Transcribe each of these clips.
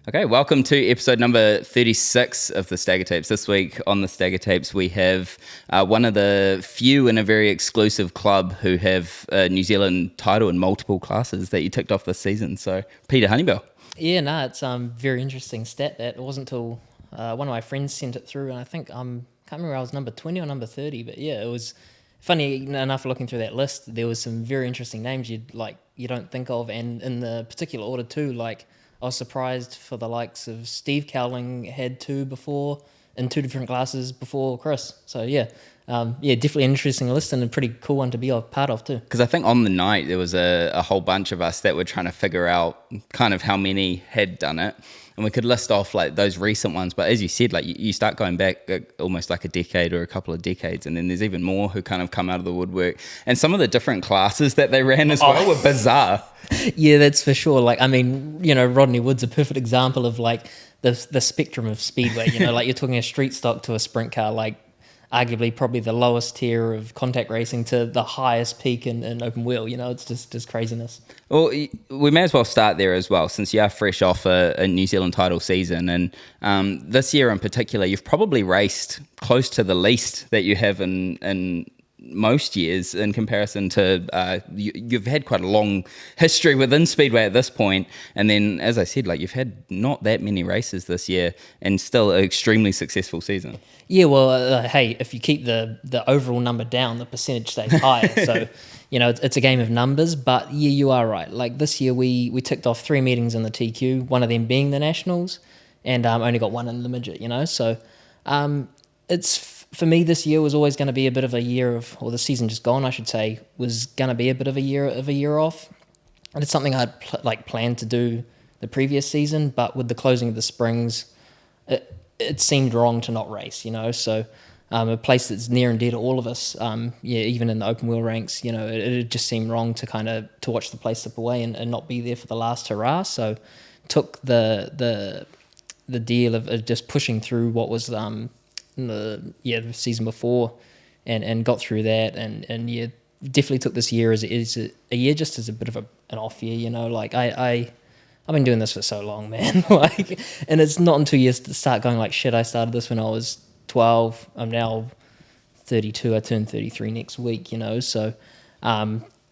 Okay, welcome to episode number 36 of the Stagger Tapes. This week on the Stagger Tapes, we have one of the few in a very exclusive club who have a New Zealand title in multiple classes that you ticked off this season. So, Peter Hunnibell. Yeah, no, it's very interesting stat that it wasn't until one of my friends sent it through, and I think can't remember I was number 20 or number 30, but yeah, it was funny enough looking through that list. There was some very interesting names you don't think of, and in the particular order too. Like I was surprised for the likes of Steve Cowling had two before in two different classes before Chris. So yeah. Definitely an interesting list and a pretty cool one to be a part of too. Because I think on the night there was a whole bunch of us that were trying to figure out kind of how many had done it, and we could list off like those recent ones. But as you said, like you start going back almost like a decade or a couple of decades, and then there's even more who kind of come out of the woodwork. And some of the different classes that they ran as well were bizarre. Yeah, that's for sure. Like, I mean, Rodney Wood's a perfect example of like the spectrum of speedway. Like you're talking a street stock to a sprint car, like arguably probably the lowest tier of contact racing to the highest peak in open wheel. It's just craziness. Well, we may as well start there as well, since you are fresh off a New Zealand title season. And this year in particular, you've probably raced close to the least that you have in most years in comparison to you've had quite a long history within Speedway at this point. And then, as I said, like you've had not that many races this year and still an extremely successful season. Yeah, well, hey, if you keep the overall number down, the percentage stays higher. So, it's a game of numbers. But yeah, you are right. Like this year, we ticked off 3 meetings in the TQ, one of them being the Nationals, and only got one in the Midget. So, it's for me this year was always going to be a bit of a year of, or the season just gone, I should say, was going to be a bit of a year off. And it's something I'd planned to do the previous season, but with the closing of the springs, it seemed wrong to not race, So a place that's near and dear to all of us, even in the open wheel ranks, it just seemed wrong to watch the place slip away and not be there for the last hurrah. So took the deal of just pushing through what was the season before and got through that and definitely took this year as a year just as a bit of an off year. Like I've been doing this for so long, man. And it's not until you start going like, shit, I started this when I was 12. I'm now 32. I turn 33 next week, So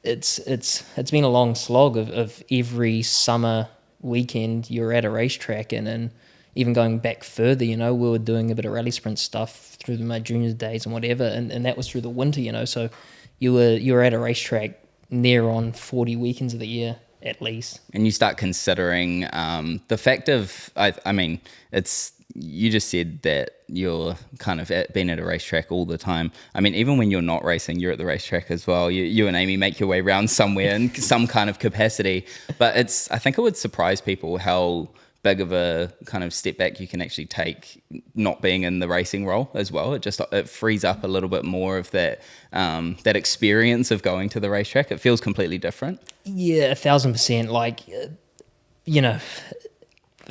it's been a long slog of every summer weekend you're at a racetrack and even going back further, we were doing a bit of rally sprint stuff through my junior days and whatever, and that was through the winter, So you were at a racetrack near on 40 weekends of the year at least. And you start considering the fact of, I mean, you just said that you're kind of being at a racetrack all the time. I mean, even when you're not racing, you're at the racetrack as well. You and Amy make your way around somewhere in some kind of capacity. But I think it would surprise people how big of a kind of step back you can actually take not being in the racing role as well. It frees up a little bit more of that experience of going to the racetrack. It feels completely different. Yeah, 1,000%. Like,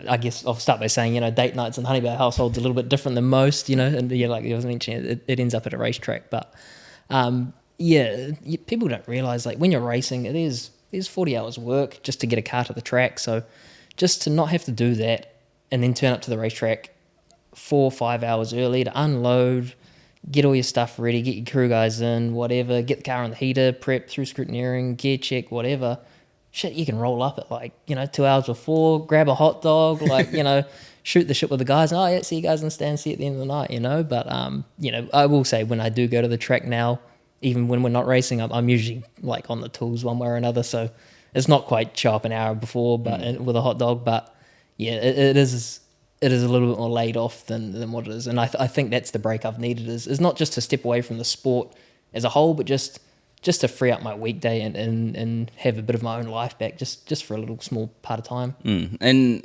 I guess I'll start by saying, date nights in the Hunnibell household's a little bit different than most, and like I was mentioning, it ends up at a racetrack. But people don't realise, like when you're racing, there's 40 hours of work just to get a car to the track. So just to not have to do that and then turn up to the racetrack 4 or 5 hours early to unload, get all your stuff ready, get your crew guys in, whatever, get the car on the heater, prep through scrutineering, gear check, whatever. Shit, you can roll up at 2 hours before, grab a hot dog, shoot the shit with the guys. And, see you guys in the stand, see you at the end of the night, But, I will say when I do go to the track now, even when we're not racing, I'm usually like on the tools one way or another. So it's not quite show up an hour before, but with a hot dog. But yeah, it is a little bit more laid off than what it is. And I think that's the break I've needed is not just to step away from the sport as a whole, but just to free up my weekday and have a bit of my own life back, just for a little small part of time. And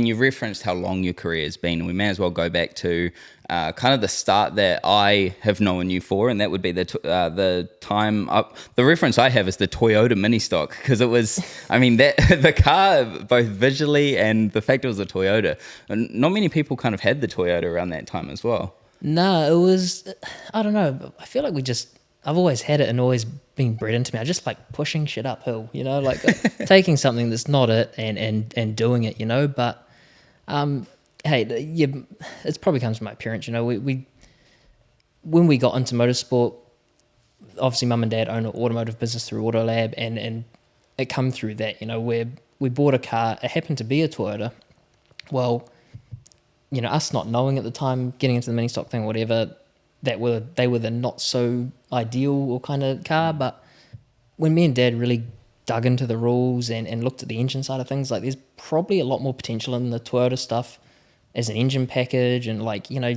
you've referenced how long your career has been, and we may as well go back to kind of the start that I have known you for, and that would be the time up. The reference I have is the Toyota mini stock, because it was, the car, both visually and the fact it was a Toyota, and not many people kind of had the Toyota around that time as well. No, it was, I don't know, I feel like I've always had it and always been bred into me. I just like pushing shit uphill, like taking something that's not it and doing it, But Hey, yeah, it probably comes from my parents. You know, we when we got into motorsport, obviously mum and dad own an automotive business through Autolab, and it come through that. You know, where we bought a car. It happened to be a Toyota. Well, you know, us not knowing at the time, getting into the mini stock thing, or whatever, they were the not so ideal or kind of car. But when me and dad really dug into the rules and looked at the engine side of things, like there's probably a lot more potential in the Toyota stuff as an engine package, and like, you know,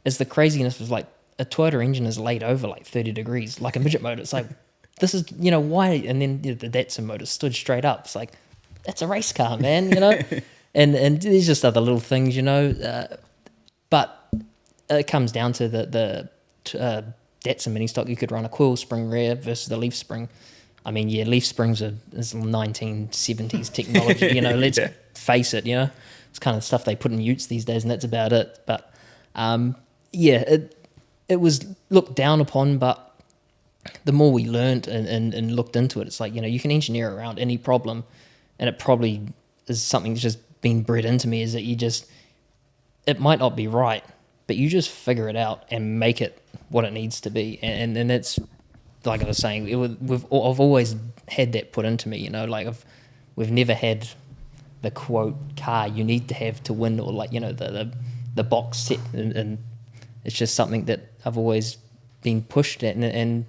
as the craziness was like a Toyota engine is laid over like 30 degrees, like a midget motor. It's like, this is, you know, why? And then the Datsun motor stood straight up. It's like, that's a race car, man, you know? and there's just other little things, you know, but it comes down to the Datsun mini stock. You could run a coil spring rear versus the leaf spring. I mean, yeah, leaf springs is 1970s technology, you know, let's face it, you know. It's kind of stuff they put in utes these days, and that's about it. But, yeah, it was looked down upon, but the more we learned and looked into it, it's like, you know, you can engineer around any problem, and it probably is something that's just been bred into me, is that it might not be right, but you just figure it out and make it what it needs to be. And it's, like I was saying, I've always had that put into me, you know, like we've never had the quote car you need to have to win, or like, you know, the box set, and it's just something that I've always been pushed at and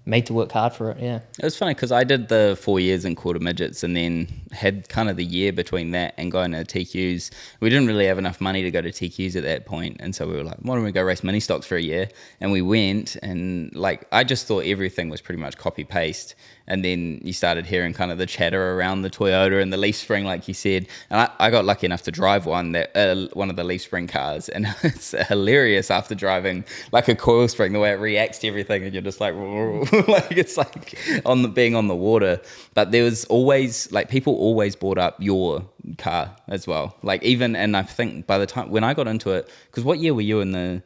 made to work hard for it. Yeah, it was funny because I did the 4 years in quarter midgets, and then had kind of the year between that and going to TQs. We didn't really have enough money to go to TQs at that point, and so we were like, why don't we go race mini stocks for a year? And we went, and like, I just thought everything was pretty much copy paste. And then you started hearing kind of the chatter around the Toyota and the leaf spring, like you said. And I got lucky enough to drive one of the leaf spring cars, and it's hilarious after driving like a coil spring, the way it reacts to everything, and you're just like, like it's like being on the water. But there was always, like, people always brought up your car as well. Like, even, and I think by the time when I got into it, because what year were you in the?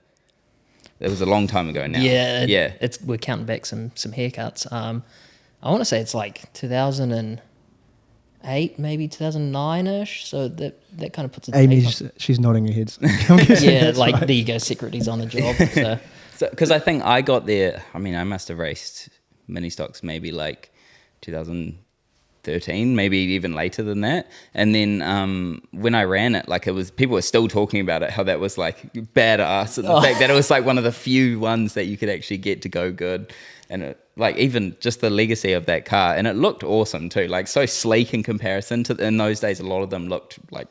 It was a long time ago now. Yeah. We're counting back some haircuts. I want to say it's like 2008, maybe 2009-ish. So that kind of puts it. Amy's, she's nodding her head. Yeah, like right. There you go, secretly's on the job. So, because I think I got there, I mean, I must have raced mini stocks maybe like 2013, maybe even later than that. And then when I ran it, like, it was, people were still talking about it, how that was like badass, and the fact that it was like one of the few ones that you could actually get to go good. And it, like, even just the legacy of that car, and it looked awesome too, like so sleek in comparison to, in those days, a lot of them looked like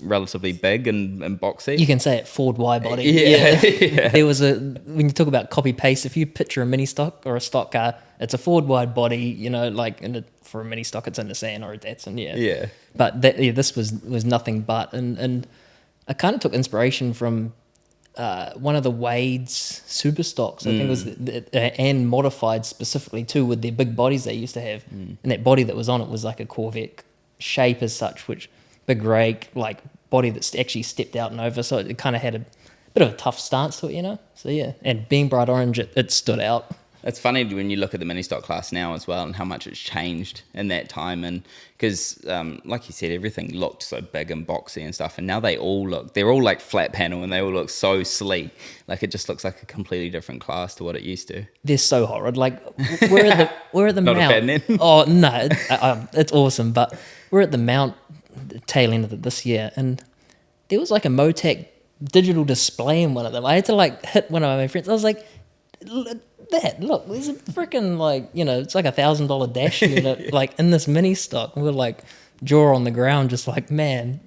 relatively big and boxy. You can say it Ford Y body. Yeah. There was when you talk about copy paste, if you picture a mini stock or a stock car, it's a Ford wide body, you know, like for a mini stock, it's a Nissan or a Datsun. Yeah. But this was nothing but, and I kind of took inspiration from one of the Wade's super stocks, I think it was, and modified specifically too with their big bodies they used to have. And that body that was on it was like a Corvette shape as such, which big rake, like body that's actually stepped out and over. So it kind of had a bit of a tough stance to it, you know? So yeah, and being bright orange, it stood out. It's funny when you look at the mini stock class now as well, and how much it's changed in that time. And because, like you said, everything looked so big and boxy and stuff, and now they're all like flat panel, and they all look so sleek. Like, it just looks like a completely different class to what it used to. They're so horrid. Like, we're at the Not mount. a fan then? Oh no, it's awesome. But we're at the mount, the tail end of it this year, and there was like a Motec digital display in one of them. I had to like hit one of my friends. I was like, look, there's a freaking, like, you know, it's like $1,000 dash unit like in this mini stock. And we're like jaw on the ground, just like, man,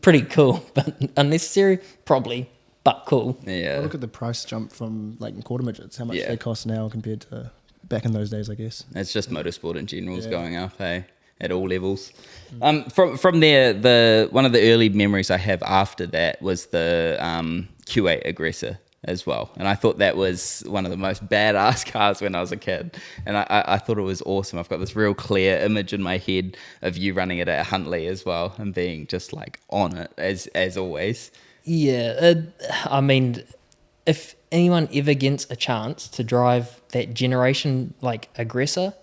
pretty cool, but unnecessary, probably, but cool. Yeah. Well, look at the price jump from like quarter midgets, how much they cost now compared to back in those days, I guess. It's just motorsport in general is going up, at all levels. From there, one of the early memories I have after that was the Q8 Aggressor as well, and I thought that was one of the most badass cars when I was a kid, and I thought it was awesome. I've got this real clear image in my head of you running it at Huntley as well, and being just like on it as always. Yeah, I mean, if anyone ever gets a chance to drive that generation like Aggressor,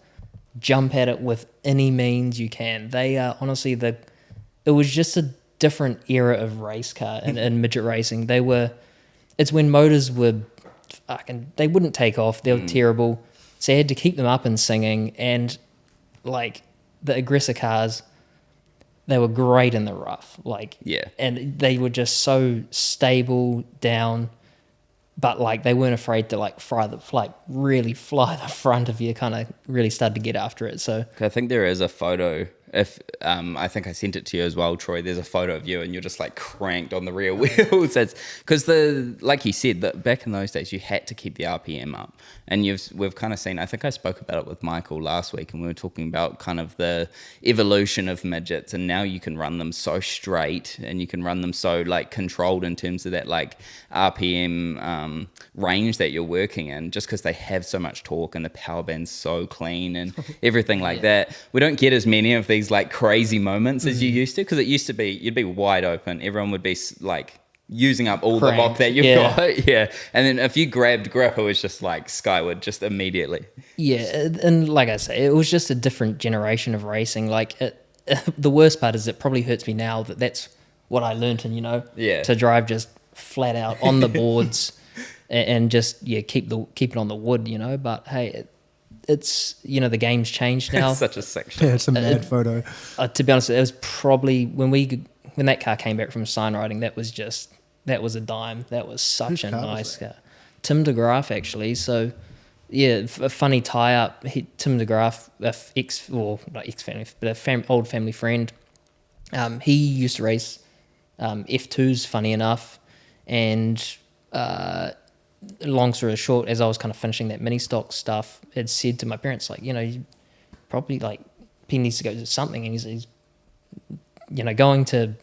jump at it with any means you can. They are honestly it was just a different era of race car in midget racing. It's when motors were fucking, they wouldn't take off. They were terrible. So you had to keep them up and singing. And like the aggressor cars, they were great in the rough. Like, Yeah. and they were just so stable down, but like they weren't afraid to like really fly the front if you kind of really started to get after it. So I think there is a photo. If I think I sent it to you as well, Troy. There's a photo of you and you're just like cranked on the rear wheels. That's because like you said, that back in those days you had to keep the RPM up, and we've kind of seen. I think I spoke about it with Michael last week, and we were talking about kind of the evolution of midgets, and now you can run them so straight, and you can run them so like controlled in terms of that like RPM range that you're working in, just because they have so much torque and the power band's so clean and everything like that. We don't get as many of these like crazy moments as you used to, because it used to be you'd be wide open, everyone would be like using up all the lock that you've got, and then if you grabbed grip, it was just like skyward just immediately. And like I say, it was just a different generation of racing. Like the worst part is it probably hurts me now that's what I learnt, and to drive just flat out on the boards and just keep it on the wood, but hey, it's the game's changed now. It's such a sick shot. Yeah, it's a mad photo. To be honest, it was probably when that car came back from sign riding, that was a dime. That was such a nice car. Tim DeGraaf, actually. So a funny tie up. Tim DeGraaf, not ex-family, but old family friend. He used to race F2s, funny enough, and long story short, as I was kind of finishing that mini stock stuff, had said to my parents, like, you probably like he needs to go to something, and he's going to.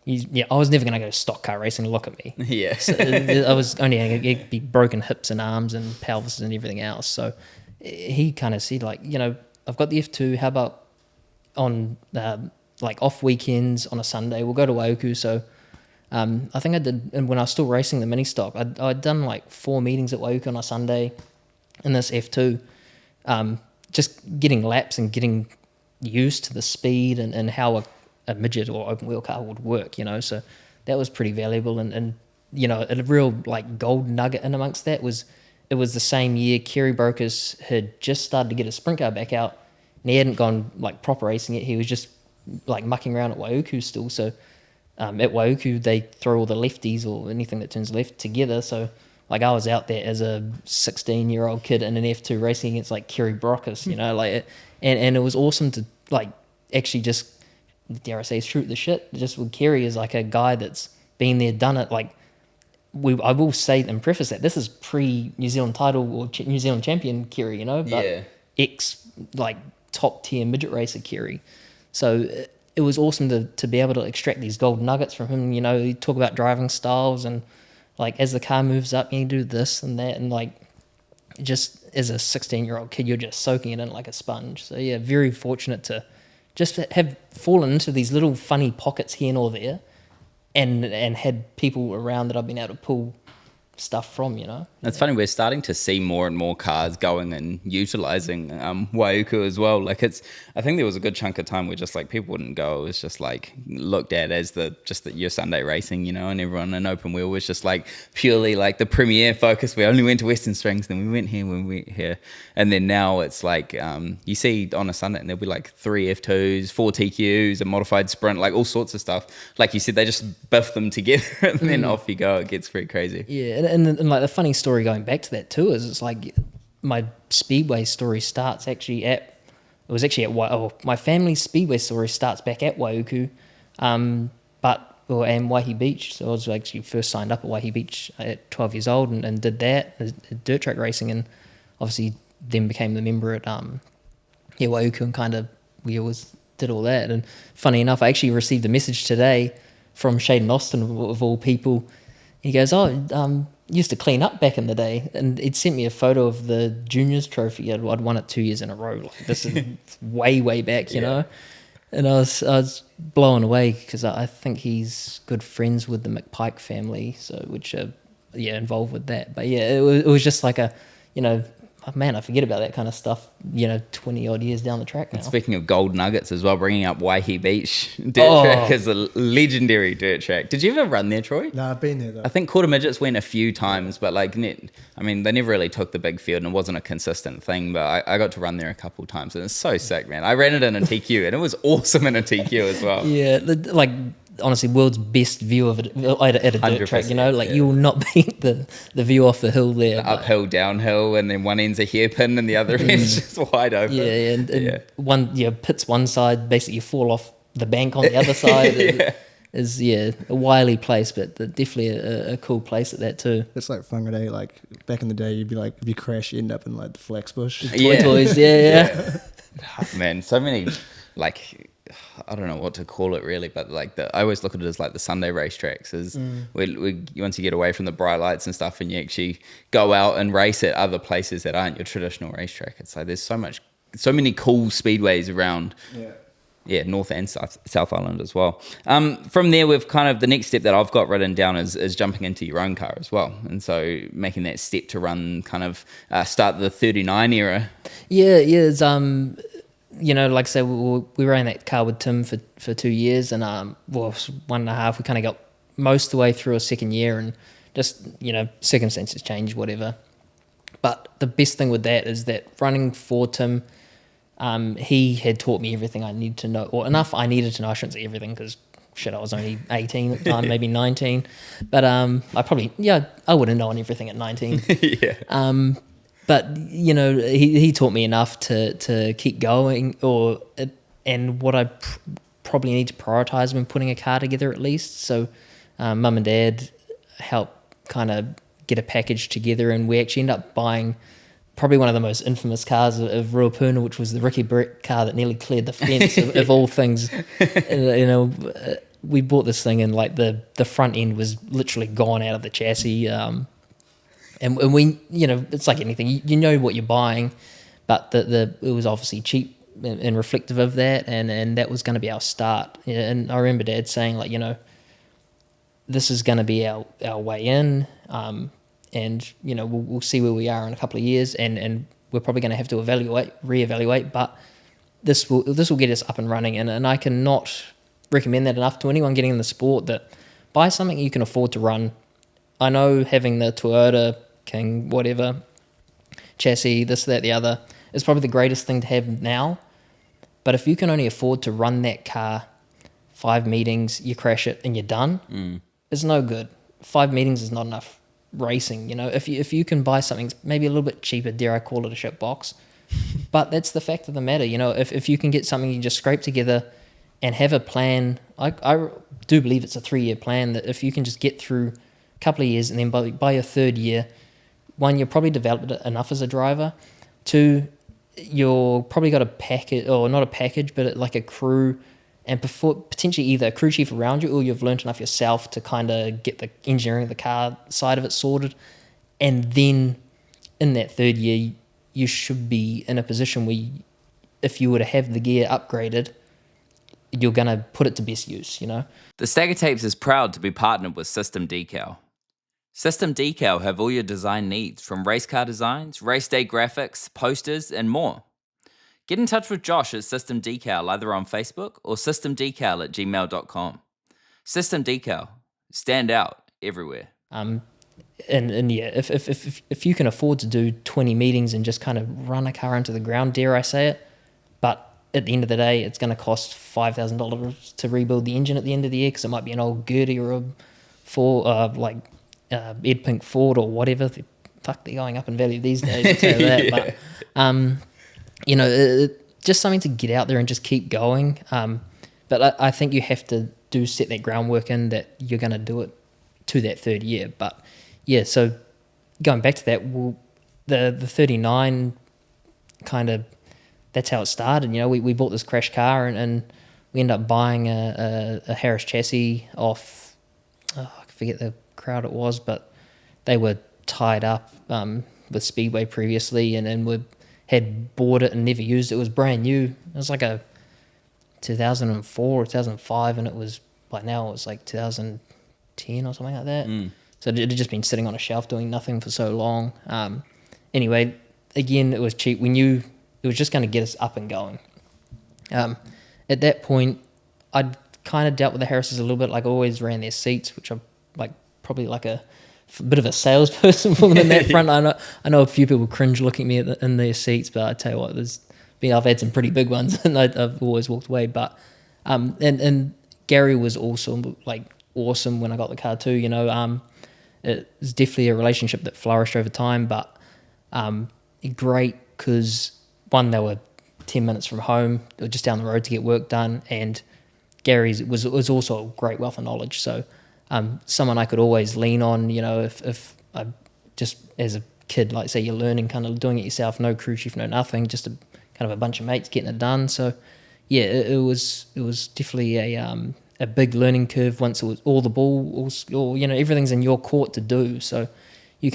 I was never going to go stock car racing. Look at me. Yeah. So I was only going to be broken hips and arms and pelvis and everything else. So he kind of said, like, I've got the F2. How about on like off weekends on a Sunday, we'll go to Waiuku. So I think I did, and when I was still racing the mini stock, I'd done like 4 meetings at Waiuku on a Sunday in this F2, just getting laps and getting used to the speed and how a midget or open wheel car would work, so that was pretty valuable. And a real like gold nugget in amongst that was it was the same year Kerry Brokers had just started to get a sprint car back out, and he hadn't gone like proper racing yet. He was just like mucking around at Waiuku still. So at Waiuku they throw all the lefties or anything that turns left together. So like I was out there as a 16-year-old kid in an F2 racing against like Kerry Brokers, like, and it was awesome to like actually just, dare I say, shoot the shit just with Kerry as like a guy that's been there, done it. Like I will say and preface that this is pre New Zealand title or New Zealand champion Kerry, but ex like top tier midget racer Kerry. So it was awesome to be able to extract these gold nuggets from him. You talk about driving styles and like as the car moves up, you do this and that, and like just as a 16-year-old kid, you're just soaking it in like a sponge. So yeah, very fortunate to just have fallen into these little funny pockets here and all there, and had people around that I've been able to pull stuff from, It's funny, we're starting to see more and more cars going and utilising Waiuku as well. Like I think there was a good chunk of time where just like people wouldn't go. It was just like looked at as your Sunday racing, and everyone in open wheel was just like purely like the premier focus. We only went to Western Springs, then we went here, when we went here. And then now it's like you see on a Sunday and there'll be like 3 F2s, 4 TQs, a modified sprint, like all sorts of stuff. Like you said, they just biff them together and then off you go. It gets pretty crazy. Yeah, and like the funny story going back to that too is it's like my speedway story starts actually at my family's speedway story starts back at Waiuku, and Waihi Beach. So I was actually first signed up at Waihi Beach at 12 years old and did that dirt track racing, and obviously then became the member at Waiuku and kind of did all that. And funny enough, I actually received a message today from Shaden Austin of all people. He goes, used to clean up back in the day, and he'd sent me a photo of the juniors trophy. I'd won it 2 years in a row. Like this is way back, you know. And I was blown away because I think he's good friends with the McPike family, so which are involved with that. But yeah, it was just like a, man, I forget about that kind of stuff, 20 odd years down the track now. And speaking of gold nuggets as well, bringing up Waihi Beach dirt track is a legendary dirt track. Did you ever run there, Troy? No, I've been there though. I think Quarter Midgets went a few times, but like, I mean, they never really took the big field and it wasn't a consistent thing, but I got to run there a couple times and it's so sick, man. I ran it in a TQ and it was awesome in a TQ as well. Yeah, like, honestly, world's best view of it at a dirt track, you will not beat the view off the hill there. Uphill, downhill, and then one end's a hairpin and the other end's just wide open. Yeah, and one, pits one side, basically you fall off the bank on the other side. Is a wily place, but definitely a cool place at that too. It's like Whangarei, like back in the day, you'd be like, if you crash, you end up in like the flax bush. Toys, yeah. Man, so many, like, I don't know what to call it really, but like I always look at it as like the Sunday racetracks. Is once you get away from the bright lights and stuff, and you actually go out and race at other places that aren't your traditional racetrack. It's like there's so many cool speedways around. Yeah, North and South Island as well. From there, we've kind of, the next step that I've got written down is jumping into your own car as well. And so making that step to run kind of start the 39 era. Yeah, it's, like I said, we ran that car with Tim for 2 years and, 1.5, we kind of got most of the way through a second year and just, circumstances changed, whatever. But the best thing with that is that running for Tim, he had taught me everything I needed to know, or enough I needed to know. I shouldn't say everything because shit, I was only 18 at the time, maybe 19. But I would have known everything at 19. Yeah. But he taught me enough to keep going, and what I probably need to prioritize when putting a car together at least. So, mum and dad helped kind of get a package together, and we actually ended up buying probably one of the most infamous cars of Ruapuna, which was the Ricky Brett car that nearly cleared the fence of all things. We bought this thing and like the front end was literally gone out of the chassis. And we, it's like anything, you know what you're buying, but it was obviously cheap and reflective of that. And that was going to be our start. And I remember Dad saying like, this is going to be our way in. And we'll see where we are in a couple of years, and we're probably going to have to reevaluate. But this will get us up and running, and I cannot recommend that enough to anyone getting in the sport. That buy something you can afford to run. I know having the Toyota King whatever chassis, this, that, the other, is probably the greatest thing to have now. But if you can only afford to run that car 5 meetings, you crash it and you're done, it's no good. 5 meetings is not enough racing. If you can buy something maybe a little bit cheaper, dare I call it a shit box, but that's the fact of the matter. If you can get something you just scrape together and have a plan, I do believe it's a 3-year plan, that if you can just get through a couple of years and then by your 3rd year, 1, you're probably developed enough as a driver, 2, you're probably got a package, or not a package, but like a crew, and potentially either a crew chief around you, or you've learned enough yourself to kind of get the engineering of the car side of it sorted. And then in that 3rd year, you should be in a position where if you were to have the gear upgraded, you're going to put it to best use, The Stagger Tapes is proud to be partnered with System Decal. System Decal have all your design needs, from race car designs, race day graphics, posters, and more. Get in touch with Josh at System Decal, either on Facebook or systemdecal@gmail.com. System Decal, stand out everywhere. And yeah, if you can afford to do 20 meetings and just kind of run a car into the ground, dare I say it, but at the end of the day, it's going to cost $5,000 to rebuild the engine at the end of the year, because it might be an old Gertie or Ed Pink Ford or whatever. They're going up in value these days, I'll tell you that. Yeah. But just something to get out there and just keep going. But I think you have to set that groundwork in, that you're going to do it to that 3rd year. But yeah, so going back to that, the 39 kind of, that's how it started. We bought this crash car and we ended up buying a Harris chassis off, I forget the crowd it was, but they were tied up with Speedway previously, and we had bought it and never used it. It was brand new. It was like a 2004 or 2005, and it was, by now it was like 2010 or something like that. So it had just been sitting on a shelf doing nothing for so long. Anyway, again, it was cheap. We knew it was just going to get us up and going. At that point, I'd kind of dealt with the Harrises a little bit. Like, I always ran their seats, which I'm like probably like a bit of a salesperson for them in that front. I know a few people cringe looking at me in their seats, but I tell you what, I've had some pretty big ones, and I've always walked away. But and Gary was awesome when I got the car too. You know, it was definitely a relationship that flourished over time, but great because one, they were 10 minutes from home, or just down the road to get work done, and Gary's was also a great wealth of knowledge. So someone I could always lean on, you know, if I just as a kid, like say you're learning, kind of doing it yourself, no crew chief, no nothing, just a kind of a bunch of mates getting it done. So yeah, it was definitely a big learning curve once it was all the ball, all you know, everything's in your court to do. So you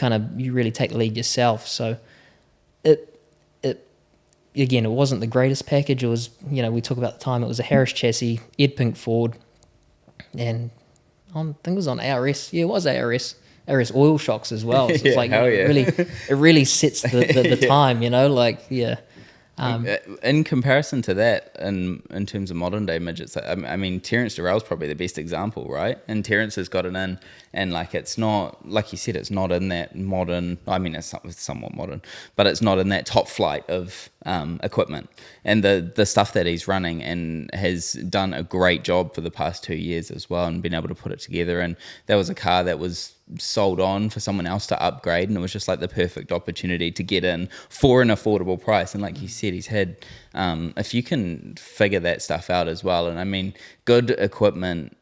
really take the lead yourself. So again, it wasn't the greatest package. It was, you know, we talk about the time, it was a Harris chassis, Ed Pink Ford, and I think it was on ARS. Yeah, it was ARS oil shocks as well. So it's yeah, like, it really sets the yeah. time, you know, like, yeah. In comparison to that, in terms of modern day midgets, I mean, Terence Durrell's probably the best example, right? And Terence has got it in, and like it's not, like you said, it's not in that modern. I mean, it's somewhat modern, but it's not in that top flight of equipment. And the stuff that he's running and has done a great job for the past 2 years as well, and been able to put it together. And that was a car that was sold on for someone else to upgrade, and it was just like the perfect opportunity to get in for an affordable price. And like you said, he's had if you can figure that stuff out as well, and I mean, good equipment,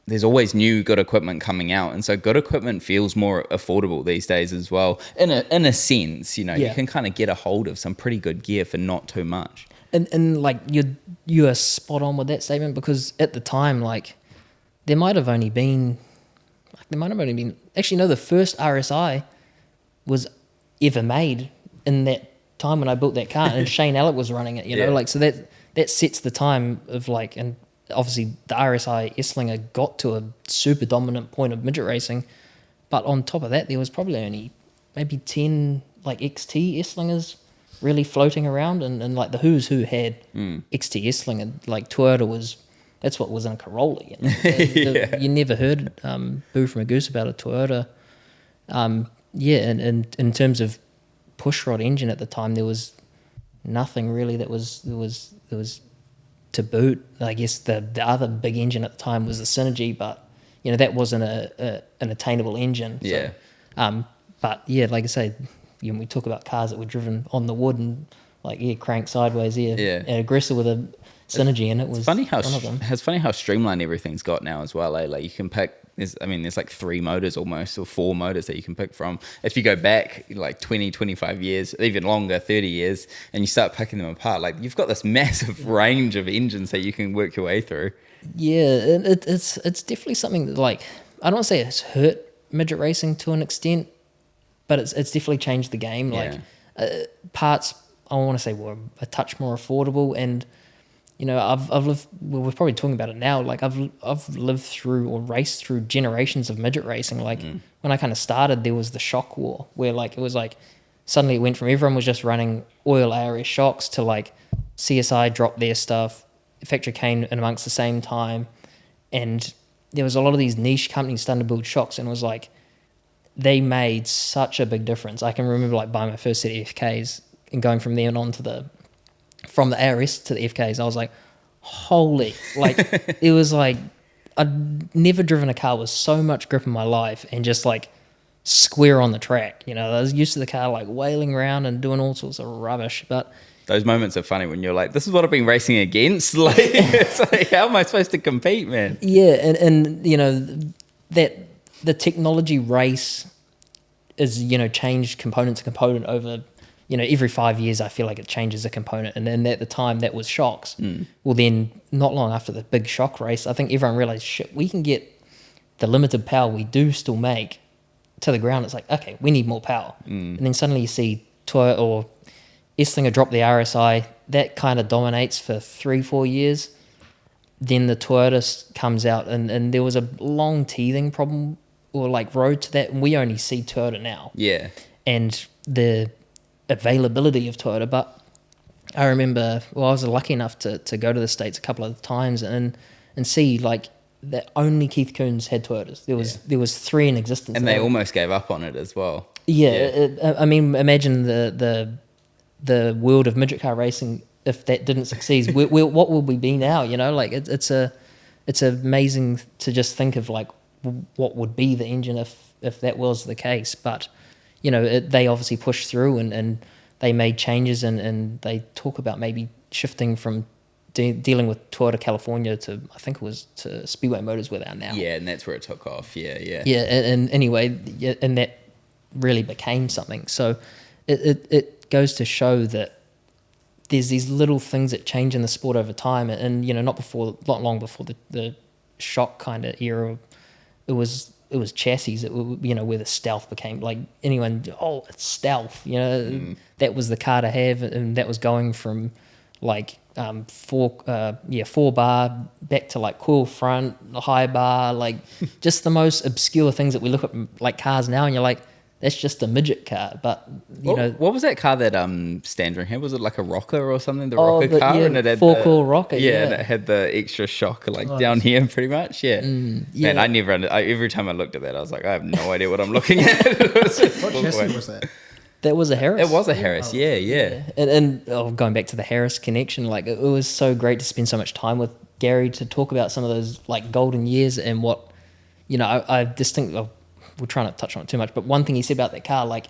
there's always new good equipment coming out, and so good equipment feels more affordable these days as well, in a sense, you know. Yeah. You can kind of get a hold of some pretty good gear for not too much. And like you are spot on with that statement, because at the time, like, there might have only been actually no, the first RSI was ever made in that time when I built that car, and Shane Alec was running it, you know, like, so that sets the time of like, and obviously the RSI Esslinger got to a super dominant point of midget racing, but on top of that, there was probably only maybe 10 like XT Esslingers really floating around, and like the who's who had XT Esslinger, like Toyota that's what was in a Corolla, you know. Yeah. You never heard Boo from a Goose about a Toyota. And in terms of pushrod engine at the time, there was nothing really that was to boot. I guess the other big engine at the time was the Synergy, but you know, that wasn't an attainable engine. Yeah. So, but yeah, like I say, you know, we talk about cars that were driven on the wood and like crank sideways, and aggressive with a Synergy, and it was funny how one of them. it's funny how streamlined everything's got now as well. Like you can pick. There's like 3 motors almost, or 4 motors that you can pick from. If you go back like 20, 25 years, even longer, 30 years, and you start picking them apart, like you've got this massive range of engines that you can work your way through. Yeah, and it's definitely something that, like, I don't want to say it's hurt midget racing to an extent, but it's definitely changed the game. Like parts, I want to say, were a touch more affordable, and you know, I've lived. Well, we're probably talking about it now. Like I've lived through or raced through generations of midget racing. Like when I kind of started, there was the shock war, where like it was like suddenly it went from everyone was just running oil ARS shocks to like CSI dropped their stuff, Factory came in amongst the same time, and there was a lot of these niche companies starting to build shocks, and it was like they made such a big difference. I can remember like buying my first set of FKs and going from there and on to from the ARS to the FKs, I was like, holy, like, it was like, I'd never driven a car with so much grip in my life and just like square on the track. You know, I was used to the car like wailing around and doing all sorts of rubbish, but those moments are funny when you're like, this is what I've been racing against. Like, it's like, how am I supposed to compete, man? Yeah, and you know, that the technology race is, you know, changed component to component over, you know, every 5 years, I feel like it changes a component. And then at the time, that was shocks. Well, then not long after the big shock race, I think everyone realized, shit, we can get the limited power we do still make to the ground. It's like, okay, we need more power. And then suddenly you see Toyota or Esslinger drop the RSI. That kind of dominates for 3-4 years. Then the Toyota comes out, and there was a long teething problem or like road to that. And we only see Toyota now. Yeah. And the availability of Toyota. But I remember, well, I was lucky enough to go to the States a couple of times and see like that only Keith Kunz had Toyotas. There was 3 in existence, and they almost gave up on it as well. I mean, imagine the world of midget car racing if that didn't succeed. What would we be now? You know, like it's amazing to just think of like what would be the engine if that was the case. But you know, they obviously pushed through and they made changes and they talk about maybe shifting from dealing with Toyota California to, I think it was to Speedway Motors where they are now. Yeah, and that's where it took off. Yeah. And anyway, and that really became something. So it goes to show that there's these little things that change in the sport over time, and you know, not long before the shock kind of era. It was chassis that you know, where the stealth became like anyone. Oh, it's stealth. You know, that was the car to have, and that was going from like 4 bar back to like coil front, high bar, like just the most obscure things that we look at like cars now, and you're like, that's just a midget car. But you know, what was that car that Standring had? Was it like a rocker or something? The rocker car, and it had 4-coil rocker. Yeah, and it had the extra shock like down here, pretty much. Yeah. Man, I never. Every time I looked at that, I was like, I have no idea what I'm looking at. What chassis was that? That was a Harris. It was a Harris, yeah. And going back to the Harris connection, like it was so great to spend so much time with Gary to talk about some of those like golden years and what, you know, I distinctly, we're trying not to touch on it too much, but one thing he said about that car, like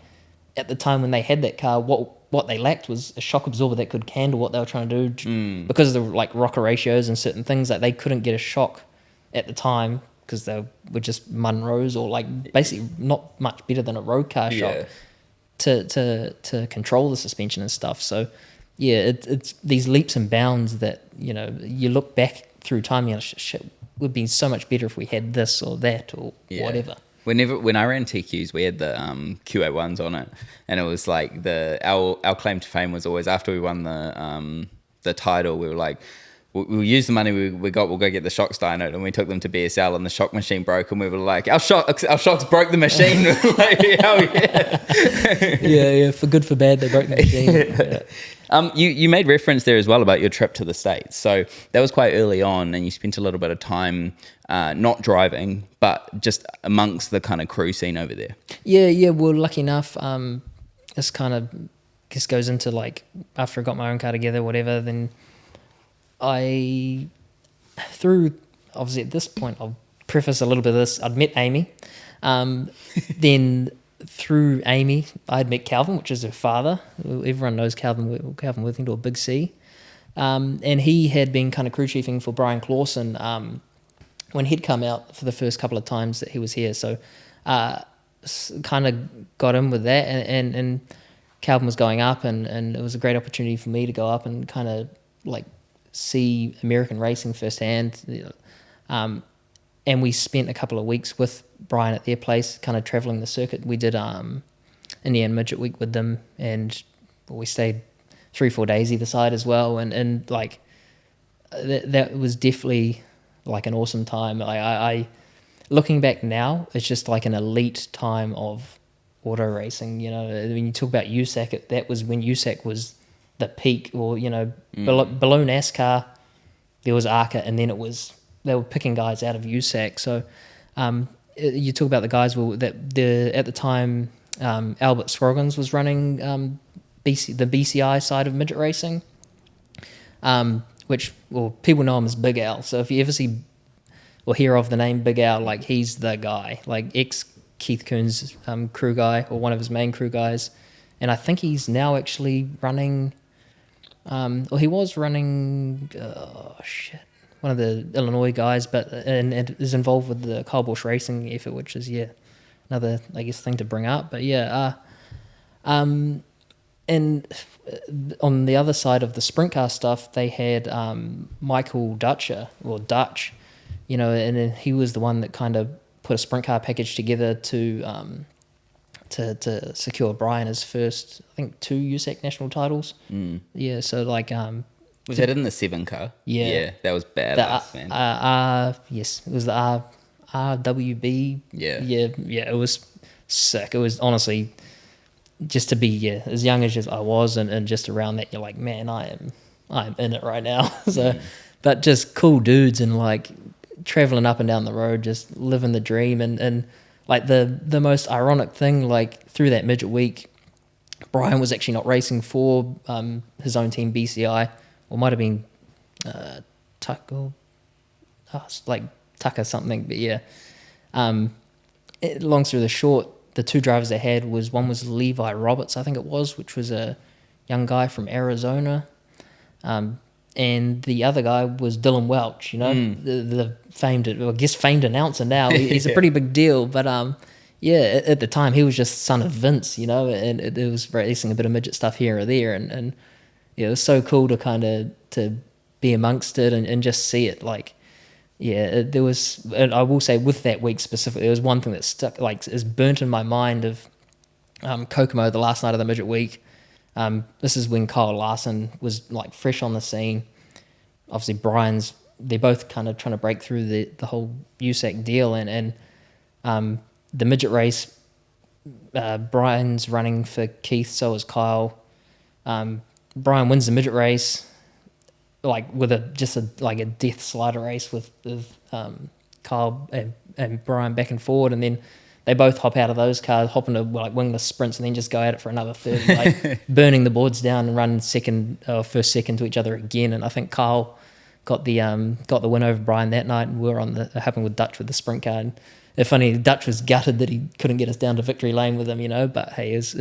at the time when they had that car, what they lacked was a shock absorber that could handle what they were trying to do because of the like rocker ratios and certain things that they couldn't get a shock at the time because they were just Munros or like basically not much better than a road car shock. To control the suspension and stuff. So yeah, it's these leaps and bounds that, you know, you look back through time, you know, shit, it would be so much better if we had this or that or whatever. When I ran TQs, we had the QA1s on it, and it was like our claim to fame was always after we won the title, we were like, we'll use the money we got, we'll go get the shocks dynoed, and we took them to BSL and the shock machine broke, and we were like, our shocks broke the machine. Like, hell yeah. yeah, for good, for bad, they broke the machine. You made reference there as well about your trip to the States. So that was quite early on, and you spent a little bit of time not driving, but just amongst the kind of crew scene over there. Yeah, well, lucky enough, this kind of just goes into like, after I got my own car together, whatever, then obviously at this point, I'll preface a little bit of this, I'd met Amy. Then through Amy, I'd met Calvin, which is her father. Everyone knows Calvin Worthington, or Big C. And he had been kind of crew chiefing for Brian Clausen when he'd come out for the first couple of times that he was here. So kind of got in with that. And Calvin was going up, and it was a great opportunity for me to go up and kind of like see American racing firsthand. And we spent a couple of weeks with Brian at their place, kind of traveling the circuit. We did Indian Midget Week with them, and we stayed 3-4 days either side as well. And like that was definitely like an awesome time. I looking back now, it's just like an elite time of auto racing. You know, when you talk about USAC, that was when USAC was the peak, or you know, below NASCAR there was ARCA, and then they were picking guys out of USAC. So you talk about the guys at the time Albert Scroggins was running the BCI side of midget racing, which, well, people know him as Big Al. So if you ever see or hear of the name Big Al, like he's the guy, like ex Keith Kunz crew guy, or one of his main crew guys. And I think he's now actually running, he was running, one of the Illinois guys, but and is involved with the Kyle Busch racing effort, which is another, I guess, thing to bring up. But and on the other side of the sprint car stuff, they had Michael Dutcher, or Dutch, you know, and he was the one that kind of put a sprint car package together to secure Brian his first, I think, 2 USAC national titles. Yeah, so like was that in the 7 car? Yeah, that was badass, man. Yes, it was the RWB. Yeah, it was sick. It was honestly, just to be as young as I was, and just around that, you're like, man, I'm in it right now. So, but just cool dudes, and like traveling up and down the road, just living the dream, and like the most ironic thing, like through that midget week, Brian was actually not racing for his own team, BCI, or might have been Tucker, like Tucker something, but yeah. Long story short, the two drivers they had one was Levi Roberts, I think it was, which was a young guy from Arizona, and the other guy was Dylan Welch, the famed announcer now. He's a pretty big deal, but at the time he was just son of Vince, and it was racing a bit of midget stuff here or there, and it was so cool to kind of to be amongst it and just see it. Like, there was, and I will say with that week specifically, there was one thing that stuck, like, is burnt in my mind of Kokomo, the last night of the midget week. This is when Kyle Larson was like fresh on the scene. Obviously, they're both kind of trying to break through the whole USAC deal, and the midget race, Brian's running for Keith, so is Kyle. Brian wins the midget race, like with a death slider race with Kyle and Brian back and forward, and then they both hop out of those cars, hop into like wingless sprints, and then just go at it for another 30, like burning the boards down and run first second to each other again. And I think Kyle got the win over Brian that night, and we were it happened with Dutch with the sprint car. And it's funny, Dutch was gutted that he couldn't get us down to victory lane with him, but hey, it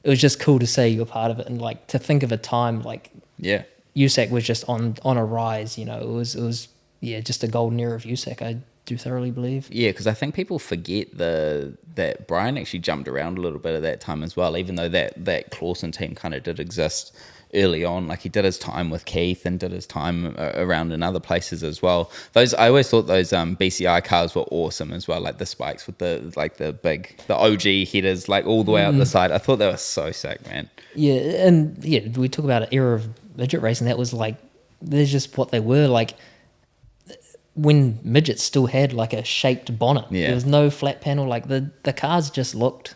was just cool to say you're part of it, and like to think of a time like USAC was just on a rise. It was just a golden era of USAC. I do thoroughly believe. Yeah, because I think people forget that Brian actually jumped around a little bit at that time as well, even though that Clawson team kind of did exist early on. Like, he did his time with Keith and did his time around in other places as well. I always thought those BCI cars were awesome as well, like the spikes with the OG headers, like all the way out the side. I thought they were so sick, man. Yeah, and we talk about an era of midget racing that was like, there's just what they were like. When midgets still had like a shaped bonnet, there was no flat panel. Like the cars just looked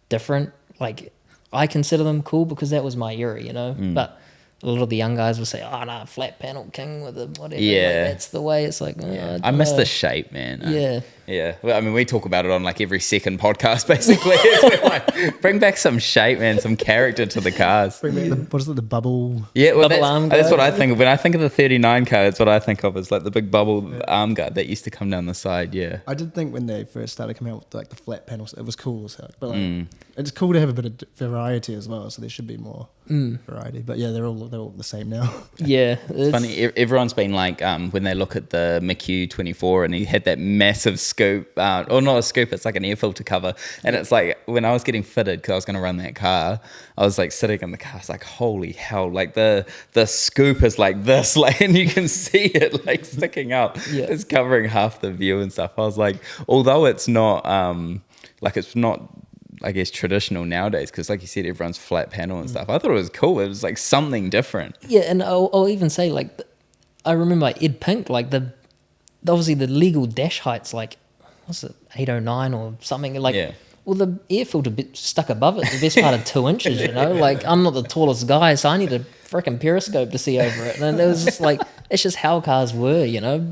different. Like, I consider them cool because that was my era, But a lot of the young guys will say, "Oh no, flat panel king with the whatever." Yeah, like, that's the way. It's like, I miss the shape, man. Yeah. Well, I mean, we talk about it on like every second podcast, basically. Like, bring back some shape, man, some character to the cars. Bring back the bubble? Yeah, well, bubble arm that's guard. what I think of when I think of the 39 car. That's what I think of as like the big bubble arm guard that used to come down the side. Yeah, I did think when they first started coming out with like the flat panels, it was cool as heck. But like, it's cool to have a bit of variety as well. So there should be more variety. But yeah, they're all the same now. Yeah, it's funny. Everyone's been like, when they look at the McHugh 24, and he had that massive scoop, or not a scoop, it's like an air filter cover, and it's like when I was getting fitted because I was going to run that car, I was like sitting in the car, it's like, holy hell, like the scoop is like this, like, and you can see it like sticking out. It's covering half the view and stuff. I was like, although it's not it's not, I guess, traditional nowadays, because like you said, everyone's flat panel and stuff. I thought it was cool. It was like something different. Yeah, and I'll even say, like, I remember Ed Pink, like obviously the legal dash height's like, what's it, 809 or something, like, well, the air filter bit stuck above it, the best part of 2 inches, like, I'm not the tallest guy, so I need a freaking periscope to see over it. And it was just like, it's just how cars were, Yeah,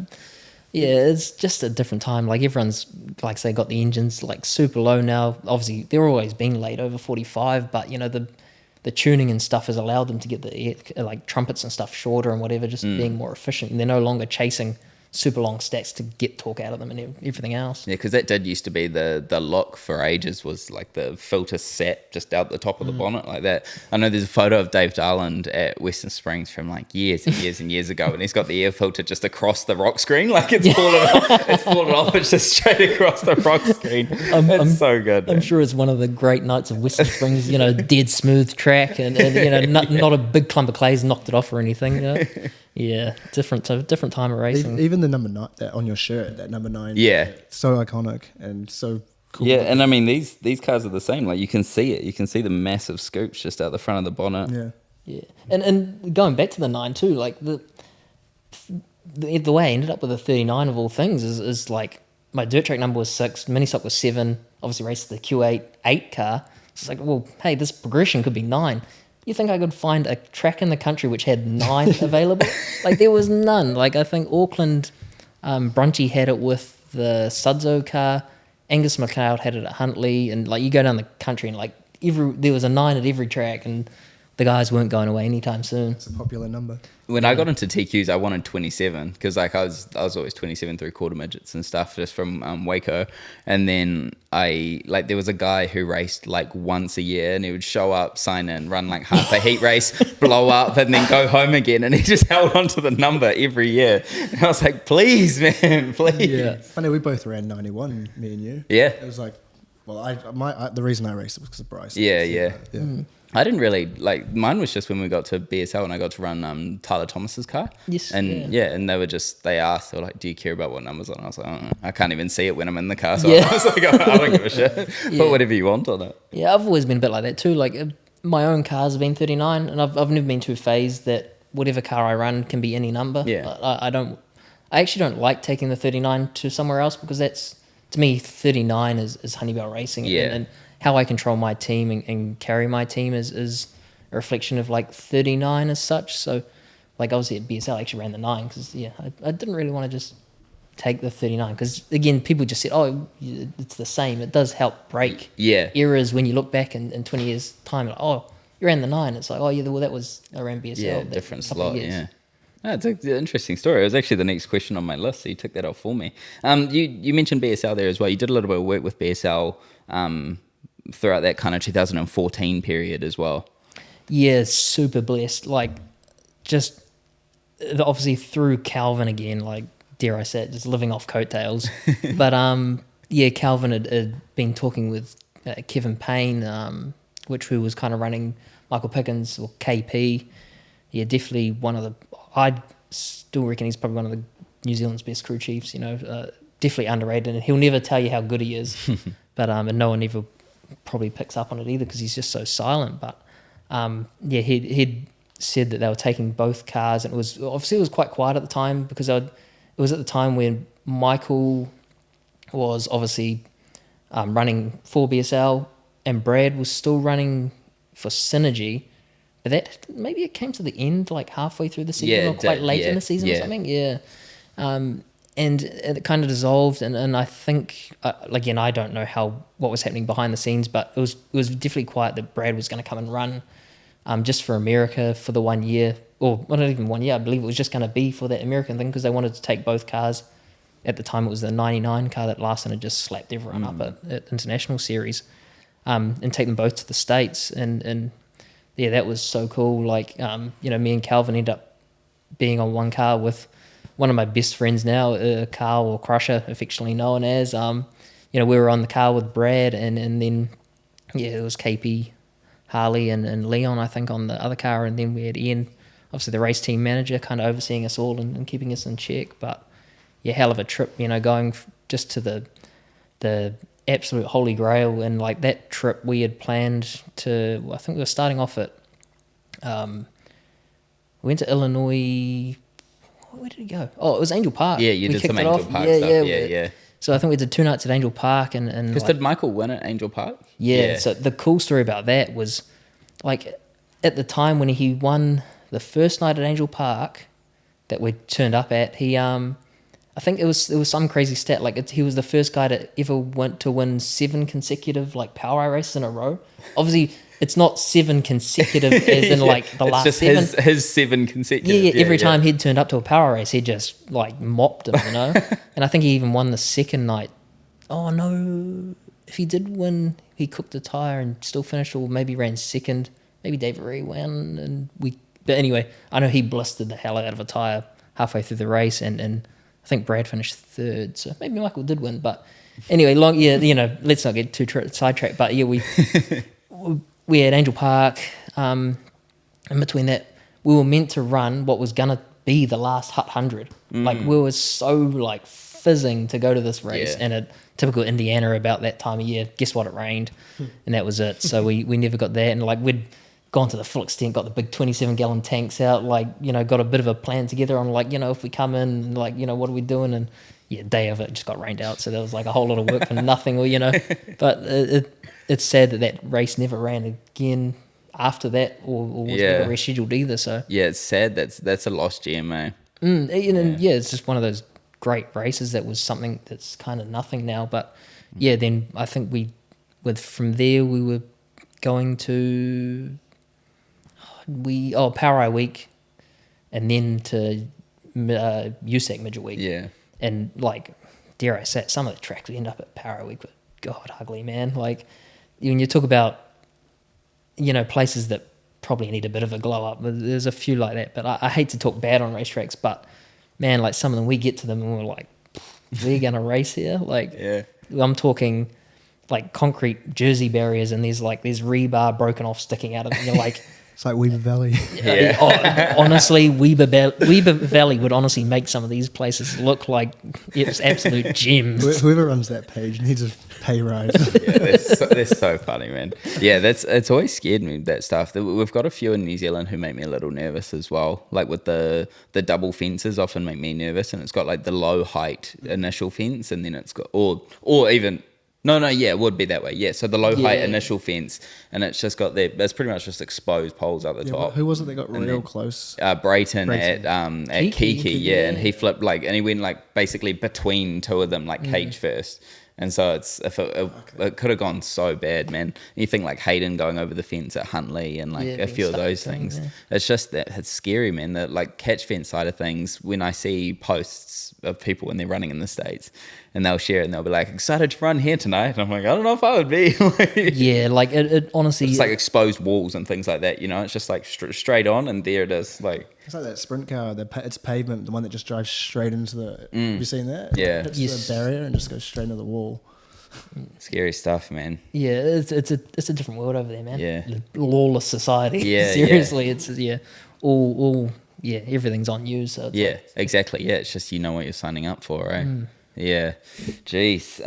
it's just a different time. Like, everyone's, like, say, got the engines like super low now. Obviously, they're always been late over 45, but the tuning and stuff has allowed them to get the air, like trumpets and stuff shorter and whatever, just being more efficient. And they're no longer chasing super long stacks to get torque out of them and everything else. Yeah, because that did used to be the look for ages, was like the filter set just out the top of the bonnet like that. I know there's a photo of Dave Darland at Western Springs from like years and years and years ago, and he's got the air filter just across the rock screen, like it's fallen off, it's just straight across the rock screen. It's so good. I'm sure it's one of the great nights of Western Springs, dead smooth track, and not a big clump of clays knocked it off or anything. Yeah, different time of racing. Even the number 9 that on your shirt, that number 9. Yeah, so iconic and so cool. Yeah, and I mean these cars are the same. Like, you can see it. You can see the massive scoops just out the front of the bonnet. Yeah. And going back to the 9 too, like the way I ended up with a 39 of all things is like my dirt track number was 6, mini stock was 7. Obviously raced the Q8 car. It's like, well, hey, this progression could be 9. You think I could find a track in the country which had 9 available? Like, there was none. Like, I think Auckland, Brunty had it with the Sudzo car. Angus MacLeod had it at Huntley. And, like, you go down the country and, like, there was a 9 at every track, and the guys weren't going away anytime soon. It's a popular number. When I got into TQs, I wanted 27 because like I was always 27 3/4 midgets and stuff just from Waco, and then there was a guy who raced like once a year, and he would show up, sign in, run like half a heat race, blow up, and then go home again, and he just held on to the number every year. And I was like, please, man, please. Yeah. Funny, we both ran 91, me and you. Yeah. It was like, well, the reason I raced it was because of Bryce. Yeah. Yeah. I didn't really mine was just when we got to BSL and I got to run Tyler Thomas's car. Yes. And and they asked, they were like, do you care about what numbers on? I was like, oh, I can't even see it when I'm in the car. So I was like, I don't give a shit. Put whatever you want on it. Yeah, I've always been a bit like that too. Like, my own cars have been 39, and I've never been too phased that whatever car I run can be any number. Yeah. I actually don't like taking the 39 to somewhere else, because that's, to me, 39 is Hunnibell racing. Yeah. And how I control my team and carry my team is a reflection of like 39 as such. So, like, obviously at BSL I actually ran the 9 because I didn't really want to just take the 39, because again, people just said, oh, it's the same. It does help break errors when you look back in 20 years time, like, oh, you ran the 9. It's like, oh yeah, well, that was around BSL. Different slot. It's an interesting story. It was actually the next question on my list, so you took that off for me. You mentioned BSL there as well. You did a little bit of work with BSL throughout that kind of 2014 period as well. Yeah, super blessed. Like, just obviously through Calvin again, like, dare I say it, just living off coattails. But Calvin had been talking with Kevin Payne, which who was kind of running Michael Pickens or KP. Yeah, definitely I still reckon he's probably one of the New Zealand's best crew chiefs, definitely underrated, and he'll never tell you how good he is. But and no one ever probably picks up on it either, because he's just so silent. But he'd said that they were taking both cars, and it was quite quiet at the time, because it was at the time when Michael was obviously running for BSL, and Brad was still running for Synergy. But that, maybe it came to the end, like halfway through the season, or quite late in the season or something. Yeah. And it kind of dissolved, and I think, again, I don't know what was happening behind the scenes, but it was definitely quiet that Brad was going to come and run just for America for the 1 year, or not even 1 year, I believe it was just going to be for that American thing, because they wanted to take both cars. At the time, it was the 99 car that Larson had just slapped everyone up at International Series, and take them both to the States, and yeah, that was so cool. Like, me and Calvin ended up being on one car with one of my best friends now, Carl, or Crusher, affectionately known as. We were on the car with Brad, and then, it was KP, Harley, and Leon, I think, on the other car. And then we had Ian, obviously the race team manager, kind of overseeing us all and keeping us in check. But, yeah, hell of a trip, going just to the absolute holy grail. And, like, that trip we had planned to, I think we were starting off at, we went to Illinois. Where did we go? Oh, it was Angel Park. Yeah, you did some Angel Park stuff. Yeah. So I think we did 2 nights at Angel Park, and because did Michael win at Angel Park? Yeah. So the cool story about that was, like, at the time when he won the first night at Angel Park that we turned up at, he I think it was some crazy stat, like he was the first guy to ever went to win 7 consecutive like power races in a row. Obviously, it's not 7 consecutive as in like the last just 7. His 7 consecutive. Yeah, every time he'd turned up to a power race, he just like mopped him, And I think he even won the second night. Oh no, if he did win, he cooked a tyre and still finished, or maybe ran second. Maybe David Ree won, but anyway, I know he blistered the hell out of a tyre halfway through the race, and I think Brad finished 3rd, so maybe Michael did win. But anyway, let's not get too sidetracked. But yeah, we had Angel Park. In between that, we were meant to run what was gonna be the last Hut 100. Like, we were so like fizzing to go to this race, and a typical Indiana about that time of year. Guess what? It rained, and that was it. So we never got that, and like we'd gone to the full extent, got the big 27-gallon tanks out, got a bit of a plan together on if we come in, what are we doing? And day of it just got rained out, so there was like a whole lot of work for nothing, but it's sad that race never ran again after that, or was never rescheduled either. So yeah, it's sad. That's a lost GMA. and it's just one of those great races that was something that's kind of nothing now. But yeah, then I think from there we were going to Power Eye Week, and then to USAC Midget Week. Yeah. And like, dare I say it, some of the tracks we end up at Power Eye Week were god ugly, man. Like when you talk about, places that probably need a bit of a glow up, there's a few like that. But I hate to talk bad on racetracks, but man, like some of them, we get to them and we're like, we're gonna race here. Like, I'm talking like concrete jersey barriers, and there's rebar broken off sticking out of it. And you're like, It's like Weaver Valley. Honestly, Weaver Valley would honestly make some of these places look like it's absolute gems. Whoever runs that page needs a pay rise. They're so funny, man. Yeah, it's always scared me, that stuff. We've got a few in New Zealand who make me a little nervous as well. Like with the double fences often make me nervous, and it's got like the low height initial fence, and then it's got or even. No, yeah, it would be that way. Yeah, so the low height initial fence, and it's just got it's pretty much just exposed poles at the top. Who was it that got real close? Brayton at Kiki, and he flipped and he went like basically between two of them, like cage first. And so it could have gone so bad, man. You think like Hayden going over the fence at Huntley and like a few of those things. Yeah. It's just that it's scary, man. The like catch fence side of things, when I see posts of people when they're running in the States and they'll share it and they'll be like, excited to run here tonight. And I'm like, I don't know if I would be. Yeah, like it honestly. It's like exposed walls and things like that, It's just like straight on, and there it is. Like it's like that sprint car, it's pavement, the one that just drives straight into the. Have you seen that? Yeah. It hits the barrier and just goes straight into the wall. Scary stuff, man. Yeah, it's a different world over there, man. Yeah. Lawless society. Yeah. Seriously, it's all everything's on you. So it's exactly. Yeah, it's just what you're signing up for, right? Yeah. Jeez.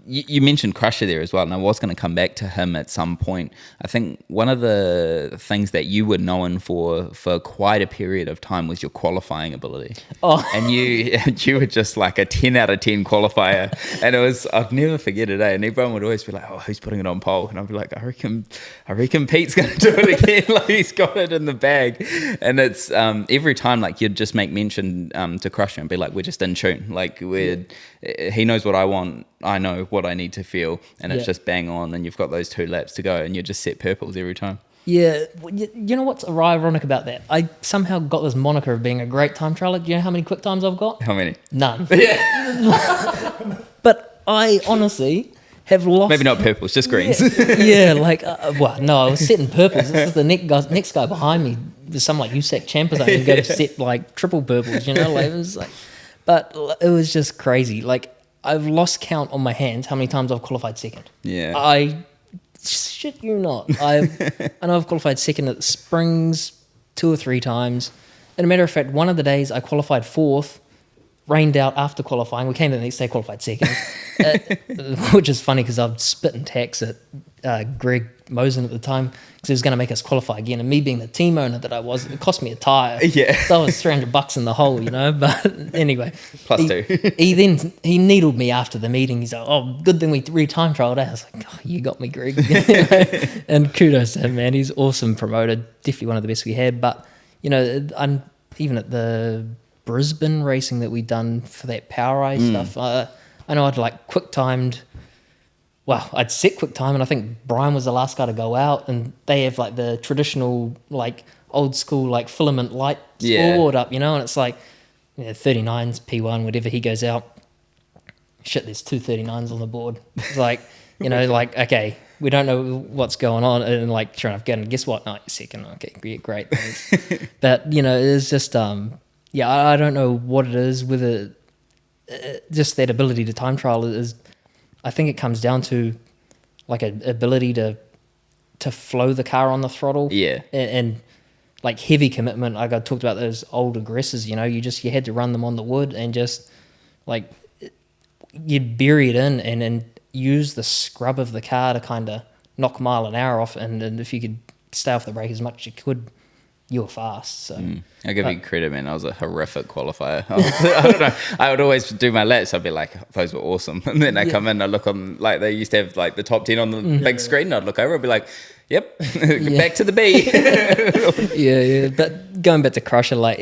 You mentioned Crusher there as well, and I was going to come back to him at some point. I think one of the things that you were known for quite a period of time was your qualifying ability. Oh. And you were just like a 10 out of 10 qualifier. And I'd never forget it, And everyone would always be like, oh, who's putting it on pole? And I'd be like, I reckon Pete's going to do it again. Like he's got it in the bag. And it's every time like you'd just make mention to Crusher and be like, we're just in tune. Like he knows what I want, I know what I need to feel, and it's just bang on, and you've got those 2 laps to go, and you just set purples every time. Yeah, you know what's ironic about that? I somehow got this moniker of being a great time trialer. Do you know how many quick times I've got? How many? None. Yeah. But I honestly have lost... Maybe not purples, just greens. Yeah, no, I was setting purples. This is the next guy behind me. There's some like USAC champ or something, go to set like triple purples, It was like... But it was just crazy. Like, I've lost count on my hands how many times I've qualified second. Yeah. I shit you not. I know I've qualified second at the Springs 2 or 3 times. And a matter of fact, one of the days I qualified 4th, rained out after qualifying. We came the next day, qualified second, which is funny because I've spit and tax at Greg Mosen at the time because he was going to make us qualify again. And me being the team owner that I was, it cost me a tyre. Yeah. So I was $300 in the hole, But anyway. +2. He needled me after the meeting. He's like, oh, good thing we re-time trialed out. I was like, oh, you got me, Greg. And kudos to him, man. He's awesome promoter. Definitely one of the best we had. But, I'm even at the Brisbane racing that we done for that Power Eye stuff. I know I'd like quick timed. Well, I'd set quick time, and I think Brian was the last guy to go out. And they have like the traditional, like old school, like filament light scoreboard up, And it's like 39s, P1, whatever. He goes out. Shit, there's 2 39s on the board. It's like, like okay, we don't know what's going on, and like sure enough, guess what? No, you're second. Okay, great. But it's just I don't know what it is with it. Just that ability to time trial is, I think it comes down to like an ability to flow the car on the throttle. Yeah. And like heavy commitment. Like I talked about those old aggressors, you had to run them on the wood and just like you'd bury it in and use the scrub of the car to kind of knock mile an hour off. And if you could stay off the brake as much as you could, you were fast. So I give you credit, man. I was a horrific qualifier. I don't know. I would always do my laps. I'd be like, those were awesome. And then I come in, I look on, like they used to have like the top 10 on the big screen. I'd look over, I'd be like, yep, back to the B. yeah. But going back to Crusher, like,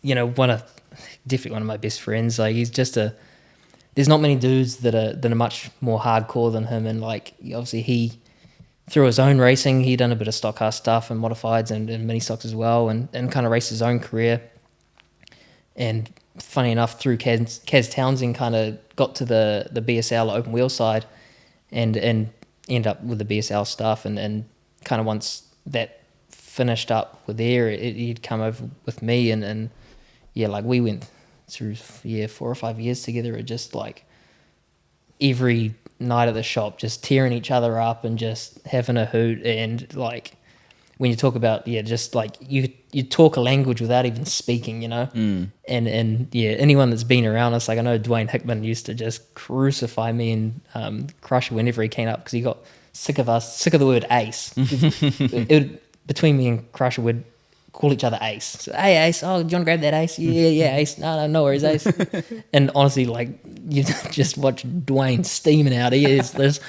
definitely one of my best friends. Like, he's just there's not many dudes that are much more hardcore than him. And like, obviously through his own racing, he done a bit of stock car stuff and modifieds and mini stocks as well, and kind of raced his own career. And funny enough, through Kaz Townsend, kind of got to the BSL open wheel side, and ended up with the BSL stuff. And kind of once that finished up with there, he'd come over with me, and like we went through 4 or 5 years together. It just like every night at the shop, just tearing each other up and just having a hoot. And like when you talk about just like you talk a language without even speaking, and anyone that's been around us, like I know Dwayne Hickman used to just crucify me and Crusher whenever he came up, because he got sick of the word ace. Between me and Crusher would call each other Ace. So, hey Ace, oh, do you want to grab that Ace? Yeah, Ace. No worries, Ace. And honestly, like, you just watch Dwayne steaming out. He is this,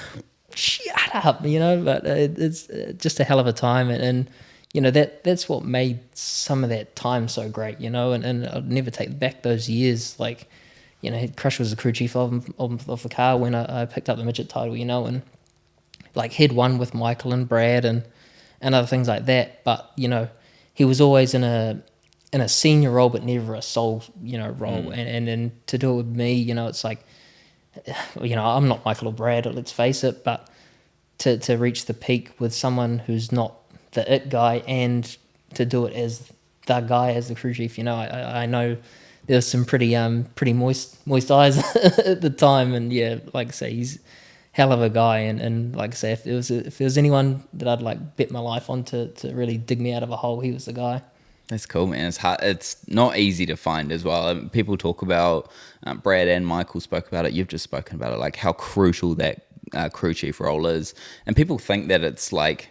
shut up, but it's just a hell of a time. And that's what made some of that time so great, and I'll never take back those years. Like, Crush was the crew chief of the car when I picked up the midget title, and like he'd won with Michael and Brad and other things like that. But, he was always in a senior role, but never a sole, role. And to do it with me, it's like, I'm not Michael or Brad, let's face it, but to reach the peak with someone who's not the it guy, and to do it as the guy, as the crew chief, I know there was some pretty moist eyes at the time. And like I say, he's hell of a guy, and like I say, if there was anyone that I'd like bet my life on to really dig me out of a hole, he was the guy. That's cool, man. It's hard. It's not easy to find as well. People talk about, Brad and Michael spoke about it. You've just spoken about it, like how crucial that crew chief role is. And people think that it's like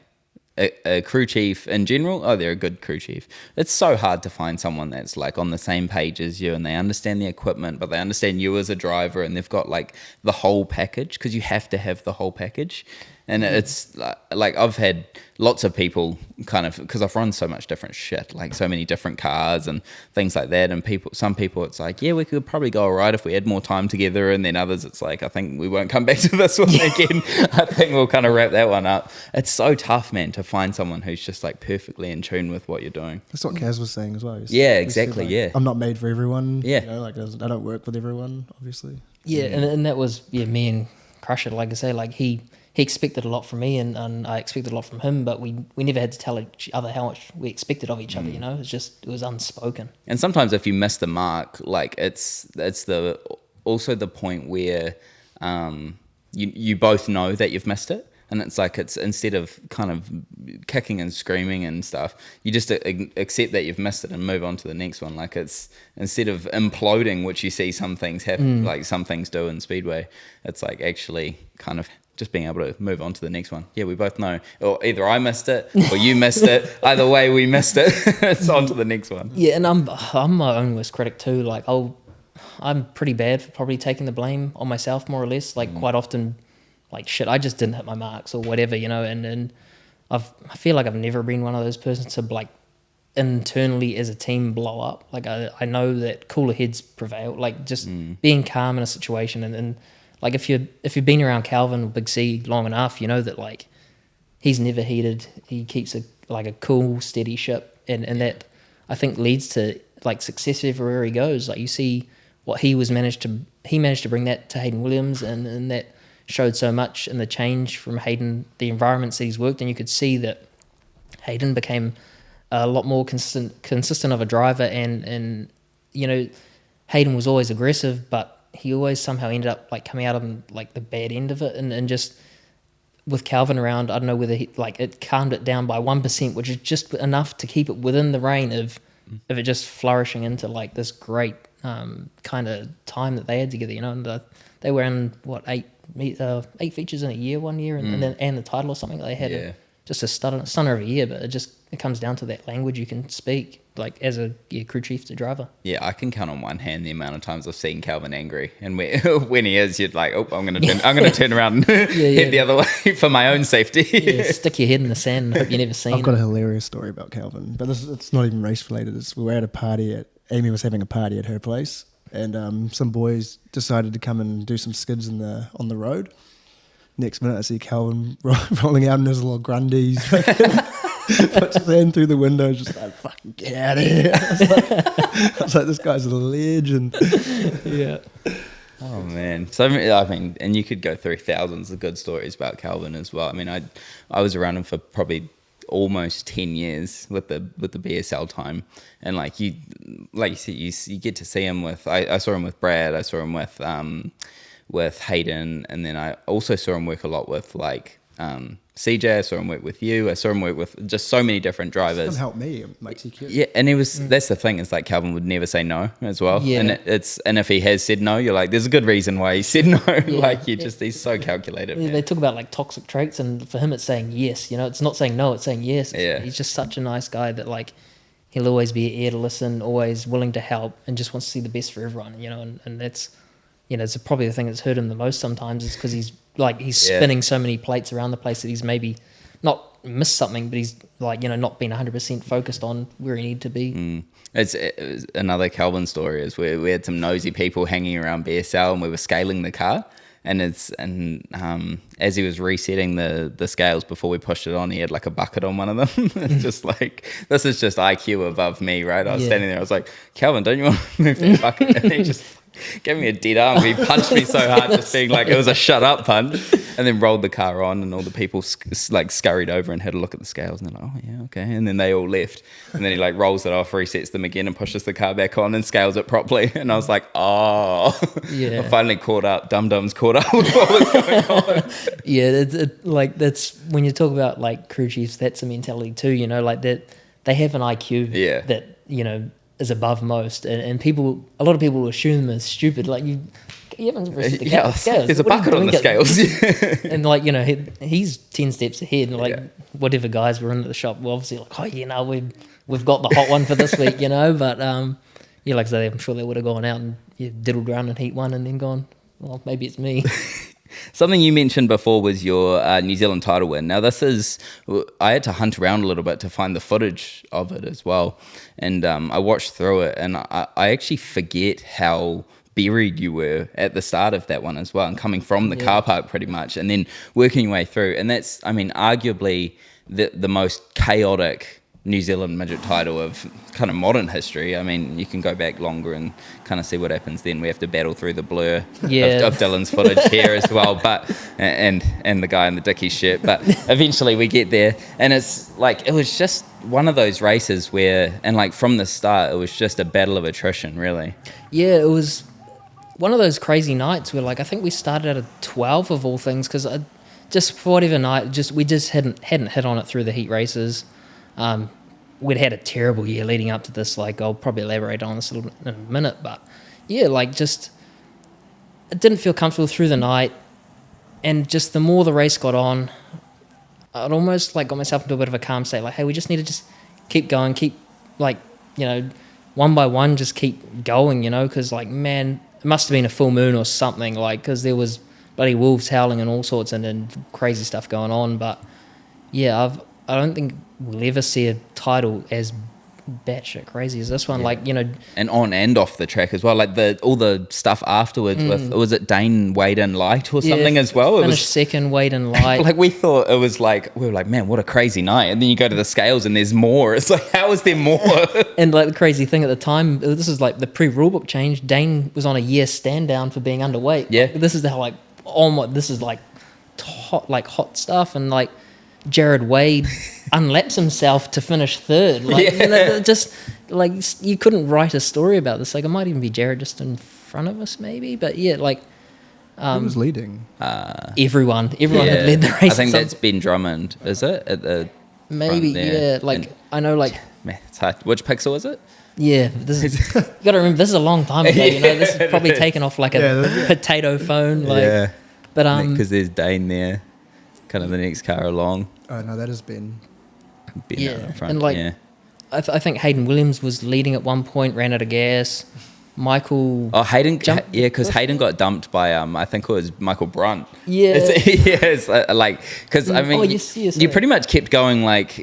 a crew chief in general, they're a good crew chief. It's so hard to find someone that's like on the same page as you, and they understand the equipment, but they understand you as a driver, and they've got like the whole package, because you have to have the whole package. And it's like I've had lots of people kind of, because I've run so much different shit, like so many different cars and things like that. And some people, it's like, we could probably go all right if we had more time together. And then others, it's like, I think we won't come back to this one again. I think we'll kind of wrap that one up. It's so tough, man, to find someone who's just like perfectly in tune with what you're doing. That's what Kaz was saying as well. Yeah, exactly. Like, I'm not made for everyone. Yeah. Like I don't work with everyone, obviously. Yeah, and that was me and Crusher. Like I say, like he expected a lot from me, and I expected a lot from him, but we never had to tell each other how much we expected of each other. It was unspoken. And sometimes if you miss the mark, like it's also the point where you both know that you've missed it. And it's like, it's instead of kind of kicking and screaming and stuff, you just accept that you've missed it and move on to the next one. Like, it's instead of imploding, which you see some things happen, like some things do in Speedway, it's like actually kind of just being able to move on to the next one. Yeah, we both know, or either I missed it or you missed it. Either way, we missed it. It's on to the next one. Yeah, and I'm my own worst critic too. Like, I'm pretty bad for probably taking the blame on myself, more or less. Like, quite often, like, shit, I just didn't hit my marks or whatever, and I feel like I've never been one of those persons to like internally as a team blow up. Like, I know that cooler heads prevail. Like, just being calm in a situation, and like if you've been around Calvin or Big C long enough, you know that like he's never heated. He keeps a cool, steady ship, and that I think leads to like success everywhere he goes. Like, you see what he managed to bring that to Hayden Williams, and that showed so much in the change from Hayden, the environments that he's worked in. You could see that Hayden became a lot more consistent of a driver, and Hayden was always aggressive, but he always somehow ended up like coming out on like the bad end of it, and just with Calvin around, I don't know whether it calmed it down by 1%, which is just enough to keep it within the reign of it just flourishing into like this great kind of time that they had together, and they were in 8 features in a year one year, and then the title or something they had. just a stunner of a year. But it comes down to that language you can speak, like as a crew chief to driver. Yeah, I can count on one hand the amount of times I've seen Calvin angry, and when he is, you're like, oh, I'm gonna turn around and head the other way for my own safety. Yeah, stick your head in the sand and hope you never seen. I've got a hilarious story about Calvin, but it's not even race related. We were at a party Amy was having a party at her place, and some boys decided to come and do some skids on the road. Next minute, I see Calvin rolling out in his little Grundies. Puts his hand through the window, just like, fucking get out of here. I was like, this guy's a legend. Yeah. Oh man. So I mean, and you could go through thousands of good stories about Calvin as well. I mean, I was around him for probably almost 10 years with the BSL time, and like you said, you get to see him with. I saw him with Brad. I saw him with Hayden, and then I also saw him work a lot with like CJ. I saw him work with you. I saw him work with just so many different drivers. Come help me, like TQ. Yeah, and he was. That's the thing. Is like Calvin would never say no as well. Yeah. And if he has said no, you're like, there's a good reason why he said no. Yeah. Like he's so calculated. Yeah, they talk about like toxic traits, and for him, it's saying yes. You know, it's not saying no. It's saying yes. Yeah. He's just such a nice guy that like he'll always be an ear to listen, always willing to help, and just wants to see the best for everyone. You know, and that's. You know, it's probably the thing that's hurt him the most sometimes is because he's spinning so many plates around the place that he's maybe not missed something, but he's like, you know, not been 100% focused on where he needed to be. It's another Calvin story is where we had some nosy people hanging around BSL and we were scaling the car. And as he was resetting the scales before we pushed it on, he had like a bucket on one of them. It's just like, this is just IQ above me, right? I was standing there, I was like, Calvin, don't you want to move that bucket? And he just gave me a dead arm. He punched me so hard, just being like, it was a shut up punch, and then rolled the car on, and all the people like scurried over and had a look at the scales, and they're like, oh yeah, okay, and then they all left, and then he like rolls it off, resets them again, and pushes the car back on and scales it properly, and I was like, oh, yeah. I finally caught up. Dum-Dum's caught up with what was going on. Yeah, like that's when you talk about like crew chiefs, that's a mentality too. You know, like that they have an IQ that you know is above most, and people, a lot of people assume they're stupid. Like you haven't reset the scales. There's a bucket on the scales. And like, you know, he's 10 steps ahead, and like whatever guys were in the shop were obviously like, oh, you know, we've got the hot one for this week, you know. But yeah, like I say, I'm sure they would have gone out and diddled around in heat one and then gone, well, maybe it's me. Something you mentioned before was your New Zealand title win. Now I had to hunt around a little bit to find the footage of it as well. And I watched through it, and I actually forget how buried you were at the start of that one as well, and coming from the car park pretty much, and then working your way through. And that's, I mean, arguably the most chaotic New Zealand midget title of kind of modern history. I mean, you can go back longer and kind of see what happens then. We have to battle through the blur of Dylan's footage here as well, but and the guy in the Dickies shirt. But eventually we get there, and it's like, it was just one of those races where, and like from the start, it was just a battle of attrition, really. Yeah, it was one of those crazy nights where, like, I think we started at 12 of all things, because just for whatever night, we just hadn't hit on it through the heat races. We'd had a terrible year leading up to this. Like, I'll probably elaborate on this a little bit in a minute, but yeah, like, just it didn't feel comfortable through the night, and just the more the race got on, I'd almost like got myself into a bit of a calm state. Like, hey, we just need to just keep going, keep, like, you know, one by one, just keep going, you know, because, like, man, it must have been a full moon or something, like, because there was bloody wolves howling and all sorts, and then crazy stuff going on. But yeah, I don't think we'll ever see a title as batshit crazy as this one. Like, you know, and on and off the track as well. Like all the stuff afterwards with, was it Dane weighed in light or something as well? Finished second, weighed in light. Like, we thought it was like, we were like, man, what a crazy night. And then you go to the scales and there's more. It's like, how is there more? And like the crazy thing at the time, this is like the pre-rulebook change. Dane was on a year stand down for being underweight. Yeah. Like, this is how, like, oh my, this is like hot stuff. And like Jared Wade unlaps himself to finish third. Like, you know, just like, you couldn't write a story about this. Like, it might even be Jared just in front of us maybe, but yeah, like, who was leading? Everyone had led the race. I think that's Ben Drummond, is it? At the maybe, yeah. Like, and I know, like, man, it's hard. Which pixel is it? Yeah, this is, you got to remember, this is a long time ago. You know, this is probably taken off like a potato phone. Like, but because there's Dane there. kind of the next car along. Oh no, that has been. Being out in front. And like, yeah. I think Hayden Williams was leading at one point, ran out of gas. Michael. Oh, Hayden, Jump- yeah, because Hayden got dumped by I think it was Michael Brunt. Yeah. It's like because I mean, yes, you pretty much kept going like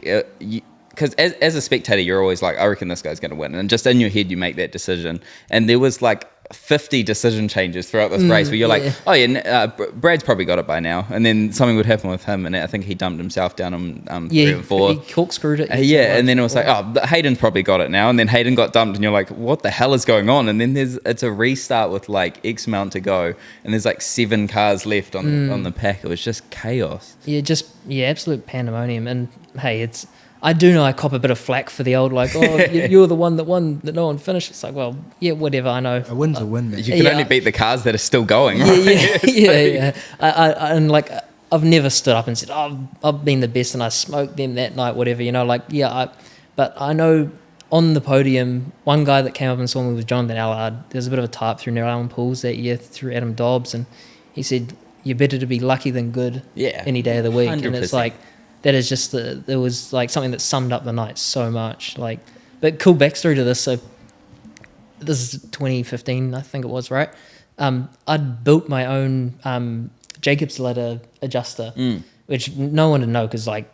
because as a spectator, you're always like, I reckon this guy's going to win, and just in your head you make that decision, and there was like 50 decision changes throughout this race where you're like, oh yeah, Brad's probably got it by now, and then something would happen with him, and I think he dumped himself down on 3 and 4. He corkscrewed it. And then it was like, oh, Hayden's probably got it now, and then Hayden got dumped, and you're like, what the hell is going on? And then it's a restart with like X amount to go, and there's like 7 cars left on the pack. It was just chaos. Yeah, absolute pandemonium. And hey, I do know I cop a bit of flack for the old, like, oh, you're the one that won that no one finished. It's like, well, yeah, whatever, I know. A win's a win, man. You can only beat the cars that are still going, right? Yeah. And like, I've never stood up and said, oh, I've been the best and I smoked them that night, whatever, like, but I know on the podium, one guy that came up and saw me was Jonathan Allard. There's a bit of a type through Neil Allen Pools that year through Adam Dobbs, and he said, you're better to be lucky than good any day of the week. 100%. And it's like, that is just there was like something that summed up the night so much. Like, but cool backstory to this. So this is 2015, I think it was, right? I'd built my own Jacob's ladder adjuster, which no one would know because like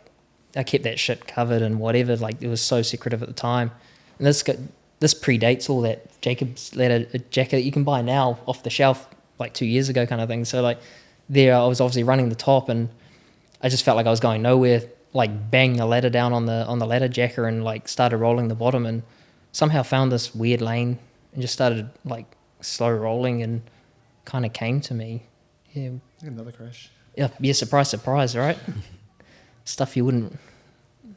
I kept that shit covered and whatever. Like it was so secretive at the time. And this predates all that Jacob's ladder jacket that you can buy now off the shelf like 2 years ago kind of thing. So like there I was obviously running the top and I just felt like I was going nowhere, like banged the ladder down on the ladder jacker and like started rolling the bottom and somehow found this weird lane and just started like slow rolling and kind of came to me. Yeah. Another crash. Yeah, surprise, right? Stuff you wouldn't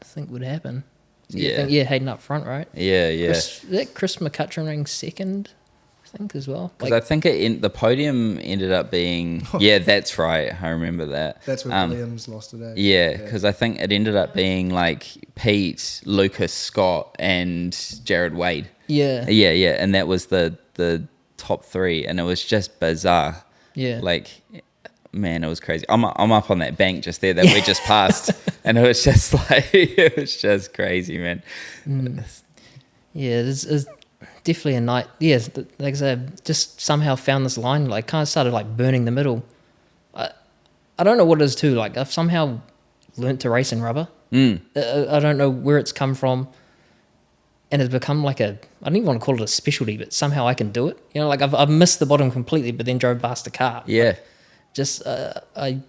think would happen. So you think, Hayden up front, right? Yeah. Chris McCutcheon running second, I think, as well. Because I think the podium ended up being... Yeah, that's right. I remember that. That's when Williams lost today. Yeah, because I think it ended up being like Pete, Lucas, Scott, and Jared Wade. Yeah. And that was the top 3, and it was just bizarre. Yeah. Like, man, it was crazy. I'm up on that bank just there that we just passed, and it was just like... It was just crazy, man. Yeah, it's definitely a night. Yeah, like I said, just somehow found this line. Like, kind of started like burning the middle. I don't know what it is too. Like, I've somehow learnt to race in rubber. I don't know where it's come from, and it's become like I don't even want to call it a specialty, but somehow I can do it. Like I've missed the bottom completely, but then drove past a car. Yeah. Like, just I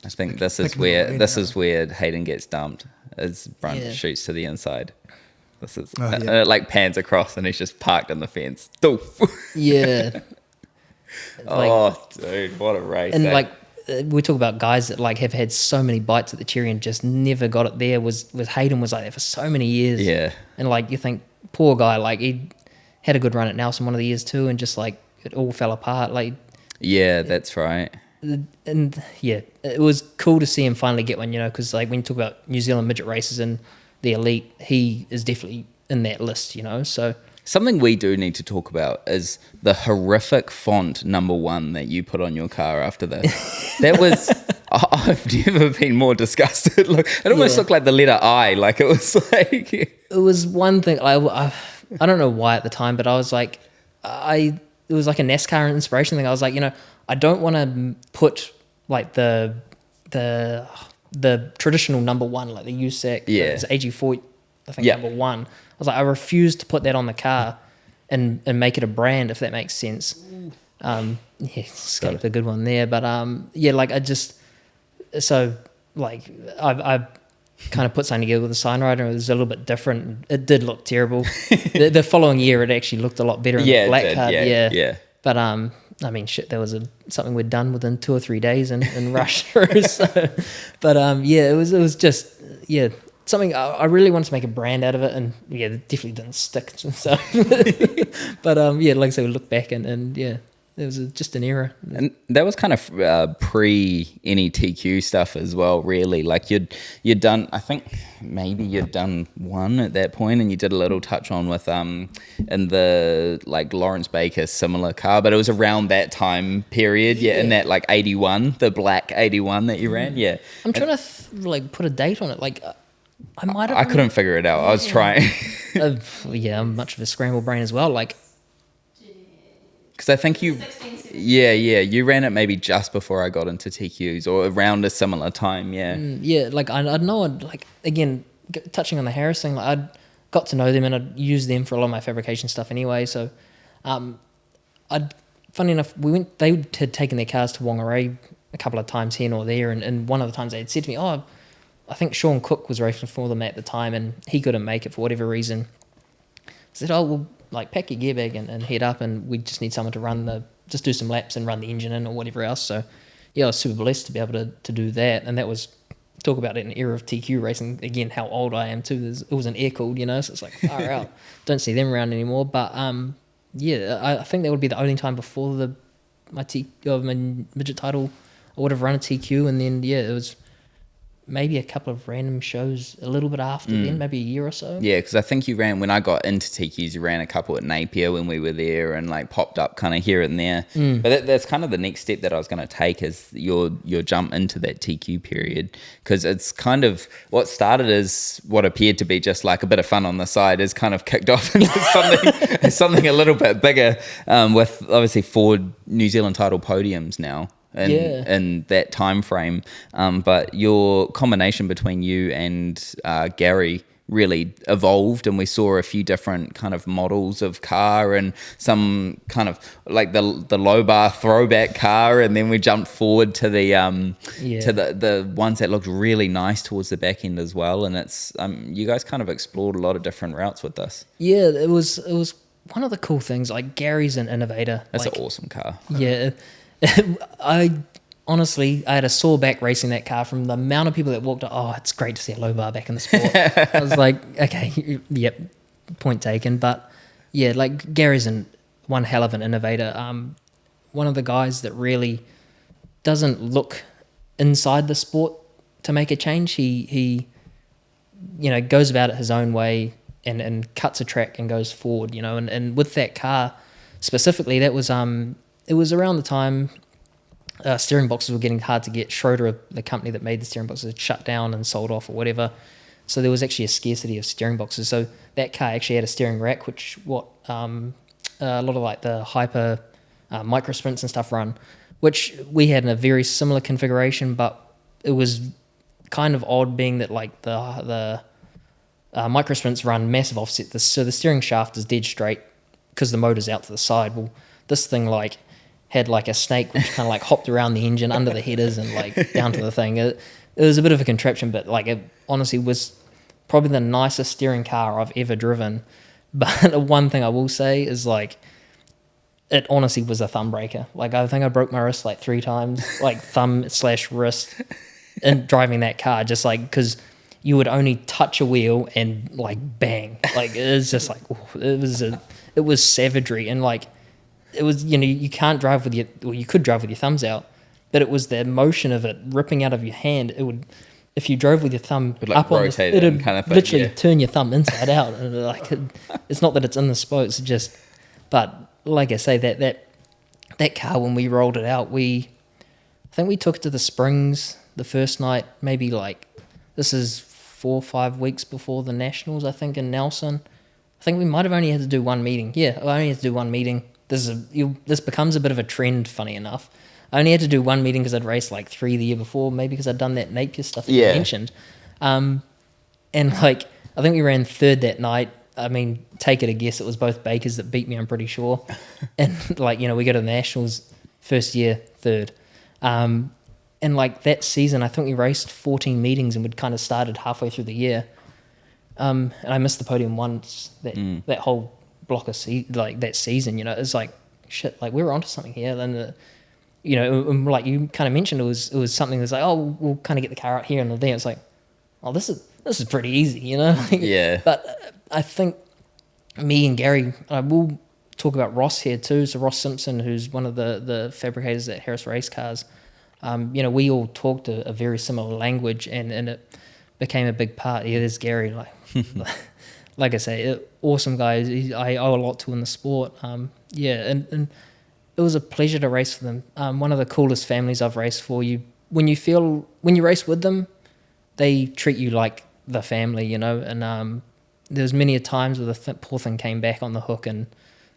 think this is where Hayden gets dumped. As Brunt shoots to the inside. This is it like pans across and he's just parked in the fence. Yeah. Dude, what a race! And like we talk about guys that like have had so many bites at the cherry and just never got it there. Was Hayden was like that for so many years. Yeah. And like you think, poor guy, like he had a good run at Nelson one of the years too, and just like it all fell apart. Like. Yeah, that's right. And yeah, it was cool to see him finally get one. Because like when you talk about New Zealand midget races and the elite, he is definitely in that list. So. Something we do need to talk about is the horrific font #1 that you put on your car after this. That was, I've never been more disgusted. Look, it almost looked like the letter I. Like it was like. It was one thing. I don't know why at the time, but I was like, it was like a NASCAR inspiration thing. I was like, I don't want to put like the traditional #1, like the USAC, it's AG4, I think #1. I was like, I refuse to put that on the car and make it a brand, if that makes sense. Escaped a good one there, but like I kind of put something together with the sign rider. It was a little bit different. It did look terrible. the following year, it actually looked a lot better in the black card. Yeah. But I mean, shit, that was something we'd done within 2 or 3 days and rushed through. So, but it was just something I really wanted to make a brand out of it, and it definitely didn't stick. So, but like I said, we look back and It was just an era. And that was kind of pre any TQ stuff as well, really. Like you'd done, I think maybe you'd done one at that point, and you did a little touch on with in the like Lawrence Baker similar car, but it was around that time period, in that like 81, the black 81 that you ran, I'm trying to like put a date on it. Like I might have. I couldn't figure it out. I was trying. I'm much of a scramble brain as well. Like. Because I think you, you ran it maybe just before I got into TQs or around a similar time, Like I know, like again, touching on the Harris thing, like I'd got to know them and I'd used them for a lot of my fabrication stuff anyway. So, funny enough, they had taken their cars to Whangarei a couple of times here or there, and one of the times they had said to me, "Oh, I think Sean Cook was racing for them at the time, and he couldn't make it for whatever reason." I said, "Oh well." Like pack your gear bag and head up, and we just need someone to just do some laps and run the engine in or whatever else. So I was super blessed to be able to do that. And that was, talk about an era of TQ racing, again, how old I am too. It was an air cooled, so it's like far out. Don't see them around anymore. But I think that would be the only time before my midget title I would have run a TQ, and then it was maybe a couple of random shows a little bit after then, maybe a year or so. Yeah, because I think you ran, when I got into TQs, you ran a couple at Napier when we were there and like popped up kind of here and there. But that's kind of the next step that I was going to take, is your jump into that TQ period, because it's kind of what started as what appeared to be just like a bit of fun on the side is kind of kicked off into something a little bit bigger, with obviously 4 New Zealand title podiums now. In that time frame, but your combination between you and Gary really evolved, and we saw a few different kind of models of car and some kind of like the low bar throwback car, and then we jumped forward to the to the ones that looked really nice towards the back end as well. And it's you guys kind of explored a lot of different routes with this. Yeah, it was one of the cool things. Like Gary's an innovator. That's an awesome car. Yeah. I had a sore back racing that car from the amount of people that walked up. Oh, it's great to see a low bar back in the sport. I was like, okay, yep, point taken. But yeah, like Gary's one hell of an innovator. One of the guys that really doesn't look inside the sport to make a change. He goes about it his own way and cuts a track and goes forward, and with that car specifically, that was it was around the time steering boxes were getting hard to get. Schroeder, the company that made the steering boxes, had shut down and sold off or whatever. So there was actually a scarcity of steering boxes. So that car actually had a steering rack, which a lot of like the hyper micro sprints and stuff run, which we had in a very similar configuration, but it was kind of odd being that like the micro sprints run massive offset. So the steering shaft is dead straight because the motor's out to the side. Well, this thing like had like a snake which kind of like hopped around the engine under the headers and like down to the thing. It was a bit of a contraption, but like it honestly was probably the nicest steering car I've ever driven. But one thing I will say is like it honestly was a thumb breaker. Like I think I broke my wrist like 3 times, like thumb/wrist, in driving that car, just like because you would only touch a wheel and like bang, like it was just like it was savagery. And like it was, you can't drive with you could drive with your thumbs out, but it was the motion of it ripping out of your hand. It would, if you drove with your thumb up on the, it would kind of literally turn your thumb inside out. And like it's not that it's in the spokes, it's just, but like I say, that car, when we rolled it out, I think we took it to the Springs the first night, maybe like, this is 4 or 5 weeks before the Nationals, I think, in Nelson. I think we might have only had to do one meeting. Yeah, I only had to do one meeting. This becomes a bit of a trend, funny enough. I only had to do one meeting because I'd raced like 3 the year before, maybe because I'd done that Napier stuff that you mentioned. And like, I think we ran 3rd that night. I mean, take it a guess, it was both Bakers that beat me, I'm pretty sure. And like, we go to the Nationals first year, 3rd. And like that season, I think we raced 14 meetings and we'd kind of started halfway through the year. And I missed the podium once that whole block of that season, it's like, shit, like we were onto something here. Then, like you kind of mentioned, it was something that's like, oh, we'll kind of get the car out here and there. It's like, oh, this is pretty easy, Yeah. But I think me and Gary, talk about Ross here too. So Ross Simpson, who's one of the fabricators at Harris Race Cars, you know, we all talked a very similar language, and it became a big part. Yeah, there's Gary, like I say, awesome guy. I owe a lot to in the sport. Yeah, and it was a pleasure to race for them. One of the coolest families I've raced for. When you race with them, they treat you like the family, you know. And there was many a times where the poor thing came back on the hook, and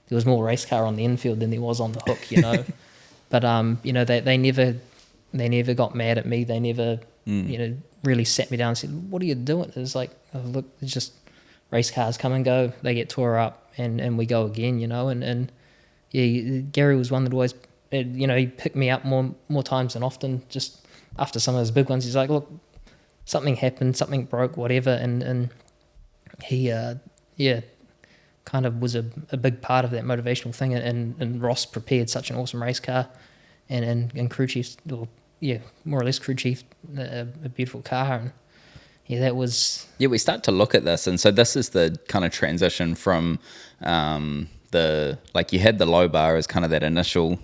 there was more race car on the infield than there was on the hook, you know. But you know, they never got mad at me. They never, you know, really sat me down and said, "What are you doing?" It's like, oh, look, it's just race cars come and go. They get tore up, and we go again, you know. And yeah, Gary was one that always, you know, he picked me up more times than often. Just after some of those big ones, he's like, "Look, something happened, something broke, whatever," and he, yeah, kind of was a big part of that motivational thing. And Ross prepared such an awesome race car, and crew chief, well, yeah, more or less crew chief, a beautiful car. And yeah, that was... Yeah, we start to look at this, and so this is the kind of transition from like you had the low bar as kind of that initial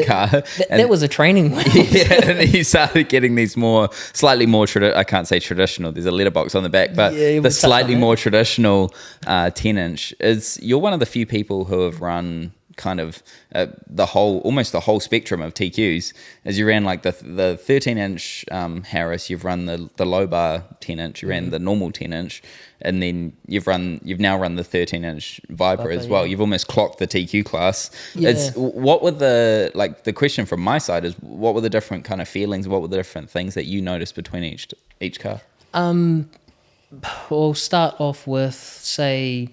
car. That was a training one. Yeah, and then you started getting these slightly more I can't say traditional, there's a letterbox on the back, but the slightly more traditional 10-inch you're one of the few people who have run kind of almost the whole spectrum of TQs. As you ran like the 13-inch Harris, you've run the low bar 10-inch, you ran the normal 10-inch, and then you've now run the 13-inch Viper as well. Yeah. You've almost clocked the TQ class. Yeah. What were the question from my side is, what were the different kind of feelings? What were the different things that you noticed between each car? We'll start off with, say,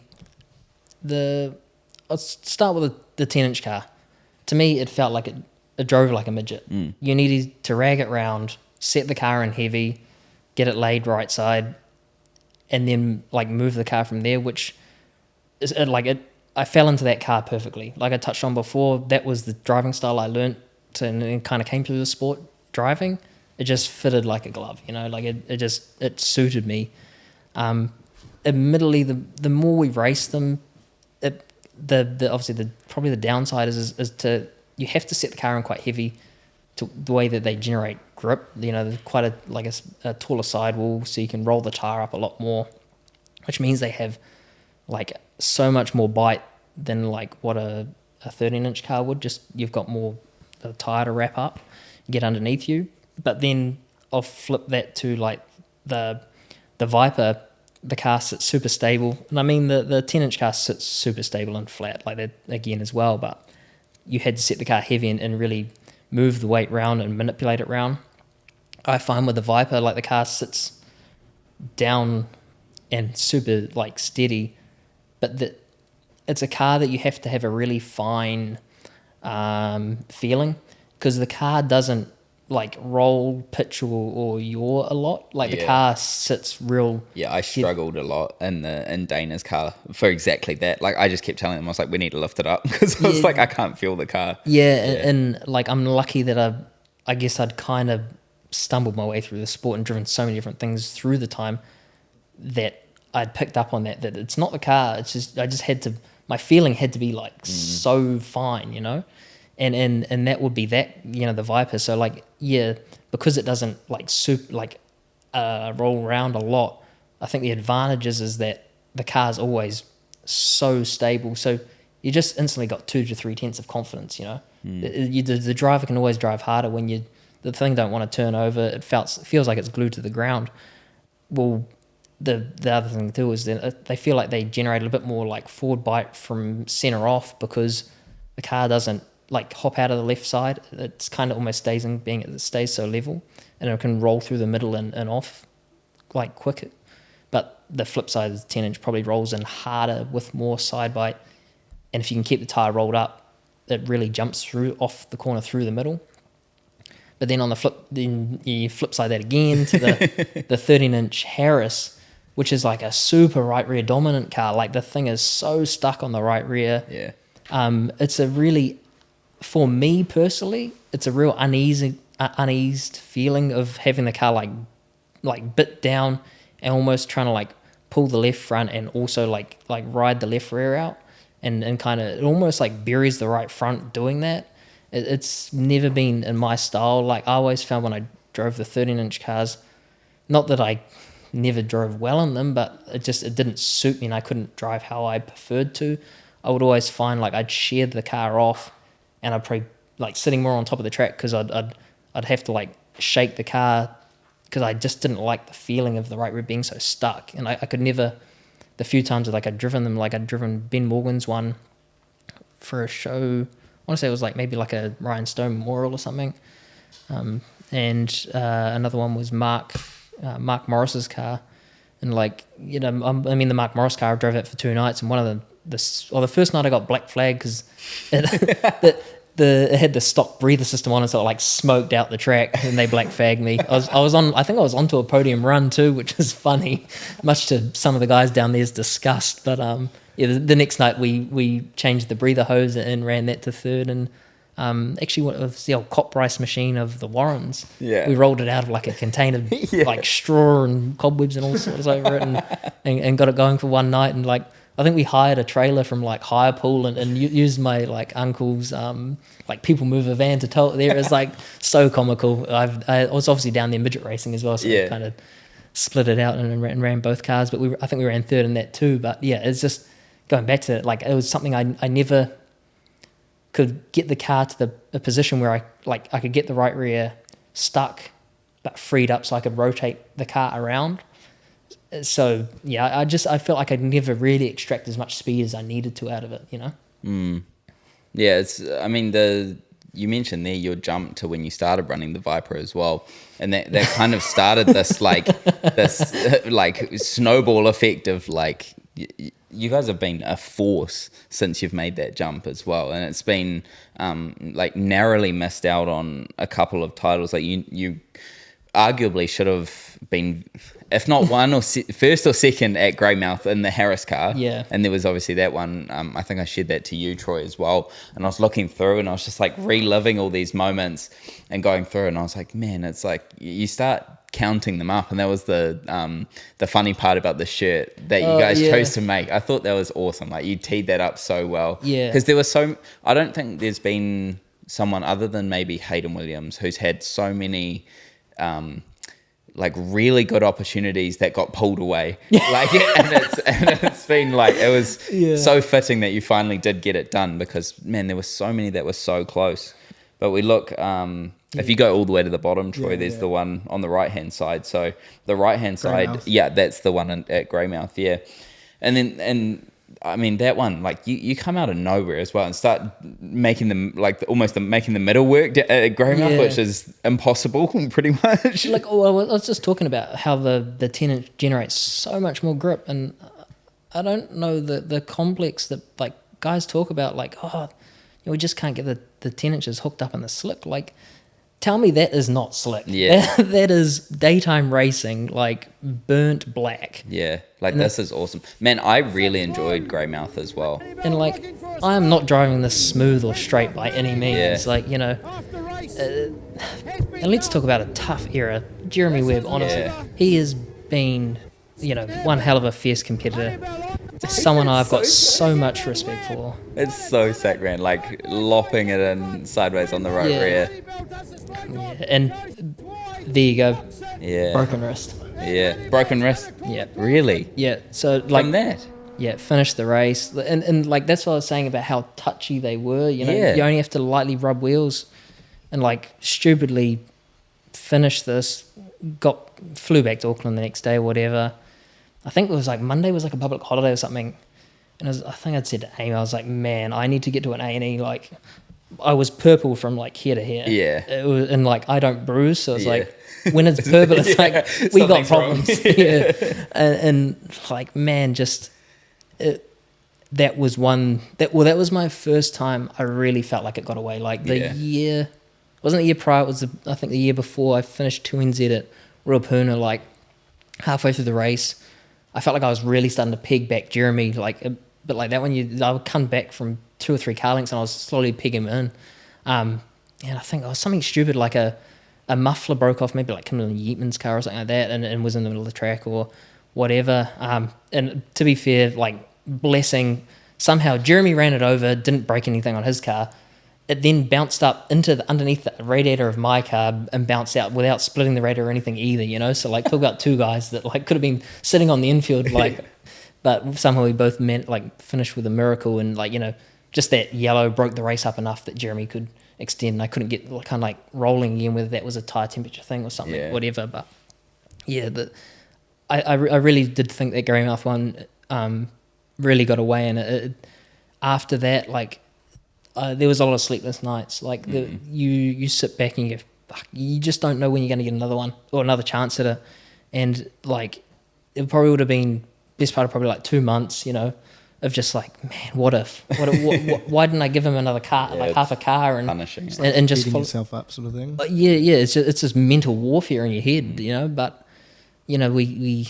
I'll start with the 10-inch car. To me, it felt like it drove like a midget. You needed to rag it round, set the car in heavy, get it laid right side, and then like move the car from there, which is I fell into that car perfectly. Like I touched on before, that was the driving style I learnt and kind of came through the sport driving. It just fitted like a glove, you know, like it suited me. Admittedly, the more we raced them, obviously probably the downside is you have to set the car in quite heavy to the way that they generate grip. You know, there's quite a taller sidewall, so you can roll the tire up a lot more, which means they have like so much more bite than like what a 13-inch car would. Just you've got more tire to wrap up, get underneath you. But then I'll flip that to like the Viper. The car sits super stable, and I mean the 10-inch car sits super stable and flat like that again as well, but you had to set the car heavy and really move the weight round and manipulate it round. I find with the Viper, like the car sits down and super like steady, but it's a car that you have to have a really fine feeling, because the car doesn't like roll, pitch, or yaw a lot. Like the car sits real. Yeah, I struggled a lot in Dana's car for exactly that. Like I just kept telling them, I was like, we need to lift it up, because I was like, I can't feel the car. Yeah, and like I'm lucky that I guess I'd kind of stumbled my way through the sport and driven so many different things through the time that I'd picked up on that it's not the car. It's just I just had to. My feeling had to be like so fine, you know. And that would be that, you know, the Viper. So like, yeah, because it doesn't like roll around a lot, I think the advantage is that the car's always so stable. So you just instantly got 2 to 3 tenths of confidence, you know. The driver can always drive harder when the thing don't want to turn over. It feels like it's glued to the ground. Well, the other thing too is that they feel like they generate a little bit more like forward bite from center off, because the car doesn't like hop out of the left side. It's kind of almost stays so level, and it can roll through the middle and off like quicker. But the flip side is 10-inch probably rolls in harder with more side bite, and if you can keep the tire rolled up, it really jumps through off the corner through the middle. But then then you flip side that again to the 13-inch Harris, which is like a super right rear dominant car. Like the thing is so stuck on the right rear. Yeah. It's a really, for me personally, it's a real uneased feeling of having the car like bit down and almost trying to like pull the left front and also like ride the left rear out. and kind of it almost like buries the right front doing that. It's never been in my style. Like I always found when I drove the 13-inch cars, not that I never drove well in them, but it didn't suit me and I couldn't drive how I preferred to. I would always find like I'd shed the car off and I'd probably like sitting more on top of the track because I'd have to like shake the car because I just didn't like the feeling of the right rear being so stuck. And I could never, the few times that like I'd driven them, like I'd driven Ben Morgan's one for a show, I want to say it was like maybe like a Ryan Stone Memorial or something. And another one was Mark Morris's car. And like, you know, I mean the Mark Morris car, I drove it for 2 nights, and one of the first night I got black flag because it had the stock breather system on it, so it like smoked out the track and they black flagged me. I think I was onto a podium run too, which is funny, much to some of the guys down there's disgust. But yeah, the next night we changed the breather hose and ran that to third, and actually it was the old cop rice machine of the Warrens. Yeah. We rolled it out of like a container, like straw and cobwebs and all sorts over it, and got it going for one night. And like I think we hired a trailer from like Hirepool and used my like uncle's like people mover van to tow it there. It's like so comical. I was obviously down there midget racing as well, so I kind of split it out and ran both cars. But I think we ran third in that too. But yeah, it's just going back to it. Like it was something I never could get the car to a position where I could get the right rear stuck but freed up so I could rotate the car around. So yeah, I felt like I'd never really extract as much speed as I needed to out of it, you know. Yeah, I mean you mentioned there your jump to when you started running the Viper as well, and that kind of started this like snowball effect of like you guys have been a force since you've made that jump as well, and it's been like narrowly missed out on a couple of titles. Like you arguably should have been, if not one or first or second at Greymouth in the Harris car. Yeah. And there was obviously that one. I think I shared that to you, Troy, as well. And I was looking through and I was just like reliving all these moments and going through. And I was like, man, it's like you start counting them up. And that was the funny part about the shirt that you guys chose to make. I thought that was awesome. Like you teed that up so well. Yeah. Because there was I don't think there's been someone other than maybe Hayden Williams who's had so many like really good opportunities that got pulled away. Like and it's been like it was so fitting that you finally did get it done, because man, there were so many that were so close. But we look if you go all the way to the bottom, Troy, there's the one on the right hand side. So the right hand side, that's the one at Greymouth, and I mean, that one, like, you come out of nowhere as well and start making them, like, almost making the middle work at Greymouth, which is impossible, pretty much. Like, I was just talking about how the 10-inch generates so much more grip, and I don't know the complex that, like, guys talk about, like, we just can't get the 10 inches hooked up in the slick. Like, tell me that is not slick. Yeah. That is daytime racing, like, burnt black. Yeah. Like, this is awesome. Man, I really enjoyed Greymouth as well. And, like, I am not driving this smooth or straight by any means. Yeah. Like, you know, and let's talk about a tough era. Jeremy Webb, honestly, he has been, you know, one hell of a fierce competitor. Someone I've got so much respect for. It's so sick, man. Like, lopping it in sideways on the right rear. Yeah. And there you go. Yeah. Broken wrist. Yeah. Broken wrist? Yeah. Really? Yeah. So, like, from that? Yeah, finished the race. And like, that's what I was saying about how touchy they were. You know, you only have to lightly rub wheels and, like, stupidly finish this. Flew back to Auckland the next day or whatever. I think it was like Monday was like a public holiday or something. And I think I'd said to Amy, I was like, man, I need to get to an A&E. Like, I was purple from like here to here. Yeah. It was, and like, I don't bruise. So it's like, when it's purple, it's like, we got problems. And like, man, just, that was that was my first time I really felt like it got away. Like the wasn't the year prior, it was I think the year before I finished 2NZ at Ruapuna, like halfway through the race. I felt like I was really starting to peg back Jeremy, like, but like that when I would come back from 2 or 3 car lengths and I was slowly pegging him in. And I think something stupid like a muffler broke off, maybe like Kimberly Yeatman's car or something like that, and was in the middle of the track or whatever. And to be fair, like, blessing somehow Jeremy ran it over, didn't break anything on his car. It then bounced up into underneath the radiator of my car and bounced out without splitting the radiator or anything either, you know? So, like, talk about two guys that, like, could have been sitting on the infield, like, but somehow we both finished with a miracle, and, like, you know, just that yellow broke the race up enough that Jeremy could extend. I couldn't get kind of like rolling again, whether that was a tyre temperature thing or something, whatever. But, yeah, I really did think that Gary Mouth one really got away, and after that, like, there was a lot of sleepless nights. Like, you sit back and you just don't know when you're going to get another one or another chance at it. And, like, it probably would have been best part of probably like 2 months, you know, of just like, man, what if? Why didn't I give him another car, like half a car, and punishing and just beating yourself up, sort of thing. Yeah. It's just mental warfare in your head, you know. But, you know, we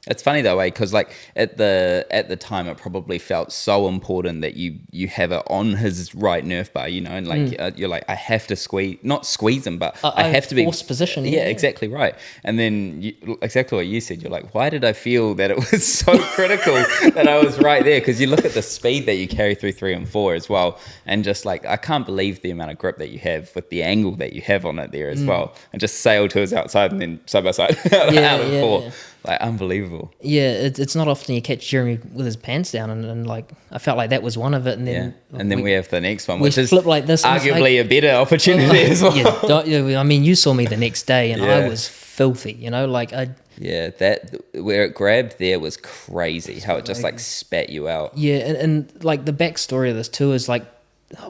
It's funny though, because like at the time it probably felt so important that you have it on his right nerve bar, you know, and like you're like, I have to not squeeze him, but I have to be forced position. Yeah, exactly right. And then exactly what you said, you're like, why did I feel that it was so critical that I was right there? Because you look at the speed that you carry through 3 and 4 as well, and just like, I can't believe the amount of grip that you have with the angle that you have on it there as well, and just sail to his outside and then side by side out of 4. Yeah. Like, unbelievable. Yeah, it's not often you catch Jeremy with his pants down, and like, I felt like that was one of it. And then we have the next one, which is like this, arguably a better opportunity as well. I mean, you saw me the next day, and I was filthy, you know, like that where it grabbed there was crazy. How it just like spat you out. Yeah, and like the backstory of this too is like,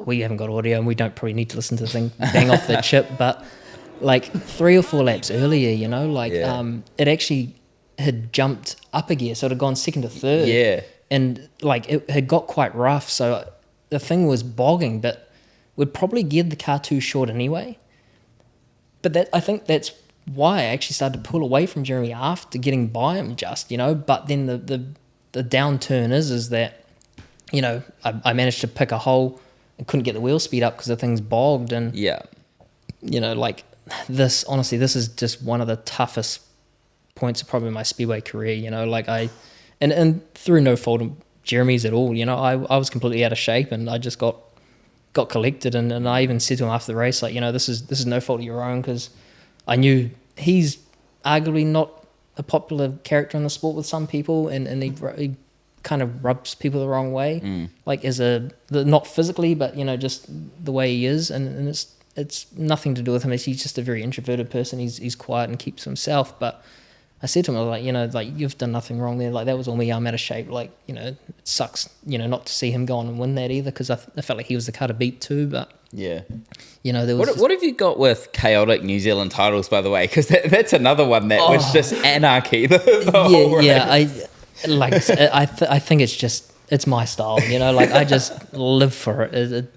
we haven't got audio, and we don't probably need to listen to the thing bang off the chip, but like 3 or 4 laps earlier, you know, like it actually had jumped up a gear, so it had gone second to third. Yeah. And like it had got quite rough, so the thing was bogging, but we'd probably geared the car too short anyway. But I think that's why I actually started to pull away from Jeremy after getting by him, just, you know. But then the downturn is that, you know, I managed to pick a hole and couldn't get the wheel speed up because the thing's bogged, and you know, like this is just one of the toughest points of probably my speedway career, you know, like and through no fault of Jeremy's at all, you know, I was completely out of shape, and I just got collected, and I even said to him after the race, like, you know, this is no fault of your own, because I knew he's arguably not a popular character in the sport with some people, and he kind of rubs people the wrong way, like not physically, but, you know, just the way he is, and it's nothing to do with him. He's just a very introverted person. He's quiet and keeps to himself. But I said to him, I was like, you know, like, you've done nothing wrong there. Like, that was all me. I'm out of shape. Like, you know, it sucks, you know, not to see him go on and win that either, because I felt like he was the car to beat too. But yeah, you know, there was what have you got with chaotic New Zealand titles, by the way? Because that's another one that was just anarchy. The whole race. I think it's my style. You know, like, I just live for it.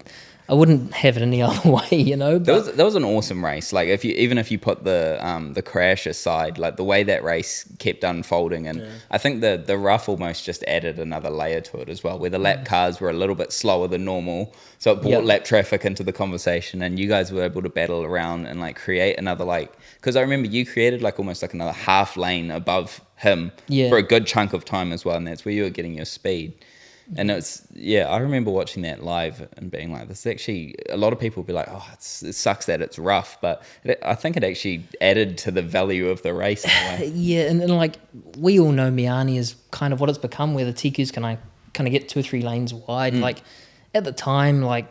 I wouldn't have it any other way, you know. But that was an awesome race. Like, even if you put the crash aside, like the way that race kept unfolding, and I think the rough almost just added another layer to it as well, where the lap cars were a little bit slower than normal, so it brought lap traffic into the conversation, and you guys were able to battle around and like create another, like, because I remember you created like almost like another half lane above him for a good chunk of time as well, and that's where you were getting your speed. And I remember watching that live and being like, this is actually, a lot of people would be like, oh, it sucks that it's rough, but I think it actually added to the value of the race in a way. Yeah, and like, we all know Miani is kind of what it's become, where the TQs can kind of get 2 or 3 lanes wide. Like, at the time, like,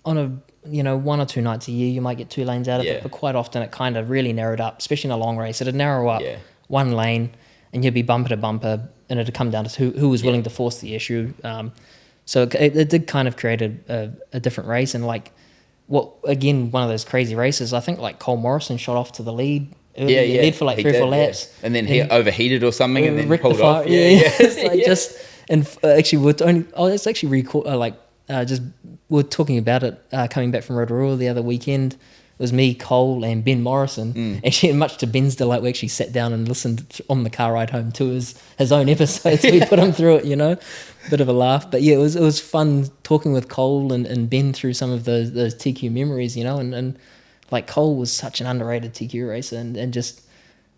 on a, you know, 1 or 2 nights a year, you might get 2 lanes out of it, but quite often it kind of really narrowed up, especially in a long race. It'd narrow up 1 lane, and you'd be bumper to bumper, and it'd come down to who was willing to force the issue. So it did kind of create a different race. And like, one of those crazy races, I think like Cole Morrison shot off to the lead early. He led for like 3 or 4 laps. And then he overheated or something and then pulled off. Actually, it's actually really cool. We're talking about it coming back from Rotorua the other weekend. It was me, Cole, and Ben Morrison. Actually, and much to Ben's delight, we actually sat down and listened on the car ride home to his own episodes. We put him through it, you know, bit of a laugh. But yeah, it was fun talking with Cole and Ben through some of those TQ memories, you know, and like, Cole was such an underrated TQ racer, and just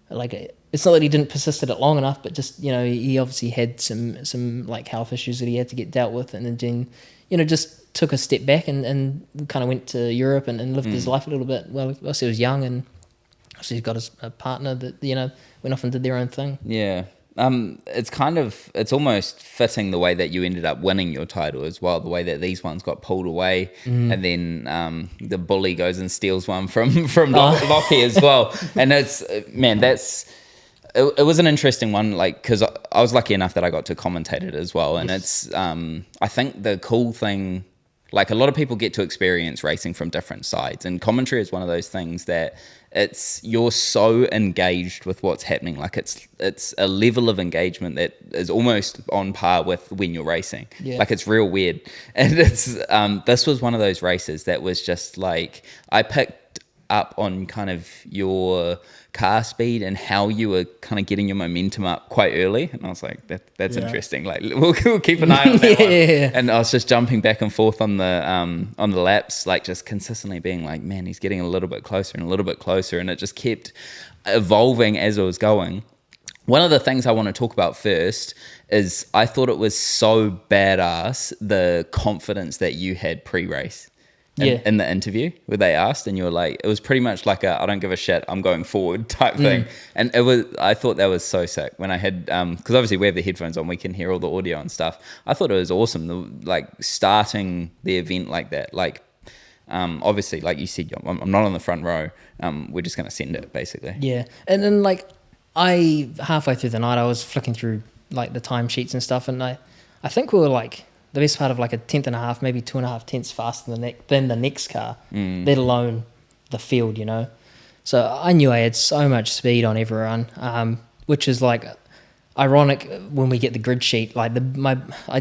like, it's not that he didn't persist at it long enough, but just, you know, he obviously had some like health issues that he had to get dealt with, and then, you know, just took a step back and kind of went to Europe and lived his life a little bit. Well, he was young, and obviously he's got a partner that, you know, went off and did their own thing. Yeah. It's almost fitting the way that you ended up winning your title as well, the way that these ones got pulled away, and then the bully goes and steals one from Lockie as well. And it's, man, it was an interesting one, like, because I was lucky enough that I got to commentate it as well. And it's, I think the cool thing, like, a lot of people get to experience racing from different sides, and commentary is one of those things that you're so engaged with what's happening. Like, it's a level of engagement that is almost on par with when you're racing. Yeah. Like, it's real weird. And it's this was one of those races that was just like, I picked up on kind of your car speed and how you were kind of getting your momentum up quite early, and I was like, that's interesting. Like, we'll keep an eye on that one. And I was just jumping back and forth on the laps, like, just consistently being like, man, he's getting a little bit closer and a little bit closer, and it just kept evolving as it was going. One of the things I want to talk about first is I thought it was so badass, the confidence that you had pre-race. In the interview where they asked, and you were like, it was pretty much like I don't give a shit, I'm going forward type thing. And I thought that was so sick when I had, because obviously we have the headphones on, we can hear all the audio and stuff. I thought it was awesome, like, starting the event like that. Like, obviously, like you said, I'm not on the front row. We're just going to send it, basically. Yeah. And then, like, halfway through the night, I was flicking through, like, the timesheets and stuff, and I think we were, like, the best part of like a tenth and a half, maybe 2.5 tenths faster than the next car, let alone the field, you know. So I knew I had so much speed on every run, which is like ironic when we get the grid sheet. Like,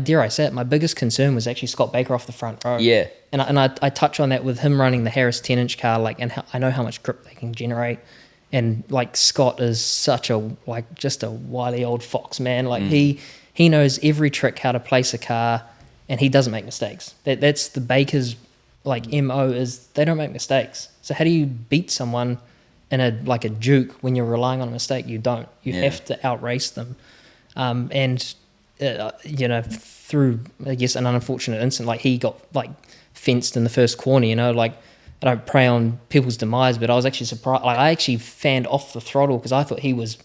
dare I say it, my biggest concern was actually Scott Baker off the front row. Yeah. And I touch on that with him running the Harris 10-inch car, like, and I know how much grip they can generate. And like, Scott is such a, like, just a wily old fox, man. Like, he knows every trick how to place a car. And he doesn't make mistakes. That's the Baker's, like, MO, is they don't make mistakes. So how do you beat someone in a juke when you're relying on a mistake? You don't. You have to outrace them. You know, through, I guess, an unfortunate incident, like, he got, like, fenced in the first corner, you know, like, I don't prey on people's demise, but I was actually surprised. Like, I actually fanned off the throttle because I thought he was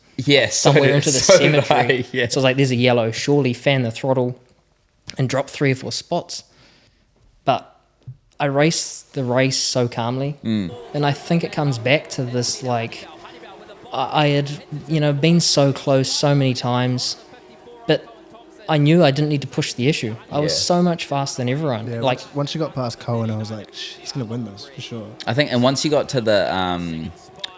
somewhere into the cemetery. So I was like, there's a yellow, surely fan the throttle and drop 3 or 4 spots. But I raced the race so calmly. And I think it comes back to this, like, I had, you know, been so close so many times, but I knew I didn't need to push the issue. I was so much faster than everyone. Yeah, like, once you got past Cohen, I was like, he's going to win this for sure. I think, and once you got to the,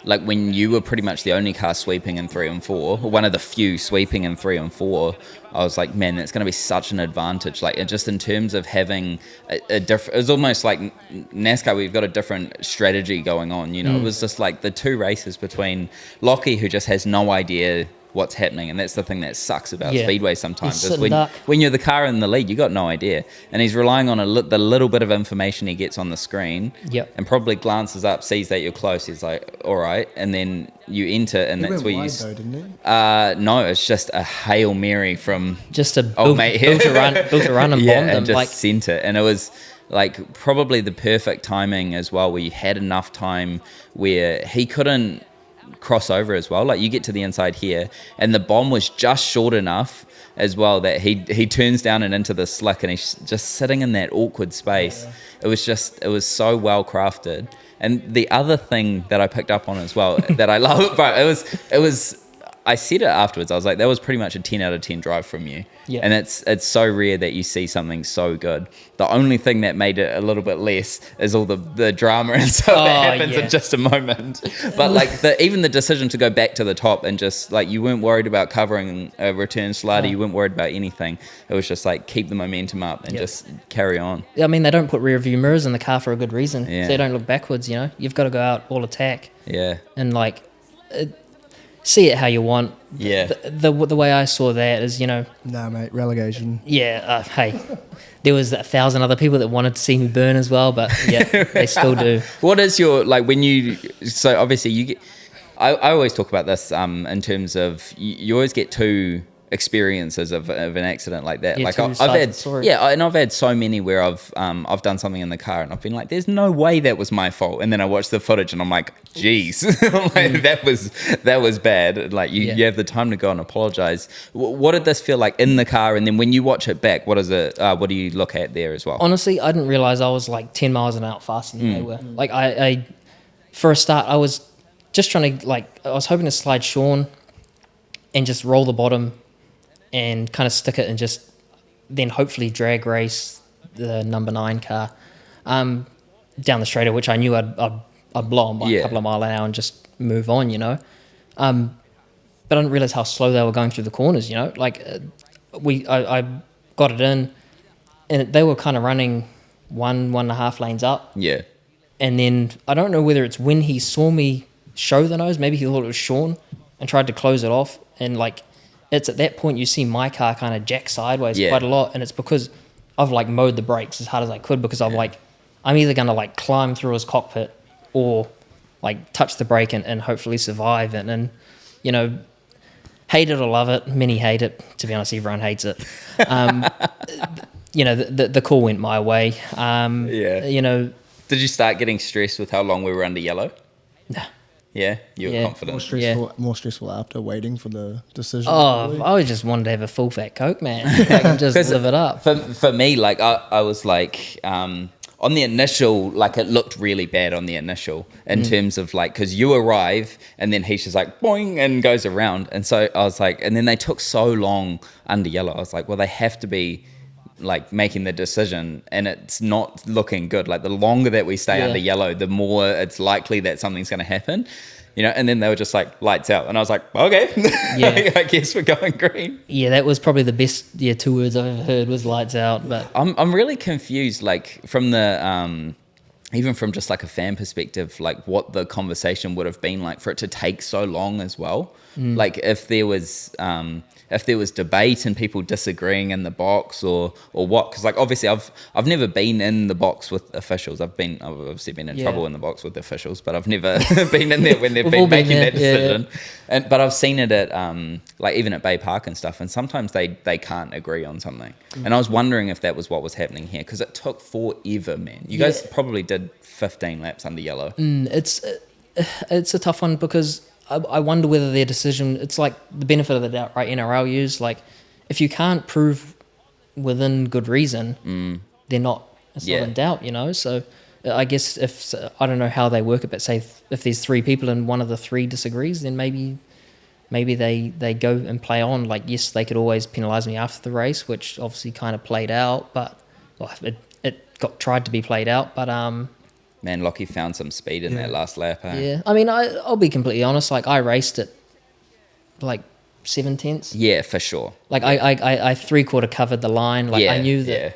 like, when you were pretty much the only car sweeping in 3 and 4, or one of the few sweeping in 3 and 4, I was like, man, that's going to be such an advantage. Like, just in terms of having a different, it was almost like NASCAR, we've got a different strategy going on, you know. It was just like the 2 races between Lockie, who just has no idea what's happening, and that's the thing that sucks about Speedway sometimes, is when you're the car in the lead, you got no idea, and he's relying on the little bit of information he gets on the screen, and probably glances up, sees that you're close, he's like, all right, and then you enter, and that's where you though, didn't he? no, it's just a Hail Mary from just a old mate here. built a run and bombed and them, just like, sent it, and it was like probably the perfect timing as well, where you had enough time where he couldn't cross over as well. Like, you get to the inside here, and the bomb was just short enough as well that he turns down and into the slick, and he's just sitting in that awkward space. It was so well crafted. And the other thing that I picked up on as well that I love, but it was I said it afterwards, I was like, that was pretty much a 10 out of 10 drive from you. Yeah. And it's so rare that you see something so good. The only thing that made it a little bit less is all the drama and stuff that happens in just a moment. But like even the decision to go back to the top and just like, you weren't worried about covering a return slider, you weren't worried about anything. It was just like, keep the momentum up and just carry on. I mean, they don't put rear view mirrors in the car for a good reason. Yeah. So they don't look backwards, you know? You've got to go out all attack. Yeah. And like... see it how you want. Yeah. The way I saw that is, you know... Nah, mate, relegation. Yeah, hey, there was 1,000 other people that wanted to see me burn as well, but yeah, they still do. What is your, like, when you... So, obviously, you get... I always talk about this in terms of you always get two experiences of an accident like that. Yeah, like two I've sides of had, the story. and I've had so many where I've done something in the car and I've been like, there's no way that was my fault, and then I watch the footage and I'm like, geez, like that was bad. Like you have the time to go and apologize. What did this feel like in the car, and then when you watch it back, what is it? What do you look at there as well? Honestly, I didn't realize I was like 10 miles an hour faster than they were. Like I for a start, I was just trying to I was hoping to slide Sean and just roll the bottom and kind of stick it and just then hopefully drag race the number 9 car down the straighter, which I knew I'd blow on by a couple of miles an hour and just move on, But I didn't realize how slow they were going through the corners, Like I got it in, and they were kind of running 1.5 lanes up. Yeah. And then I don't know whether it's when he saw me show the nose, maybe he thought it was Sean and tried to close it off, and it's at that point you see my car kind of jack sideways quite a lot, and it's because I've mowed the brakes as hard as I could, because I'm either going to climb through his cockpit or touch the brake and hopefully survive, and hate it or love it. Many hate it. To be honest, everyone hates it. The call went my way. Did you start getting stressed with how long we were under yellow? Nah. Yeah, you were confident. More stressful after waiting for the decision. Oh, I just wanted to have a full fat Coke, man. And just live it up. For me, I was on the initial, it looked really bad on the initial in terms of because you arrive and then he's just boing and goes around. And so I was and then they took so long under yellow. I was well, they have to be making the decision, and it's not looking good. The longer that we stay under yellow, the more it's likely that something's going to happen, and then they were just lights out, and I was okay, I guess we're going green. Yeah, that was probably the best 2 words I've ever heard was lights out. But I'm really confused from the even from just a fan perspective, what the conversation would have been for it to take so long as well. If there was debate and people disagreeing in the box or what, because obviously I've never been in the box with officials. I've obviously been in trouble in the box with the officials, but I've never been in there when they've been making that decision. Yeah. But I've seen it at even at Bay Park and stuff, and sometimes they can't agree on something. And I was wondering if that was what was happening here, because it took forever, man. You guys probably did 15 laps under yellow. It's a tough one, because I wonder whether their decision, it's the benefit of the doubt, right? NRL use, if you can't prove within good reason, they're not, it's not in doubt, So I guess I don't know how they work it, but say if there's 3 people and one of the 3 disagrees, then maybe they go and play on. Yes, they could always penalise me after the race, which obviously kind of played out, but it got tried to be played out, but Man, Lockie found some speed in that last lap. Yeah, I mean, I'll be completely honest. I raced it 7 tenths. Yeah, for sure. I 3/4 covered the line. I knew that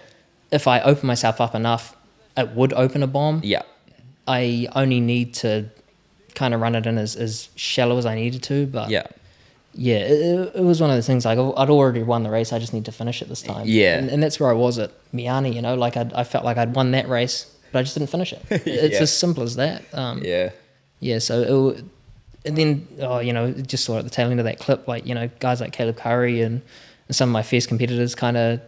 if I opened myself up enough, it would open a bomb. Yeah. I only need to kind of run it in as shallow as I needed to. But it was one of those things. I'd already won the race. I just need to finish it this time. Yeah. And that's where I was at Miani. I felt like I'd won that race, but I just didn't finish it. It's as simple as that. So and then just saw at the tail end of that clip, guys like Caleb Curry and some of my fierce competitors kind of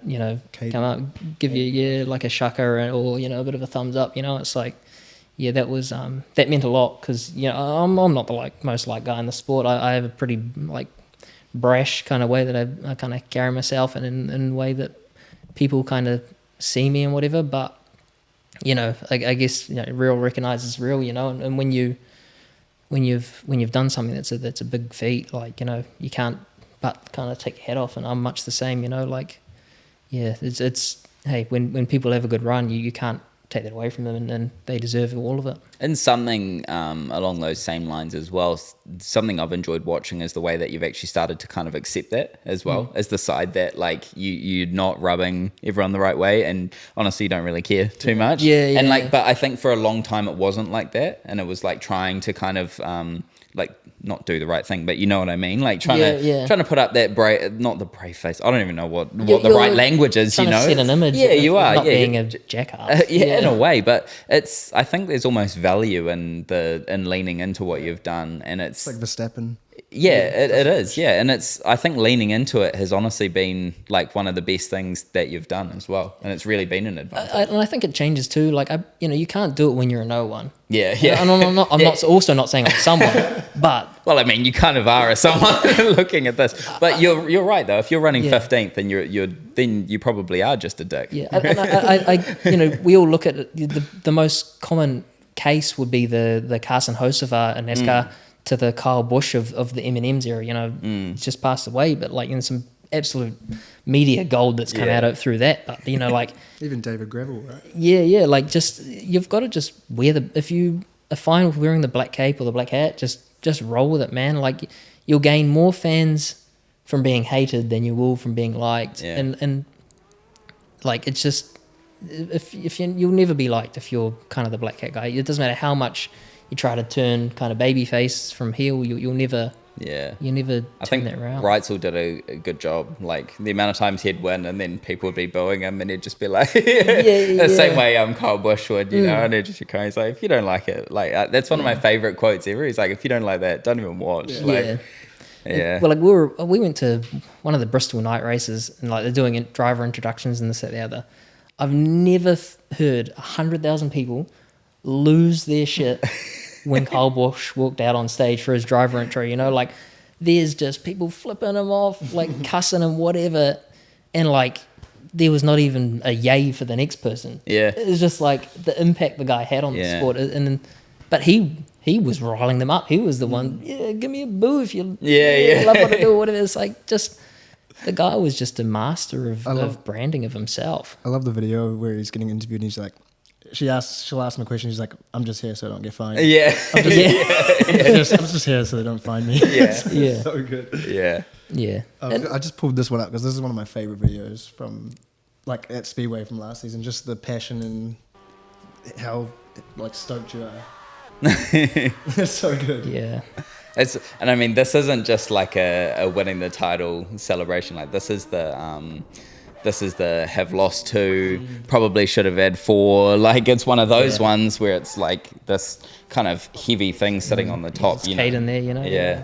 come up, give you a shaka or a bit of a thumbs up. It's that was that meant a lot, because I'm not the most guy in the sport. I have a pretty brash kind of way that I kind of carry myself, and in a way that people kind of see me and whatever, but I guess real recognizes real, and when you've done something that's a big feat, you can't but kind of take your head off. And I'm much the same, it's hey, when people have a good run, you can't take that away from them, and they deserve all of it. And something along those same lines as well, something I've enjoyed watching is the way that you've actually started to kind of accept that as well, as the side that you're not rubbing everyone the right way, and honestly you don't really care too much. But I think for a long time it wasn't like that, and it was trying to kind of like not do the right thing, but you know what I mean, like trying to put up that not the brave face. I don't even know what the right language is. You know, set an image. Yeah, you are. Not being a jackass. In a way, but I think there's almost value in leaning into what you've done, and it's like Verstappen. Yeah, it is. Yeah, and I think leaning into it has honestly been like one of the best things that you've done as well, and it's really been an advantage. And I think it changes too. Like you can't do it when you're a no one. Yeah. And I'm not also not saying I'm someone, but well, I mean, you kind of are as someone looking at this. But you're right though. If you're running 15th, then you probably are just a dick. Yeah, and I we all look at it, the most common case would be the Carson Hocevar in NASCAR. To the Kyle Busch of the M&M's era, just passed away, but like some absolute media gold that's come out through that. But like even David Gravel, right? Yeah, like just you've got to just wear if you are fine with wearing the black cape or the black hat, just roll with it, man. Like you'll gain more fans from being hated than you will from being liked, and like it's just if you'll never be liked if you're kind of the black hat guy. It doesn't matter how much you try to turn kind of baby face from heel, you'll never I think that around. Reitzel did a good job. Like the amount of times he'd win and then people would be booing him and he'd just be like the same way Kyle Busch would, you know, and he'd just be crying. He's like, if you don't like it, like that's one of my favorite quotes ever. He's like, if you don't like that, don't even watch. Well, like we went to one of the Bristol night races and like they're doing driver introductions and this, that, the other. I've never heard 100,000 people lose their shit when Kyle Busch walked out on stage for his driver intro, like there's just people flipping him off, like cussing him, whatever, and like there was not even a yay for the next person. It was just like the impact the guy had on the sport, but he was riling them up. He was the one, give me a boo if you love what I do or whatever. It's like just the guy was just a master of branding of himself. I love the video where he's getting interviewed and he's like, she'll ask him a question. She's like, "I'm just here so I don't get fined." Yeah, I'm just here so they don't find me. Yeah, so good. Yeah. I just pulled this one up because this is one of my favorite videos from, like, at Speedway from last season. Just the passion and how like stoked you are. It's so good. Yeah. And I mean, this isn't just like a winning the title celebration. Like this is the have lost 2, probably should have had 4. Like it's one of those ones where it's like this kind of heavy thing sitting on the top. It's Kate in there, Yeah.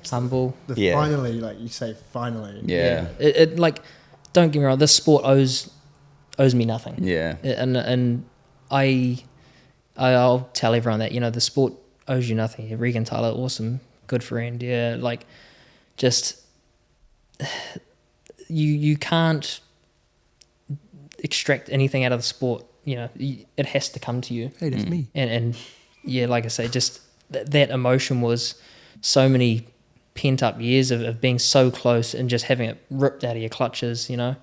Humble. Finally, like you say, finally. Yeah. It like, don't get me wrong. This sport owes me nothing. Yeah. And I'll tell everyone that the sport owes you nothing. Regan Tyler, awesome, good friend. Yeah, like just. You can't extract anything out of the sport. It has to come to you. Hey, that's me. And like I say, just that emotion was so many pent up years of being so close and just having it ripped out of your clutches. And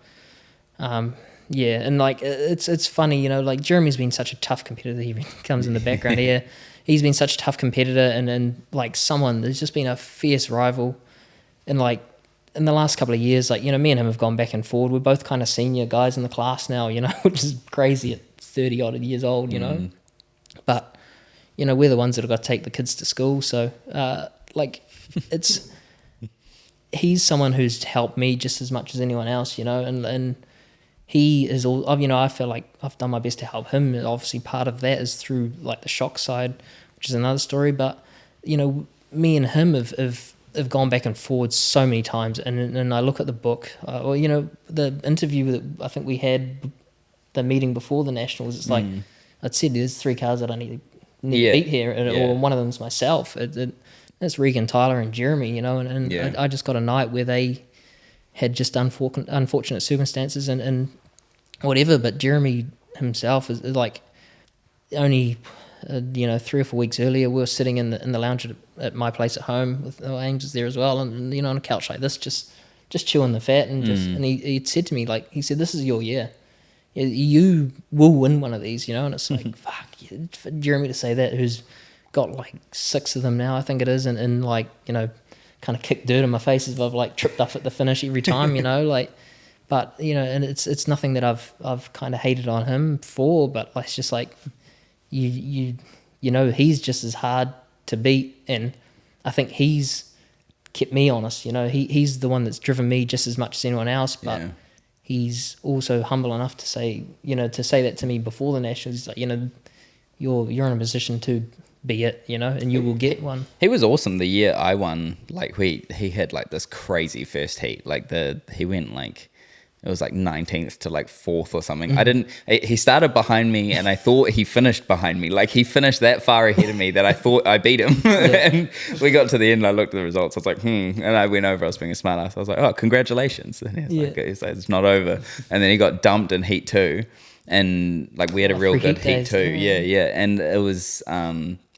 like it's funny. Like Jeremy's been such a tough competitor. He comes in the background here. He's been such a tough competitor, and like someone there's just been a fierce rival, and like. In the last couple of years, like, me and him have gone back and forward. We're both kind of senior guys in the class now, which is crazy at 30 odd years old, But, we're the ones that have got to take the kids to school. So, he's someone who's helped me just as much as anyone else, and he is all, I feel like I've done my best to help him. Obviously, part of that is through like the shock side, which is another story. But, me and him have gone back and forward so many times, and I look at the book, the interview that I think we had, the meeting before the Nationals. It's like I'd said, there's 3 cars that I need to beat here, or one of them's myself. It's Regan, Tyler, and Jeremy, and I just got a night where they had just unfortunate circumstances and whatever. But Jeremy himself is like only. 3 or 4 weeks earlier, we were sitting in the lounge at my place at home with Angels there as well, and on a couch like this, just chewing the fat, and and he said to me, like, he said, "This is your year. You will win one of these," and it's like, fuck, for Jeremy to say that, who's got like 6 of them now, I think it is, and like kind of kicked dirt in my face as I've like tripped up at the finish every time, like. But and it's nothing that I've kind of hated on him for, but it's just like. He's just as hard to beat, and I think he's kept me honest. He's the one that's driven me just as much as anyone else, but he's also humble enough to say that to me before the Nationals. He's like, you're in a position to be it, and you will get one. He was awesome the year I won. Like he had like this crazy first heat. Like he went like, it was like 19th to like 4th or something. He started behind me and I thought he finished behind me. Like he finished that far ahead of me that I thought I beat him. And we got to the end and I looked at the results. I was like, And I went over, I was being a smart ass. I was like, oh, congratulations. And he's like, it's not over. And then he got dumped in heat 2. And like we had a real good heat 2. Yeah. And it was,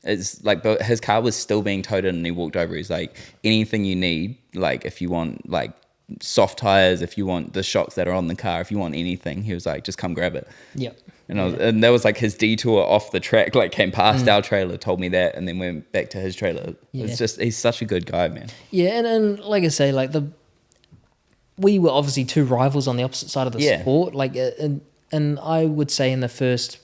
it's like, but his car was still being towed in and he walked over. He's like, anything you need, like if you want like soft tires, if you want the shocks that are on the car, if you want anything, he was like, just come grab it. Yep. And that was like his detour off the track, like came past our trailer, told me that, and then went back to his trailer. It's just, he's such a good guy, man. Yeah, and like I say, like we were obviously two rivals on the opposite side of the sport. Like, and I would say in the first,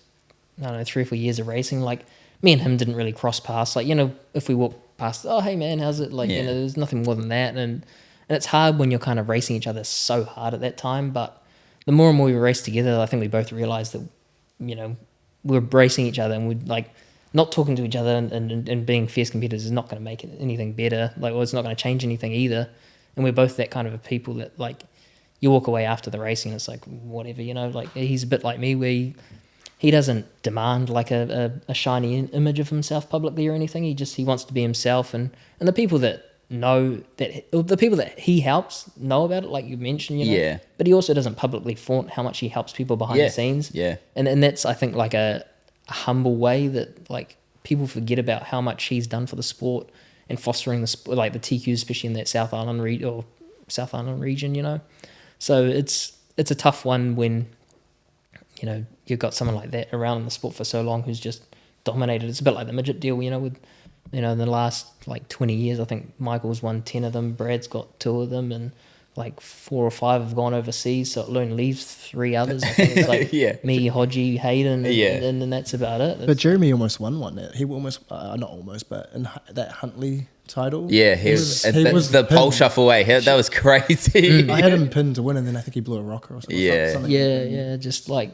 3 or 4 years of racing, like me and him didn't really cross paths. Like, if we walk past, oh hey man, how's it? Like, there's nothing more than that. And it's hard when you're kind of racing each other so hard at that time. But the more and more we raced together, I think we both realized that, we're racing each other and we're like not talking to each other and being fierce competitors is not going to make anything better. Like, well, it's not going to change anything either. And we're both that kind of a people that like you walk away after the racing and it's like, whatever, like he's a bit like me where he doesn't demand like a shiny image of himself publicly or anything. He wants to be himself. And the people that know that, the people that he helps know about it, like you mentioned, but he also doesn't publicly flaunt how much he helps people behind the scenes. And that's, I think, like a humble way that like people forget about how much he's done for the sport and fostering the sport, like the TQ, especially in that South Island region, so it's a tough one when you've got someone like that around in the sport for so long who's just dominated. It's a bit like the midget deal, with in the last like 20 years, I think Michael's won 10 of them, Brad's got 2 of them, and like 4 or 5 have gone overseas, so it only leaves 3 others. I think it's like me, Hodgie, Hayden, and that's about it. But Jeremy almost won one. He almost, not almost, but in that Huntley title. Yeah, he was the pole shuffle away. That was crazy. I had him pinned to win, and then I think he blew a rocker or something. Something. Just like,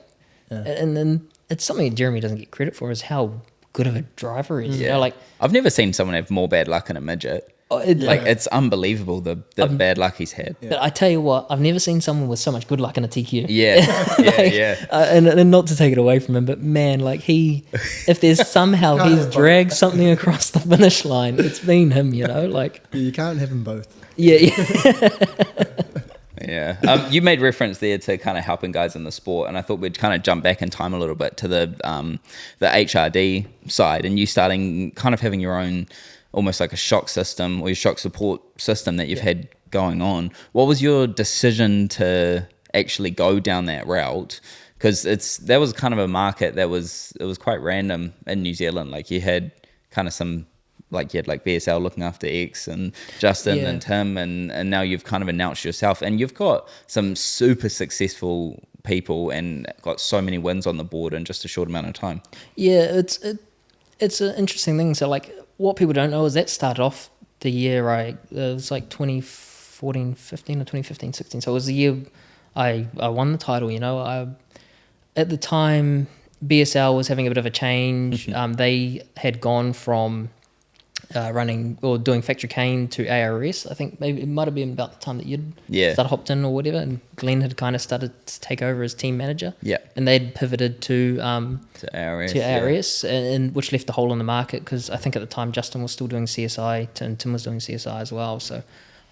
and then it's something Jeremy doesn't get credit for is how good of a driver is. Like I've never seen someone have more bad luck in a midget. It's unbelievable the bad luck he's had. But I tell you what, I've never seen someone with so much good luck in a TQ. And not to take it away from him, but man, like if there's somehow he's dragged something across the finish line, it's been him. Like you can't have them both. You made reference there to kind of helping guys in the sport, and I thought we'd kind of jump back in time a little bit to the HRD side, and you starting kind of having your own, almost like a shock system or your shock support system that you've had going on. What was your decision to actually go down that route? Because that was kind of a market it was quite random in New Zealand. Like you had kind of some, like you had like BSL looking after X and Justin and Tim, and now you've kind of announced yourself, and you've got some super successful people and got so many wins on the board in just a short amount of time. It's an interesting thing. So like what people don't know is that started off the year it was like 2014, 15 or 2015, 16. So it was the year I won the title. At the time BSL was having a bit of a change. They had gone from running or doing factory cane to ARS. I think maybe it might have been about the time that you'd started hopped in or whatever, and Glenn had kind of started to take over as team manager. And they'd pivoted to ARS, and which left a hole in the market because I think at the time Justin was still doing CSI and Tim was doing CSI as well. So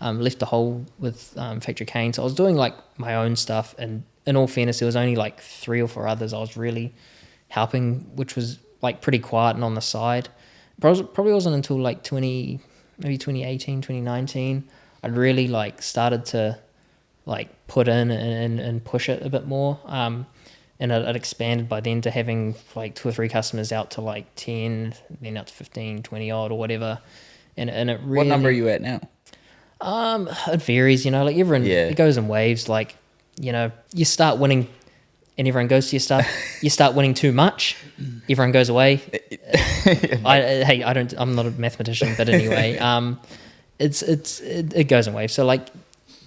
left a hole with factory cane. So I was doing like my own stuff, and in all fairness, there was only like 3 or 4 others I was really helping, which was like pretty quiet and on the side. Probably wasn't until like 2018, 2019, I'd really like started to like put in and push it a bit more. And I'd expanded by then to having like 2 or 3 customers out to like 10, then out to 15, 20 odd or whatever. And it really... What number are you at now? It varies, like everyone, it goes in waves. Like, you start winning and everyone goes to your stuff, you start winning too much, everyone goes away. I'm not a mathematician, but anyway, it goes in waves. So like,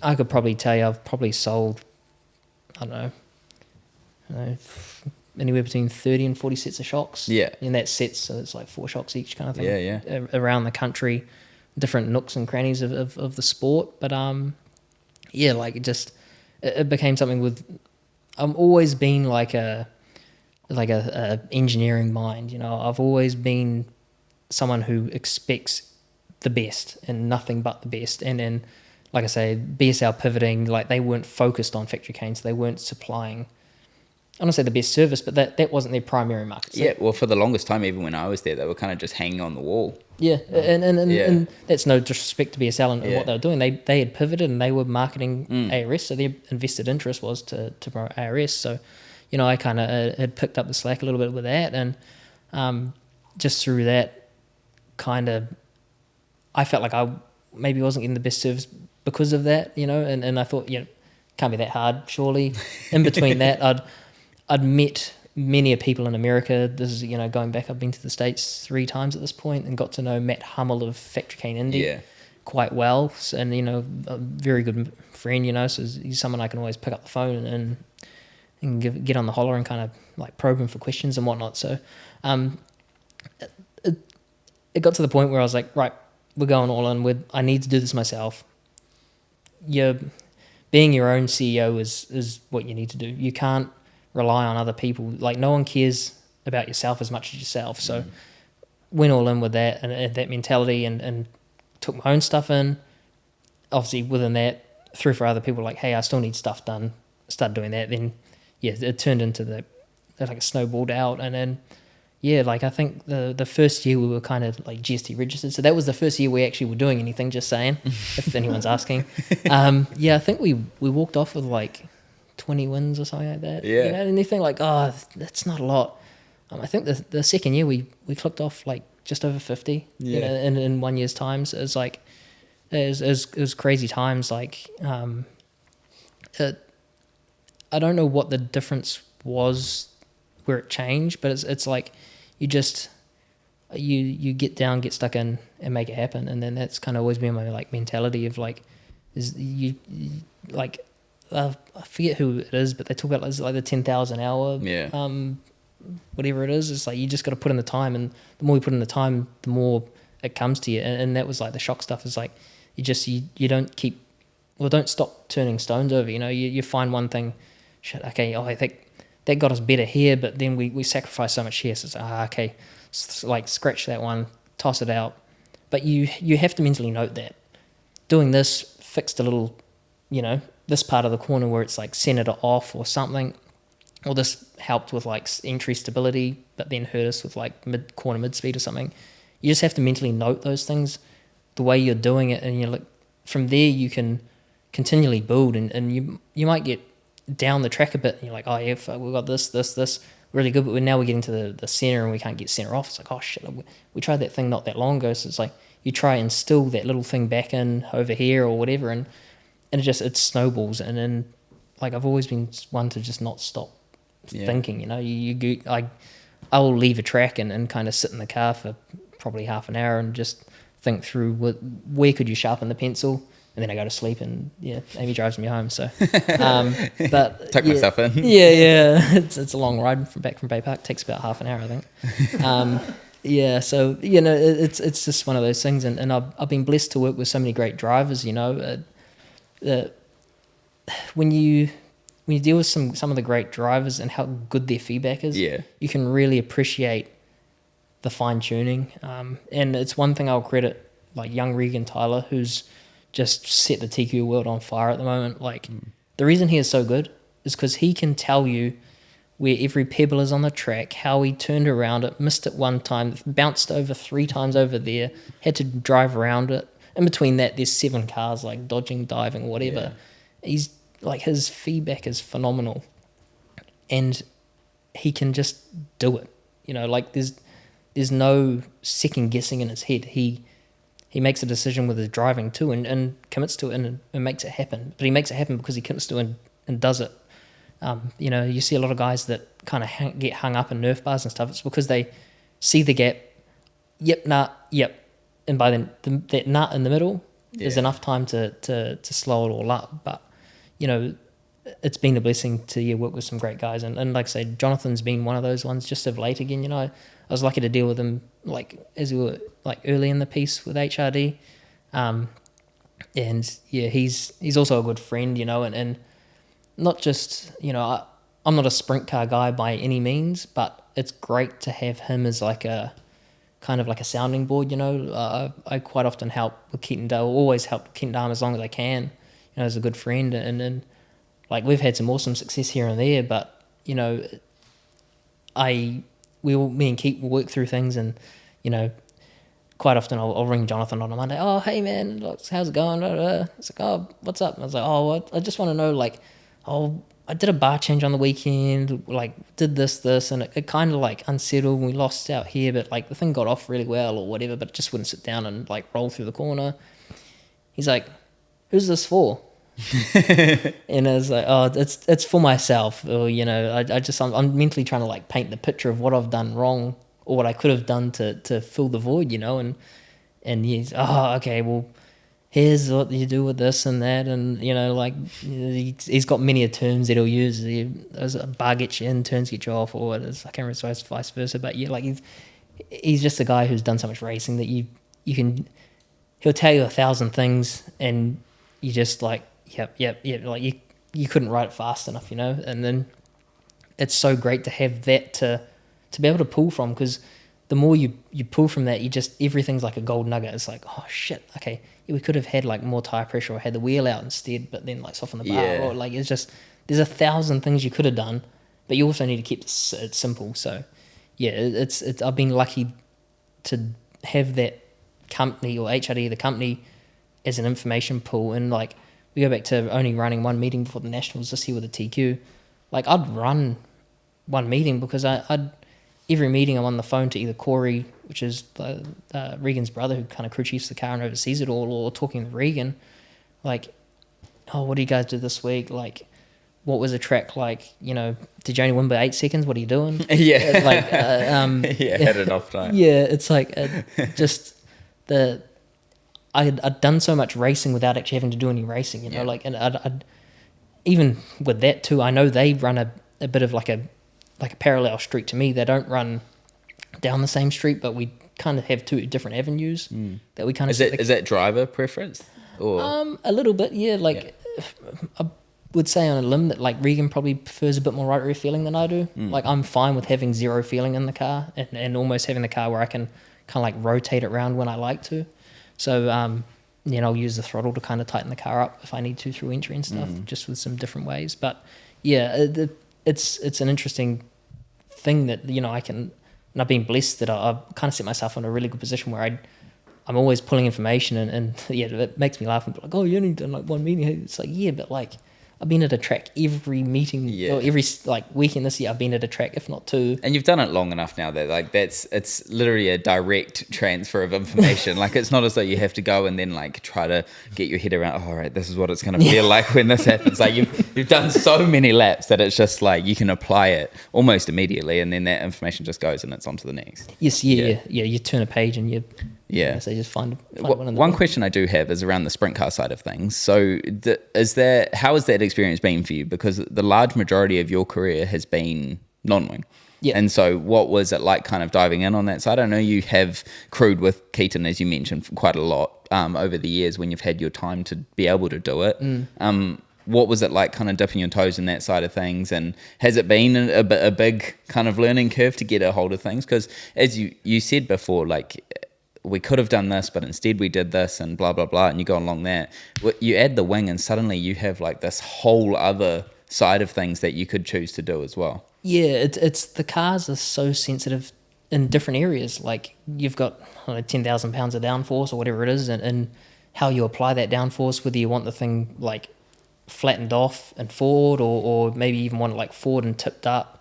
I could probably tell you, I've probably sold, I don't know, anywhere between 30 and 40 sets of shocks. Yeah. In that sets, so it's like 4 shocks each kind of thing. Yeah. Around the country, different nooks and crannies of the sport. But yeah, like it became something with. I've always been like a engineering mind. You know, I've always been someone who expects the best and nothing but the best. And then, like I say, BSL pivoting, like they weren't focused on factory canes. They weren't supplying, I don't say the best service, but that wasn't their primary market. So, yeah, well, for the longest time, even when I was there, they were kind of just hanging on the wall. Yeah, and that's no disrespect to BSL and what they were doing. They had pivoted and they were marketing ARS, so their invested interest was to promote ARS. So, you know, I kind of had picked up the slack a little bit with that, and just through that, kind of, I felt like I maybe wasn't getting the best service because of that, you know, and I thought, you know, can't be that hard, surely. In between that, I'd met many people in America. This is, you know, going back, I've been to the States 3 times at this point and got to know Matt Hummel of Factory Cane Indy quite well. And, you know, a very good friend, you know, so he's someone I can always pick up the phone and get on the holler and kind of like probe him for questions and whatnot. So it got to the point where I was like, right, we're going all in. I need to do this myself. Being your own CEO is what you need to do. You can't rely on other people. Like, no one cares about yourself as much as yourself. So went all in with that and that mentality and took my own stuff in. Obviously, within that, threw for other people like, hey, I still need stuff done. Started doing that. Then, yeah, it turned into like it snowballed out. And then, yeah, like I think the first year we were kind of like GST registered. So that was the first year we actually were doing anything, just saying, if anyone's asking. Yeah, I think we walked off with like 20 wins or something like that. Yeah. You know, and you think like, oh, that's not a lot. I think the second year we clicked off like just over 50. Yeah. You know, in 1 year's time. So it was like, it was crazy times. Like, I don't know what the difference was where it changed, but it's like you just you get down, get stuck in, and make it happen. And then that's kind of always been my like mentality of like, is you like, I forget who it is, but they talk about like the 10,000 hour whatever it is. It's like you just got to put in the time, and the more you put in the time, the more it comes to you. And that was like the shock stuff. Is like you don't stop turning stones over. You know, you find one thing, shit, okay, I think that got us better here, but then we sacrificed so much here. So it's okay, like scratch that one, toss it out. But you have to mentally note that doing this fixed a little, you know, this part of the corner where it's like centered it off or something, or this helped with like entry stability, but then hurt us with like mid speed or something. You just have to mentally note those things, the way you're doing it, and you're like, from there you can continually build, and you might get down the track a bit, and you're like, oh yeah, we've got this really good, but now we're getting to the center and we can't get center off. It's like, oh shit, we tried that thing not that long ago. So it's like you try and instill that little thing back in over here or whatever, and it snowballs. And then like I've always been one to just not stop thinking. You know, I'll leave a track and kind of sit in the car for probably half an hour and just think through where could you sharpen the pencil. And then I go to sleep, and Amy drives me home. So, but tuck myself in. Yeah, it's a long ride back from Bay Park. Takes about half an hour, I think. So you know, it's just one of those things, and I've been blessed to work with so many great drivers. You know, when you deal with some of the great drivers and how good their feedback is, you can really appreciate the fine tuning. And it's one thing I'll credit like young Regan Tyler, who's just set the TQ world on fire at the moment. Like, the reason he is so good is because he can tell you where every pebble is on the track, how he turned around it, missed it one time, bounced over 3 times over there, had to drive around it. In between that, there's 7 cars, like dodging, diving, whatever. He's like, his feedback is phenomenal, and he can just do it. You know, like there's no second guessing in his head. He makes a decision with his driving too, and commits to it and makes it happen. But he makes it happen because he commits to it and does it. You see a lot of guys that kind of get hung up in nerf bars and stuff. It's because they see the gap, yep, nah, yep. And by then, that nut in the middle is enough time to slow it all up. But, it's been a blessing to work with some great guys. And like I say, Jonathan's been one of those ones just of late again. I was lucky to deal with him, like, as we were, like, early in the piece with HRD. And, he's also a good friend, and not just, I'm not a sprint car guy by any means, but it's great to have him as like a kind of like a sounding board. I quite often help with Keaton Dale, always help Keaton Dale as long as I can, as a good friend, and like we've had some awesome success here and there, but me and Keaton will work through things, and quite often I'll ring Jonathan on a Monday. Oh, hey man, how's it going? It's like, oh, what's up? And I was like, oh, I just want to know, like, oh, I did a bar change on the weekend, like did this, and it kind of like unsettled and we lost out here, but like the thing got off really well or whatever, but it just wouldn't sit down and like roll through the corner. He's like, who's this for? And I was like, oh, it's for myself. Or, I'm mentally trying to like paint the picture of what I've done wrong or what I could have done to fill the void, and he's, oh, okay, well, here's what you do with this and that, and he's got many terms that he'll use. There's a bar gets you in, turns get you off, or it is, I can't remember, so it's vice versa. But he's just a guy who's done so much racing that he'll tell you 1,000 things, and you just like, yep, like you couldn't write it fast enough, and then it's so great to have that to be able to pull from, because the more you pull from that, everything's like a gold nugget. It's like, oh shit, okay, we could have had like more tire pressure or had the wheel out instead, but then like soften the bar, or like it's just, there's 1,000 things you could have done, but you also need to keep it simple. So it's I've been lucky to have that company, or HRD, the company, as an information pool. And like we go back to only running one meeting before the Nationals this year with the TQ. Like I'd run one meeting because I'd every meeting I'm on the phone to either Corey, which is Regan's brother, who kind of crew chiefs the car and oversees it all, or talking to Regan, like, oh, what do you guys do this week? Like, what was the track like? Did you only win by 8 seconds? What are you doing? Yeah. Like, had it off time. Yeah, it's like I'd done so much racing without actually having to do any racing, like, and I'd even with that too, I know they run a bit of like a parallel street to me. They don't run down the same street, but we kind of have two different avenues that we kind of... Is that driver preference? Or? A little bit, yeah. Like, I would say on a limb that like Regan probably prefers a bit more right rear feeling than I do. Like I'm fine with having zero feeling in the car and almost having the car where I can kind of like rotate it around when I like to. So, I'll use the throttle to kind of tighten the car up if I need to through entry and stuff, just with some different ways. But yeah, it's an interesting thing that I can, and I've been blessed that I've kind of set myself in a really good position where I'm always pulling information, and it makes me laugh and be like, oh, you only done like one meeting. It's like, yeah, but like I've been at a track every meeting, or every like weekend this year. I've been at a track, if not two. And you've done it long enough now that like it's literally a direct transfer of information. Like it's not as though you have to go and then like try to get your head around. All right, this is what it's going to feel like when this happens. Like you've done so many laps that it's just like you can apply it almost immediately, and then that information just goes and it's on to the next. Yes, yeah. You turn a page and you. Yeah. So just find one question I do have is around the sprint car side of things. So how has that experience been for you? Because the large majority of your career has been non-wing. Yeah. And so what was it like kind of diving in on that side? I know you have crewed with Keaton, as you mentioned, quite a lot over the years when you've had your time to be able to do it. What was it like kind of dipping your toes in that side of things? And has it been a big kind of learning curve to get a hold of things? Because as you said before, like, we could have done this, but instead we did this and blah, blah, blah. And you go along that. You add the wing and suddenly you have like this whole other side of things that you could choose to do as well. Yeah, it's the cars are so sensitive in different areas. Like you've got 10,000 pounds of downforce or whatever it is, and how you apply that downforce, whether you want the thing like flattened off and forward or maybe even want it like forward and tipped up.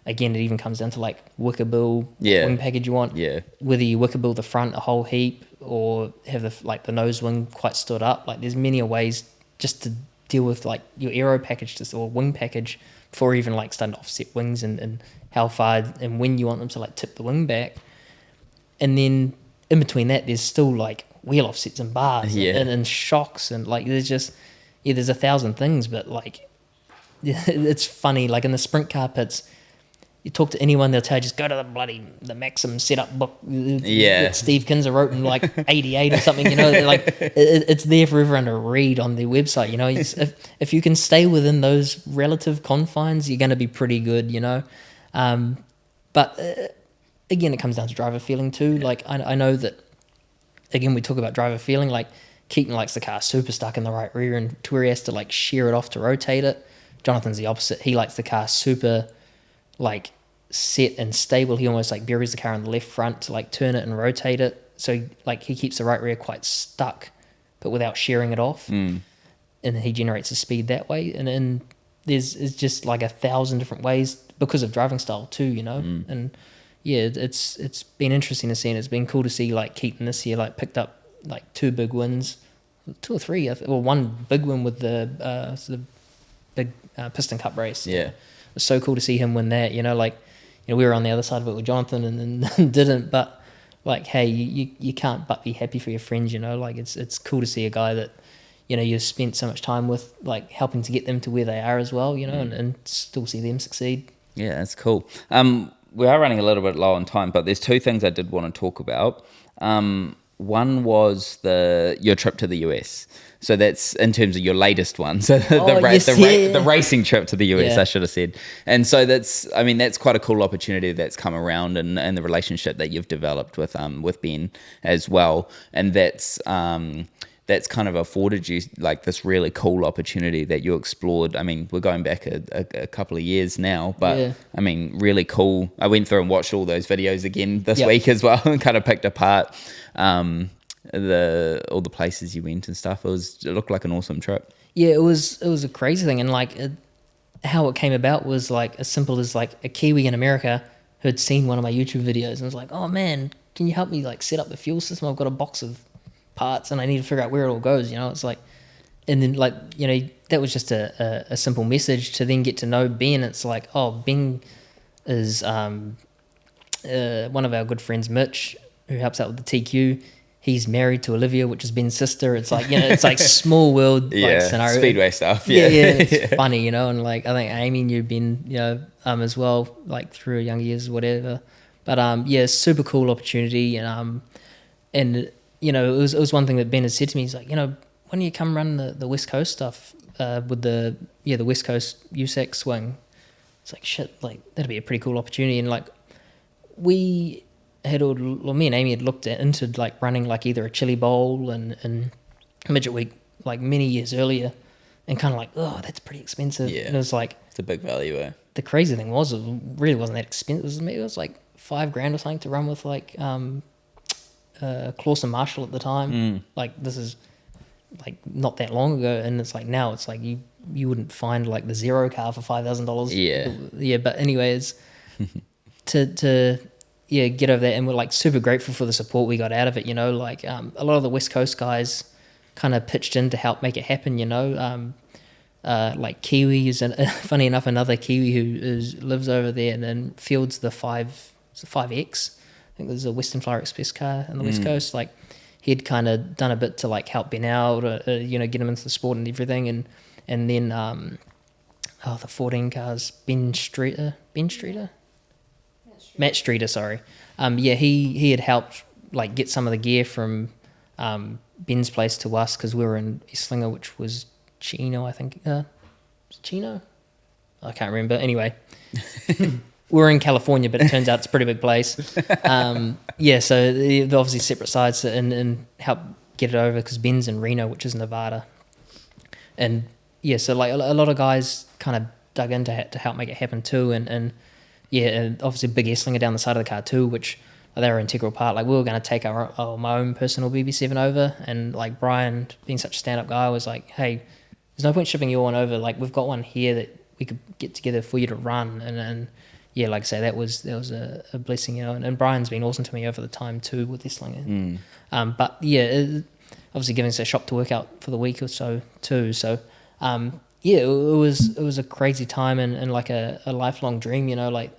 Again, it even comes down to like wicker bill, wing package you want. Yeah. Whether you wicker bill the front a whole heap or have the nose wing quite stood up. Like there's many ways just to deal with like your aero package or wing package before even like starting to offset wings and how far and when you want them to like tip the wing back. And then in between that, there's still like wheel offsets and bars and shocks and like there's just, there's 1,000 things, but like it's funny. Like in the sprint car pits, you talk to anyone, they'll tell you just go to the Maxim setup book that Steve Kinzer wrote in like 88 or something, you know, like it's there for everyone to read on their website, you know. If you can stay within those relative confines, you're going to be pretty good, you know. But again, it comes down to driver feeling too. Like I know that, again, we talk about driver feeling, like Keaton likes the car super stuck in the right rear and to where he has to like shear it off to rotate it. Jonathan's the opposite. He likes the car super like set and stable. He almost like buries the car in the left front to like turn it and rotate it. So like he keeps the right rear quite stuck, but without shearing it off. And he generates the speed that way. And then there's just like 1,000 different ways because of driving style too, you know. And yeah, it's been interesting to see, and it's been cool to see like Keaton this year like picked up like 2 big wins, 2 or 3, or one big win with the big Piston Cup race. Yeah, it was so cool to see him win that. You know, like, you know, we were on the other side of it with Jonathan and didn't, but like, hey, you can't but be happy for your friends. You know, like it's cool to see a guy that, you know, you've spent so much time with, like helping to get them to where they are as well. You know, and still see them succeed. Yeah, that's cool. We are running a little bit low on time, but there's 2 things I did want to talk about. One was your trip to the US. So that's in terms of your latest one. So the racing trip to the US, I should have said. And so that's quite a cool opportunity that's come around, and the relationship that you've developed with Ben as well. And that's kind of afforded you like this really cool opportunity that you explored. I mean, we're going back a couple of years now, but I mean, really cool. I went through and watched all those videos again this week as well, and kind of picked apart all the places you went and stuff. It looked like an awesome trip. Yeah, it was a crazy thing, and like how it came about was like as simple as like a Kiwi in America who had seen one of my YouTube videos and was like, "Oh man, can you help me like set up the fuel system? I've got a box of parts and I need to figure out where it all goes," you know. It's like, and then like, you know, that was just a simple message to then get to know Ben. It's like, oh, Ben is one of our good friends, Mitch, who helps out with the TQ. He's married to Olivia, which is Ben's sister. It's like, you know, it's like small world like scenario. Speedway stuff. Yeah, it's funny, you know. And like, I think Amy knew Ben, you know, as well, like through her younger years, whatever. But super cool opportunity, and you know, it was one thing that Ben had said to me. He's like, you know, why don't you come run the West Coast stuff with the West Coast USAC swing? It's like, shit, like that'd be a pretty cool opportunity. And like me and Amy had looked into like running like either a Chili Bowl and Midget Week like many years earlier, and kind of like, oh, that's pretty expensive. Yeah, and it was like, it's a big value. The crazy thing was, it really wasn't that expensive. It was like $5,000 or something to run with like Clausen Marshall at the time. Like this is like not that long ago, and it's like now it's like you wouldn't find like the Zero car for $5,000. But anyways, to get over that, and we're like super grateful for the support we got out of it, you know. Like a lot of the West Coast guys kind of pitched in to help make it happen, you know. Like Kiwi is funny enough, another Kiwi who lives over there and then fields the 5X. I think there's a Western Flyer Express car on the West Coast. Like he'd kind of done a bit to like help Ben out, you know, get him into the sport and everything. And then the 14 cars, Matt Streeter, sorry. He had helped like get some of the gear from Ben's place to us, because we were in Esslinger, which was Chino, I think. Chino? I can't remember. Anyway. We're in California, but it turns out it's a pretty big place. So they're obviously separate sides, and help get it over, because Ben's in Reno, which is Nevada. And so like a lot of guys kind of dug in to help make it happen too. And obviously big Esslinger down the side of the car too, which they were an integral part. Like we were going to take my own personal BB7 over, and like Brian, being such a stand-up guy, was like, hey, there's no point shipping your one over. Like we've got one here that we could get together for you to run. And like I say, that was a blessing, you know. And Brian's been awesome to me over the time too with Esslinger. Obviously giving us a shop to work out for the week or so too. So Yeah, it was a crazy time and like a lifelong dream, like,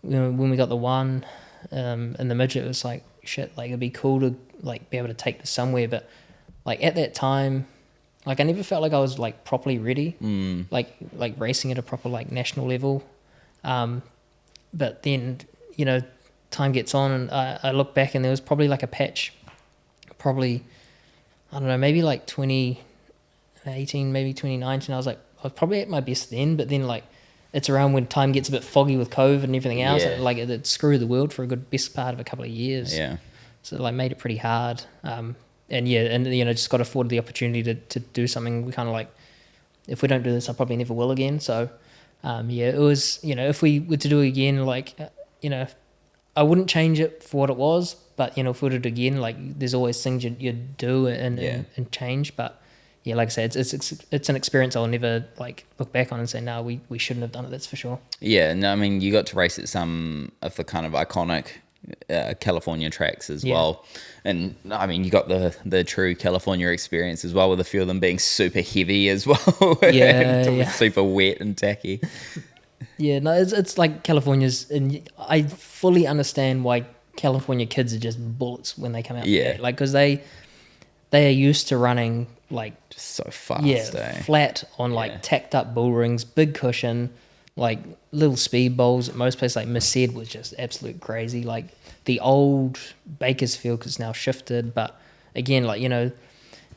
when we got the one, and the midget, it was like, shit, like it'd be cool to like be able to take this somewhere. But like at that time, like I never felt like I was like properly ready, like racing at a proper like national level. But then, time gets on and I look back and there was probably like a patch, probably, I don't know, maybe like 2018, maybe 2019. I was probably at my best then, but then like it's around when time gets a bit foggy with COVID and everything else. Yeah. And like it screwed the world for a good best part of a couple of years. Yeah. So it like made it pretty hard. And just got afforded the opportunity to do something. We kind of like, if we don't do this, I probably never will again. So it was, if we were to do it again, like, I wouldn't change it for what it was, but if we did it again, like there's always things you'd do and change. But yeah, like I said, it's an experience I'll never like look back on and say, no, we shouldn't have done it. That's for sure. Yeah, no, I mean, you got to race at some of the kind of iconic California tracks as well, and I mean, you got the true California experience as well, with a few of them being super heavy as well. Super wet and tacky. Yeah, no, it's like California's, and I fully understand why California kids are just bullets when they come out. Yeah, like because they are used to running like just so fast. Flat on like tacked up bull rings, big cushion, like little speed bowls at most places. Like Merced was just absolute crazy. Like the old Bakersfield has now shifted, but again, like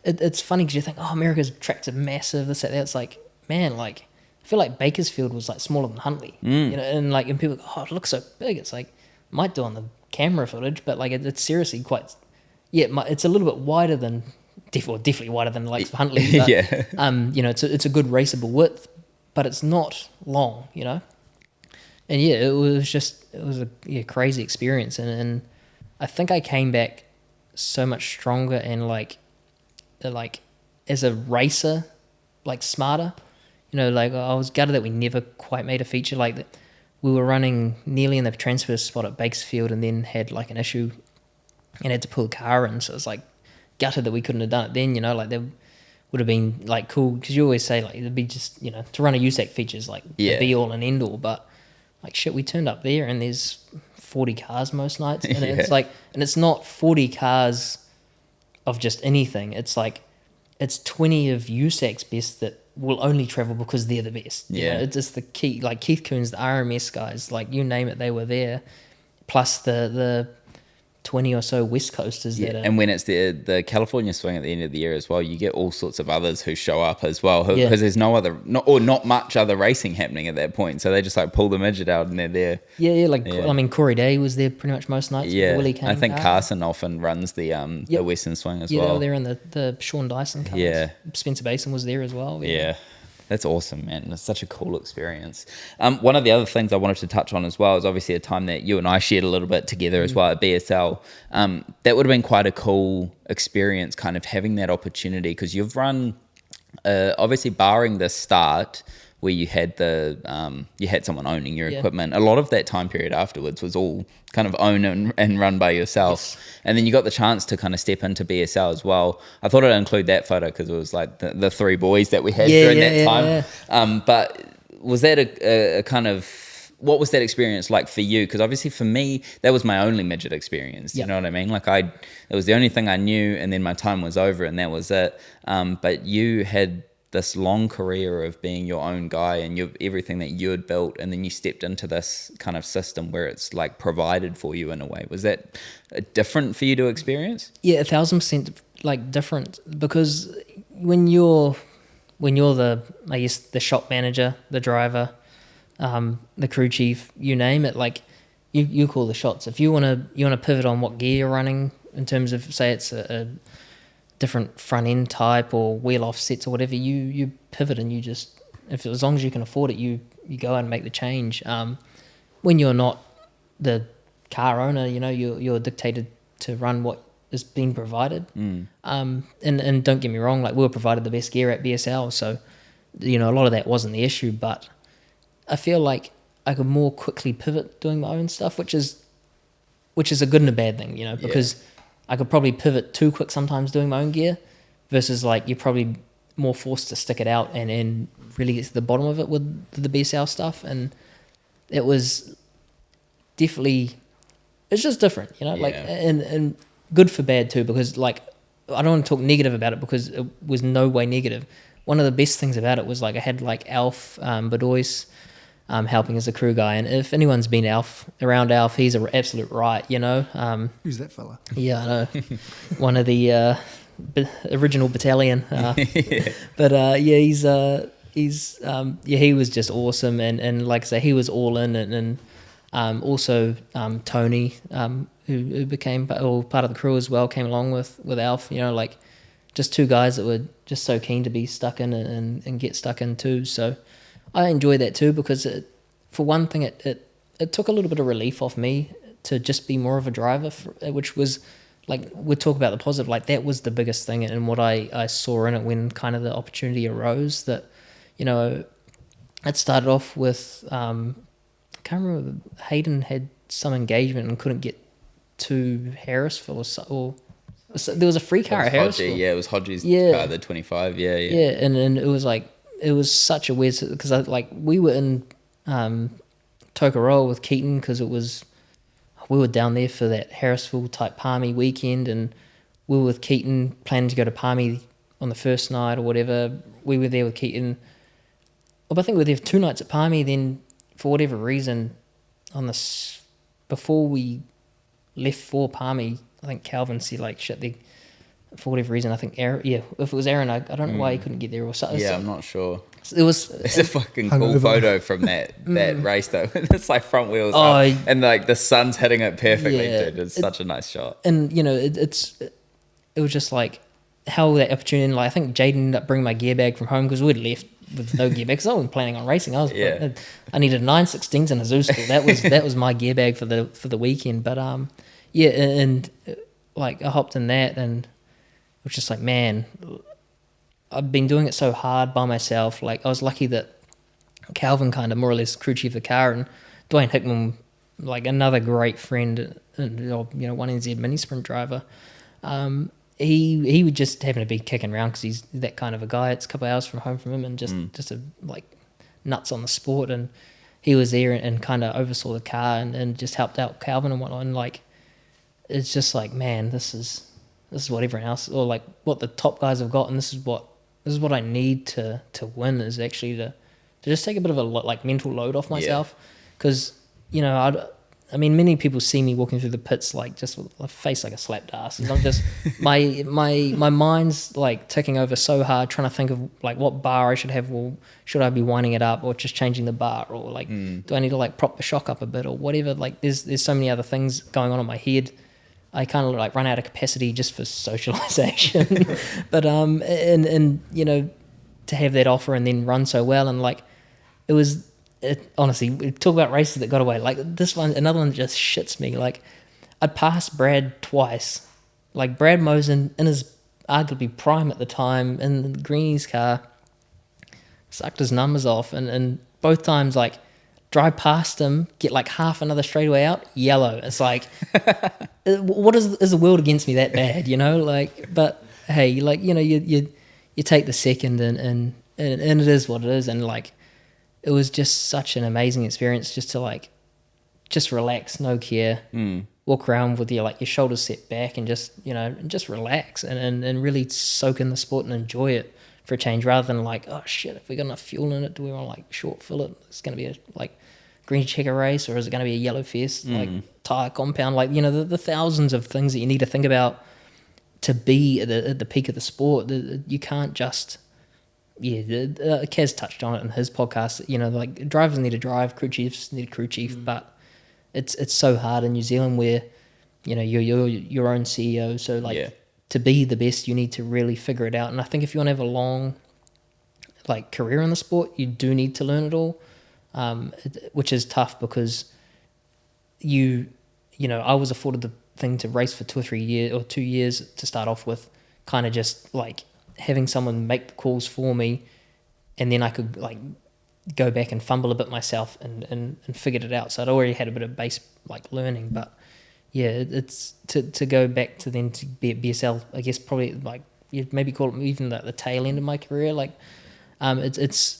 it's funny because you think, oh, America's tracks are massive. This that. It's like, man, like I feel like Bakersfield was like smaller than Huntley, and people go, oh, it looks so big. It's like, might do on the camera footage, but like it's seriously quite, it's a little bit wider than, definitely wider than the likes of Huntley. But, it's a good raceable width, but it's not long, And it was a crazy experience, and I think I came back so much stronger and like as a racer, like smarter. Like I was gutted that we never quite made a feature. Like that, we were running nearly in the transfer spot at Bakersfield, and then had like an issue, and had to pull a car in. So it's like gutted that we couldn't have done it then. Like there would have been like cool, because you always say like it'd be just to run a USAC features like the be all and end all, but like shit, we turned up there and there's 40 cars most nights, and it's like, and it's not 40 cars of just anything. It's like it's 20 of USAC's best that will only travel because they're the best. It's just the key, like Keith Coons, the RMS guys, like you name it, they were there. Plus the 20 or so West Coasters that are... And when it's the California swing at the end of the year as well, you get all sorts of others who show up as well, because there's not much other racing happening at that point. So they just like pull the midget out and they're there. I mean, Corey Day was there pretty much most nights. Yeah, Willie Kane I think Carson often runs the Western swing as well. Yeah, they were there in the Sean Dyson cars. Yeah. Spencer Basin was there as well. Yeah. That's awesome, man. It's such a cool experience. One of the other things I wanted to touch on as well is obviously a time that you and I shared a little bit together as well at BSL. That would have been quite a cool experience, kind of having that opportunity, because you've run, obviously barring the start where you had you had someone owning your equipment. A lot of that time period afterwards was all kind of owned and run by yourself. Yes. And then you got the chance to kind of step into BSL as well. I thought I'd include that photo because it was like the three boys that we had during that time. Yeah. But was that a kind of, what was that experience like for you? Because obviously for me, that was my only midget experience. You know what I mean? Like it was the only thing I knew, and then my time was over and that was it. But you had this long career of being your own guy and everything that you had built, and then you stepped into this kind of system where it's like provided for you in a way. Was that different for you to experience? Yeah, 1,000% like different, because when you're the, I guess, the shop manager, the driver, the crew chief, you name it, like you call the shots. If you want to pivot on what gear you're running in terms of, say it's a different front end type or wheel offsets or whatever, you pivot and you just, as long as you can afford it, you go out and make the change. When you're not the car owner, you're dictated to run what is being provided. And don't get me wrong, like we were provided the best gear at BSL, so a lot of that wasn't the issue, but I feel like I could more quickly pivot doing my own stuff, which is a good and a bad thing, because I could probably pivot too quick sometimes doing my own gear, versus like you're probably more forced to stick it out and really get to the bottom of it with the BSL stuff. And it was definitely, it's just different, you know, like, and good for bad too, because like, I don't want to talk negative about it because it was no way negative. One of the best things about it was like I had like Alf Bedois helping as a crew guy, and if anyone's been around Alf, he's an absolute riot, you know. Who's that fella? Yeah, I know. One of the original battalion. But yeah, he was just awesome, and like I say, he was all in, and also Tony, who became part of the crew as well, came along with Alf. You know, like just two guys that were just so keen to be stuck in and get stuck in too. So I enjoy that too, because for one thing, it took a little bit of relief off me to just be more of a driver, which was like, we'll talk about the positive, like that was the biggest thing, and what I saw in it when kind of the opportunity arose, that, you know, it started off with, I can't remember, Hayden had some engagement and couldn't get to Harrisville, or there was a free car at Harrisville. Yeah, it was Hodgie's car, the 25, yeah. Yeah, and it was like, it was such a weird, because we were in Tokoroa with Keaton, because we were down there for that Harrisville type Palmy weekend, and we were with Keaton planning to go to Palmy on the first night or whatever. We were there with Keaton. Well, I think we were there for 2 nights at Palmy. Then for whatever reason, before we left for Palmy, I think Calvin said like, shit, for whatever reason, I think Aaron, if it was Aaron, I don't know why he couldn't get there or something. Yeah, I'm not sure. It's a fucking cool photo from that race though. It's like front wheels up, and like the sun's hitting it perfectly, dude. It's such a nice shot. And you know, it was just like how that opportunity. And like, I think Jaden ended up bringing my gear bag from home, because we'd left with no gear bag, because I wasn't planning on racing. I needed 916s and a zoo school. That was my gear bag for the weekend. But and like I hopped in that, and it was just like, man, I've been doing it so hard by myself. Like, I was lucky that Calvin kind of more or less crew chief the car, and Dwayne Hickman, like another great friend, and you know, one NZ mini sprint driver. He would just happen to be kicking around because he's that kind of a guy. It's a couple of hours from home from him, and just a, like nuts on the sport. And he was there and kind of oversaw the car and just helped out Calvin and whatnot. And like, it's just like, man, this is what everyone else, or like what the top guys have got, and this is what I need to win, is actually to just take a bit of a like mental load off myself, because you know, I mean, many people see me walking through the pits like just with a face like a slapped ass, and I'm just my mind's like ticking over so hard, trying to think of like what bar I should have. Well, should I be winding it up, or just changing the bar, or like do I need to like prop the shock up a bit, or whatever? Like there's so many other things going on in my head. I kind of like run out of capacity just for socialization. But and you know, to have that offer and then run so well, and like honestly, we talk about races that got away. Like this one, another one just shits me. Like I'd passed Brad twice. Like Brad Mosen in his arguably prime at the time in Greenie's car, sucked his numbers off, and both times like drive past him, get like half another straightaway out, yellow. It's like, what is the world against me that bad, you know? Like, but hey, like, you know, you take the second and it is what it is. And like, it was just such an amazing experience just to like, just relax, no care, walk around with your shoulders set back and just, you know, just relax and really soak in the sport and enjoy it for a change, rather than like, oh shit, if we got enough fuel in it, do we want to like short fill it? It's going to be a like green checker race, or is it going to be a yellow fest, like tire compound, like, you know, the thousands of things that you need to think about to be at the peak of the sport. You can't just, Kaz touched on it in his podcast, you know, like drivers need to drive, crew chiefs need a crew chief, but it's so hard in New Zealand where, you know, you're your own CEO, so like to be the best, you need to really figure it out. And I think if you want to have a long like career in the sport, you do need to learn it all, which is tough because you know, I was afforded the thing to race for 2 or 3 years, or 2 years to start off with, kind of just like having someone make the calls for me, and then I could like go back and fumble a bit myself and figured it out. So I'd already had a bit of base like learning, but yeah, it's to go back to then to be at BSL, I guess probably like you'd maybe call it even the tail end of my career. Like, it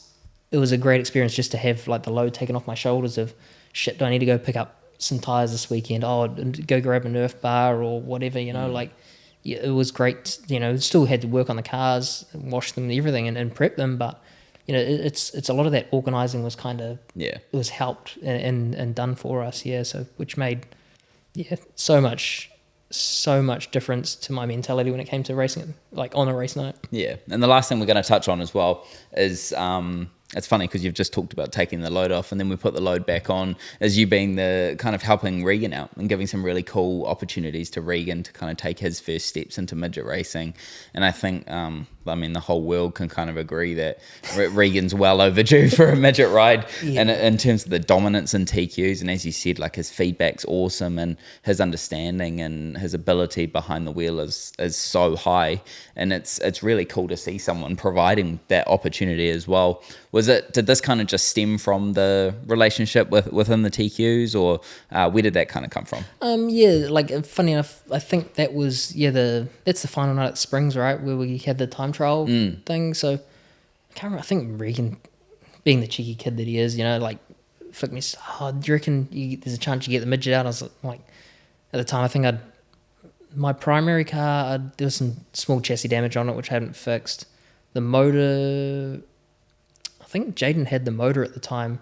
was a great experience just to have like the load taken off my shoulders of shit. Do I need to go pick up some tires this weekend? Oh, go grab a Nerf bar or whatever. Like, yeah, it was great. Still had to work on the cars, wash them, and everything, and prep them. But it's a lot of that organising was kind of it was helped and done for us. Yeah, so which made so much difference to my mentality when it came to racing, like on a race night. Yeah, and the last thing we're going to touch on as well is it's funny because you've just talked about taking the load off and then we put the load back on, as you being the kind of helping Regan out and giving some really cool opportunities to Regan to kind of take his first steps into midget racing. And I think, the whole world can kind of agree that Regan's well overdue for a midget ride. And in terms of the dominance in TQs, and as you said, like his feedback's awesome and his understanding and his ability behind the wheel is so high. And it's really cool to see someone providing that opportunity as well. Did this kind of just stem from the relationship within the TQs, or where did that kind of come from? Like funny enough, I think that was that's the final night at Springs, right, where we had the time trial thing. So I can't remember. I think Regan, being the cheeky kid that he is, like flicked me. Oh, do you reckon there's a chance you get the midget out? I was like, at the time, I think my primary car, there was some small chassis damage on it which I hadn't fixed. The motor, I think Jaden had the motor at the time.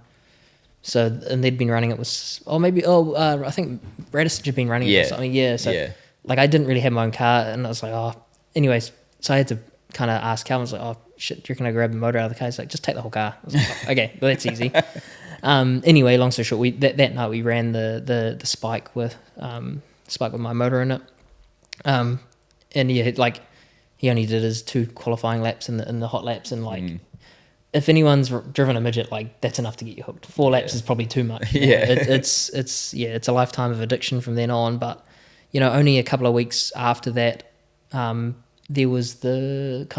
So, and they'd been running it I think Radisson had been running it or something. So, like, I didn't really have my own car, and I was like, anyways, so I had to kind of ask Calvin. I was like, oh, shit, do you reckon I grab the motor out of the car? He's like, just take the whole car. I was like, okay, well, that's easy. Anyway, long story short, that night we ran the Spike with my motor in it. And like, he only did his 2 qualifying laps in the hot laps, and like, if anyone's driven a midget, like, that's enough to get you hooked. 4 laps is probably too much. It's a lifetime of addiction from then on. But only a couple of weeks after that, there was it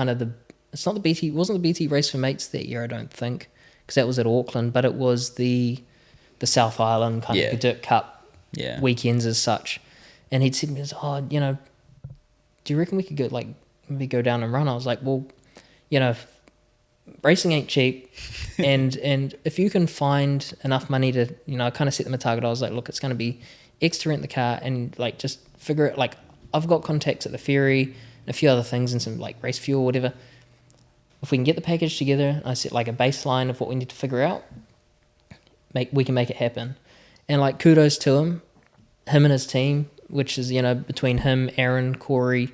wasn't the BT Race for Mates that year, I don't think, because that was at Auckland, but it was the South Island kind of Dirt Cup weekends as such. And he'd said to me, do you reckon we could go, like, maybe go down and run? I was like, well, racing ain't cheap, and if you can find enough money to, I kind of set them a target. I was like, look, it's going to be X to rent the car, and like, just figure it. Like, I've got contacts at the ferry and a few other things and some like race fuel, whatever. If we can get the package together, I set like a baseline of what we need to figure out. We can make it happen. And like, kudos to him and his team, which is, between him, Aaron, Corey,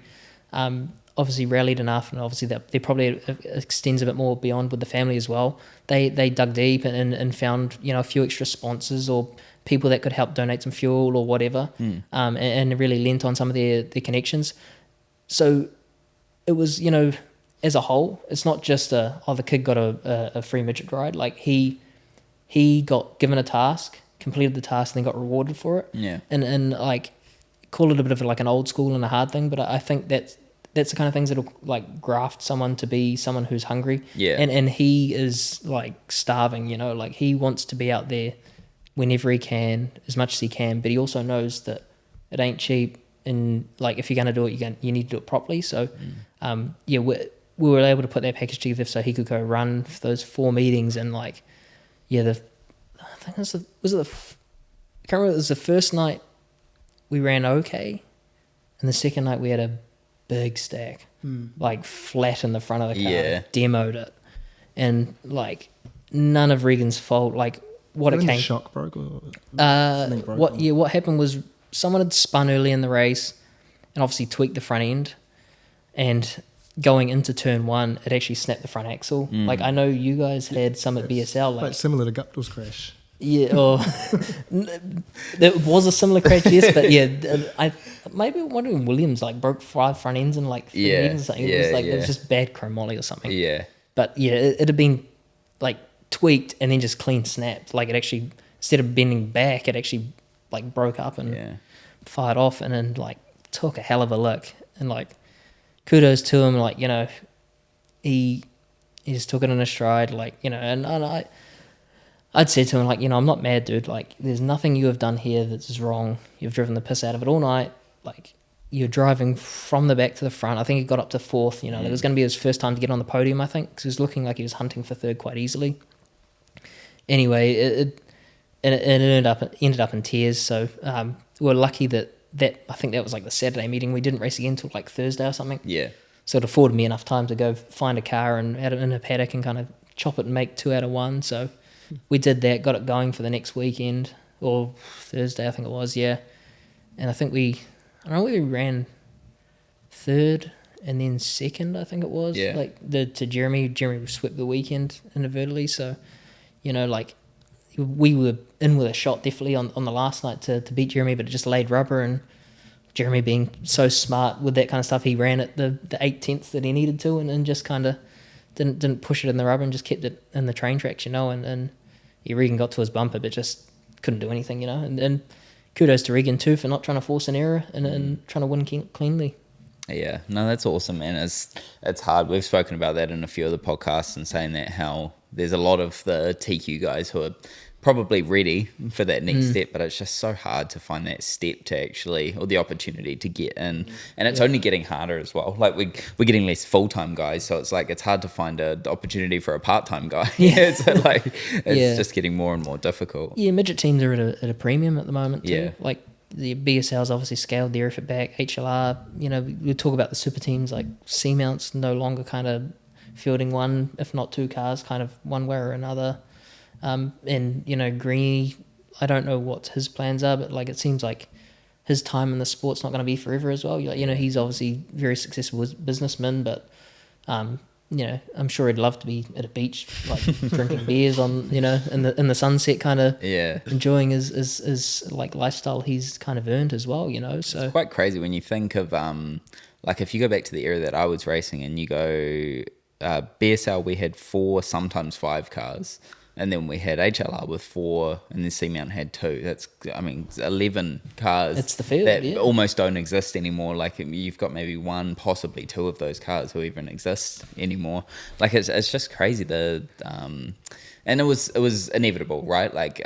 obviously rallied enough, and obviously that they probably extends a bit more beyond with the family as well. They dug deep and found a few extra sponsors or people that could help donate some fuel or whatever, and really lent on some of their connections. So it was, as a whole, it's not just the kid got a free midget ride. Like, he got given a task, completed the task, and then got rewarded for it. Yeah. And like, call it a bit of like an old school and a hard thing, but I think that's the kind of things that'll like graft someone to be someone who's hungry. Yeah. And he is like starving, like, he wants to be out there whenever he can, as much as he can, but he also knows that it ain't cheap, and like, if you're going to do it, you need to do it properly. So we were able to put that package together so he could go run for those 4 meetings, and like, I think it was the first night we ran okay, and the second night we had a big stack, like flat in the front of the car, demoed it, and like, none of Regan's fault. Like, what it came, the shock broke or something broke? What happened was someone had spun early in the race, and obviously tweaked the front end, and going into turn 1, it actually snapped the front axle. Like, I know you guys had some at BSL, like, quite similar to Guptill's crash. Yeah, or there was a similar crash, yes, but I maybe one of Williams like broke 5 front ends in like 3 meetings or something. It was like, it was just bad chromoly or something. Yeah, but it had been like tweaked and then just clean snapped. Like, it actually, instead of bending back, it actually like broke up and fired off, and then like took a hell of a lick. And like, kudos to him, like, he just took it in a stride, like, and I'd said to him, like, I'm not mad, dude. Like, there's nothing you have done here that's wrong. You've driven the piss out of it all night. Like, you're driving from the back to the front. I think he got up to fourth. You know, it was going to be his first time to get on the podium, I think, because he was looking like he was hunting for third quite easily. Anyway, it ended up in tears. So we were lucky that I think that was like the Saturday meeting. We didn't race again until like Thursday or something. Yeah. So it afforded me enough time to go find a car and add it in a paddock and kind of chop it and make 2 out of 1. So we did that, got it going for the next weekend, or Thursday I think it was, yeah. And I think we ran third and then second, I think it was. Yeah. Like to Jeremy. Jeremy swept the weekend inadvertently. So, you know, like we were in with a shot definitely on the last night to beat Jeremy, but it just laid rubber. And Jeremy being so smart with that kind of stuff, he ran at the 8/10 that he needed to and just kind of didn't push it in the rubber and just kept it in the train tracks, you know. And he Regan got to his bumper, but just couldn't do anything, you know. And kudos to Regan too for not trying to force an error and trying to win cleanly. Yeah, no, that's awesome, man. It's hard. We've spoken about that in a few of the podcasts and saying that how there's a lot of the TQ guys who are probably ready for that next step, but it's just so hard to find that step to actually, or the opportunity to get in. And it's only getting harder as well. Like we're getting less full-time guys, so it's like it's hard to find an opportunity for a part-time guy. Yeah. So like it's just getting more and more difficult. Yeah, midget teams are at a premium at the moment too. Yeah. Like the BSL's obviously scaled their effort back. HLR, you know, we talk about the super teams like Seamounts no longer kind of fielding one, if not 2 cars, kind of one way or another. And, you know, Greeny, I don't know what his plans are, but like it seems like his time in the sport's not going to be forever as well. You know, he's obviously very successful businessman, but, you know, I'm sure he'd love to be at a beach, like drinking beers on, you know, in the sunset, kind of enjoying his like lifestyle he's kind of earned as well, you know. So it's quite crazy when you think of like if you go back to the era that I was racing and you go BSL, we had 4, sometimes 5 cars. And then we had HLR with 4, and then Seamount had 2. That's, I mean, 11 cars. It's the field, that almost don't exist anymore. Like you've got maybe 1, possibly 2 of those cars who even exist anymore. Like it's just crazy. And it was inevitable, right? Like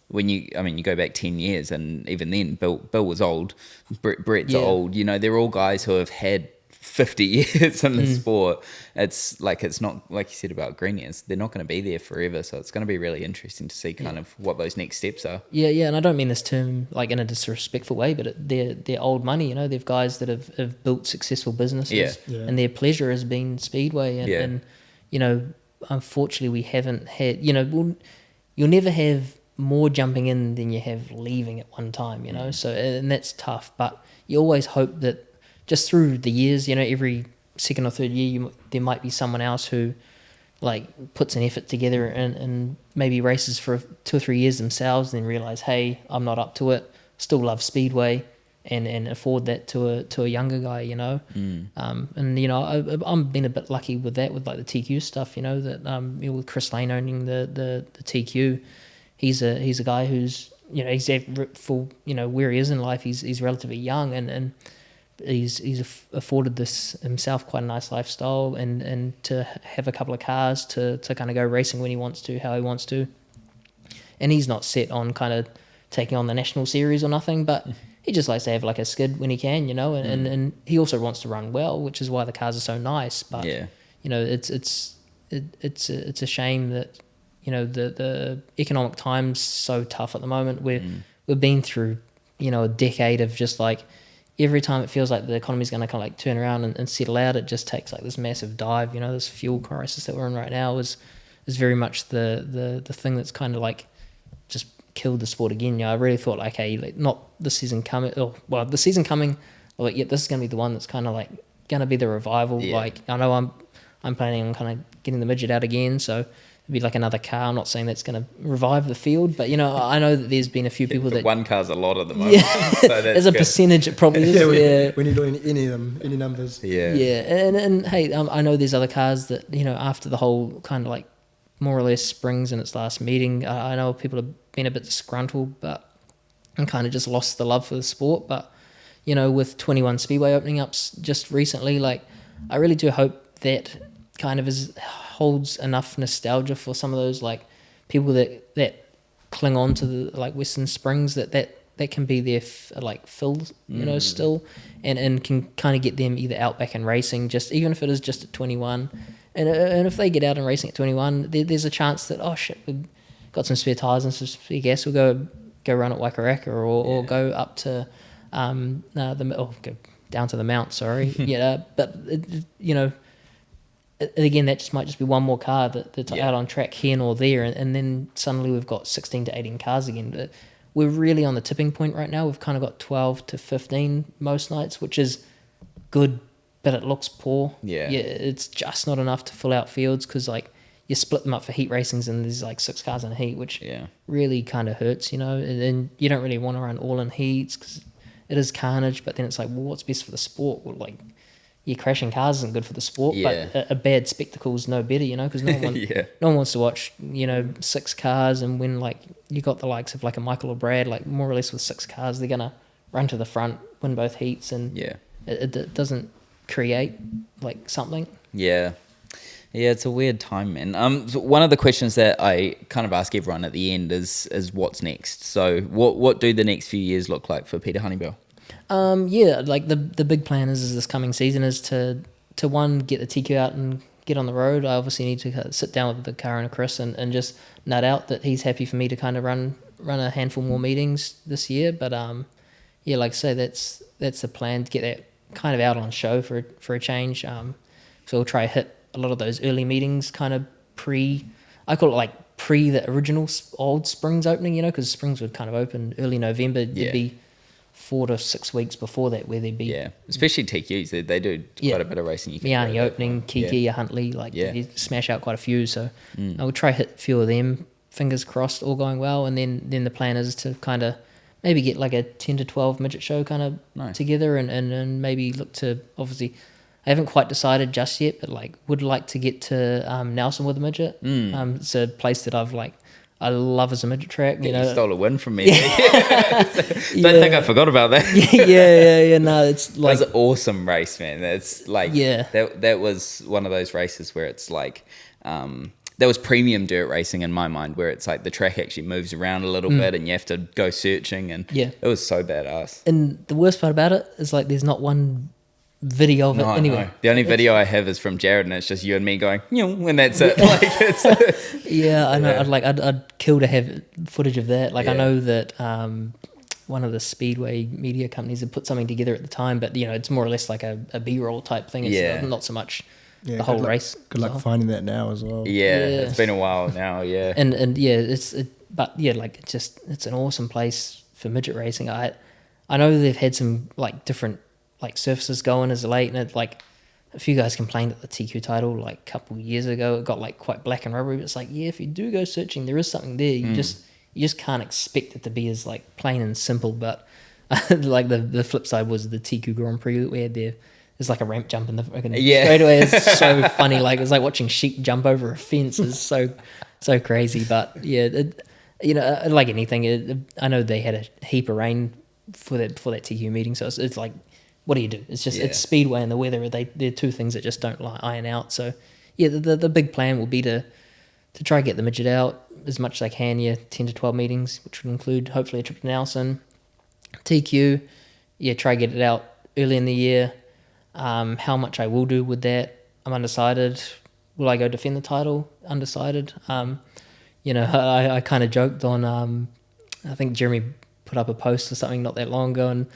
when you go back 10 years, and even then, Bill was old, Brett's old. You know, they're all guys who have had 50 years in the sport. It's not like you said about Greenies, they're not going to be there forever, so it's going to be really interesting to see kind of what those next steps are. And I don't mean this term like in a disrespectful way, but they're old money, you know. They've guys that have built successful businesses, and their pleasure has been speedway, and you know, unfortunately we haven't had, you know, you'll never have more jumping in than you have leaving at one time, you know. So, and that's tough, but you always hope that just through the years, you know, every second or third year, there might be someone else who, like, puts an effort together and maybe races for 2 or 3 years themselves, and then realise, hey, I'm not up to it. Still love speedway, and afford that to a younger guy, you know. And you know, I'm been a bit lucky with that, with like the TQ stuff, you know, that you know, with Chris Lane owning the TQ, he's a guy who's, you know, he's for, you know, where he is in life, he's relatively young, and he's afforded this himself quite a nice lifestyle, and to have a couple of cars to kind of go racing when he wants to, how he wants to. And he's not set on kind of taking on the national series or nothing, but he just likes to have like a skid when he can, you know, and he also wants to run well, which is why the cars are so nice. But you know, it's a shame that, you know, the economic time's so tough at the moment. We've been through, you know, a decade of just like, every time it feels like the economy's going to kind of like turn around and settle out, it just takes like this massive dive. You know, this fuel crisis that we're in right now is very much the thing that's kind of like just killed the sport again. You know, I really thought like, hey, like, not the season coming, the season coming, like, yeah, this is going to be the one that's kind of like going to be the revival. Like, I know I'm planning on kind of getting the midget out again, so it'd be like another car. I'm not saying that's going to revive the field, but, you know, I know that there's been a few people that... One car's a lot at the moment. So as a percentage, it probably is. When you're doing any numbers. And hey, I know there's other cars that, you know, after the whole kind of like more or less springs in its last meeting, I know people have been a bit disgruntled, but and kind of just lost the love for the sport. But, you know, with 21 Speedway opening up just recently, like, I really do hope that kind of holds enough nostalgia for some of those like people that cling on to the like Western Springs, that that can be their fill, still, and can kind of get them either out back in racing, just even if it is just at 21, and if they get out and racing at 21, there's a chance that, oh shit, we've got some spare tyres and some spare gas, we'll go run at Waikaraka or go up to go down to the Mount, sorry. But again, that just might just be one more car that's out on track here nor there, and then suddenly we've got 16 to 18 cars again. But we're really on the tipping point right now. We've kind of got 12 to 15 most nights, which is good, but it looks poor. Yeah, it's just not enough to fill out fields, because like you split them up for heat racings and there's like 6 cars in a heat, which really kind of hurts, and you don't really want to run all in heats because it is carnage. But then it's like, well, what's best for the sport? Well, like, crashing cars isn't good for the sport, but a bad spectacle's no better, because no one wants to watch, 6 cars, and when like you got the likes of like a Michael or Brad, like more or less with 6 cars, they're gonna run to the front, win both heats, and it doesn't create like something. Yeah, it's a weird time, man. So one of the questions that I kind of ask everyone at the end is what's next. So what do the next few years look like for Peter Hunnibell? Like the big plan is this coming season is to one, get the TQ out and get on the road. I obviously need to sit down with the car and Chris and just nut out that he's happy for me to kind of run a handful more meetings this year. But like I say, that's the plan, to get that kind of out on show for a change. So we'll try to hit a lot of those early meetings, kind of I call it like pre the original old Springs opening, because Springs would kind of open early November. There'd be 4 to 6 weeks before that where there'd be... Yeah, especially TQs. They do quite a bit of racing. Miani opening, Kiki, Huntley, you smash out quite a few. So I would try hit a few of them, fingers crossed, all going well. And then the plan is to kind of maybe get like a 10 to 12 midget show kind of together and maybe look to, obviously, I haven't quite decided just yet, but like would like to get to Nelson with a midget. It's a place that I love as a midget track. You stole a win from me. Don't think I forgot about that. No, it's like... That was an awesome race, man. It's like... That was one of those races where it's like... that was premium dirt racing in my mind, where it's like the track actually moves around a little bit and you have to go searching, and it was so badass. And the worst part about it is like there's not one video of it anyway. No. The only video I have is from Jared, and it's just you and me going, and that's it. Like it's I know. I'd kill to have footage of that. Like I know that one of the speedway media companies had put something together at the time, but it's more or less like a B-roll type thing. It's not so much the whole race. Good luck finding that now as well. It's been a while now. and it's an awesome place for midget racing. I know they've had some like different like surfaces going as of late, and it, like a few guys complained that the TQ title like a couple of years ago it got like quite black and rubbery, but it's like if you do go searching, there is something there. You just can't expect it to be as like plain and simple. But like the flip side was the TQ Grand Prix that we had there. There's like a ramp jump in the fucking straightaway. It's so funny. Like it's like watching sheep jump over a fence. It's so crazy. But like anything, I know they had a heap of rain for that TQ meeting, so it's like, what do you do? It's just it's speedway and the weather. They're two things that just don't iron out. So the big plan will be to try to get the midget out as much as I can. 10 to 12 meetings, which would include hopefully a trip to Nelson. TQ, try to get it out early in the year. How much I will do with that, I'm undecided. Will I go defend the title? Undecided. I kind of joked on, I think Jeremy put up a post or something not that long ago, and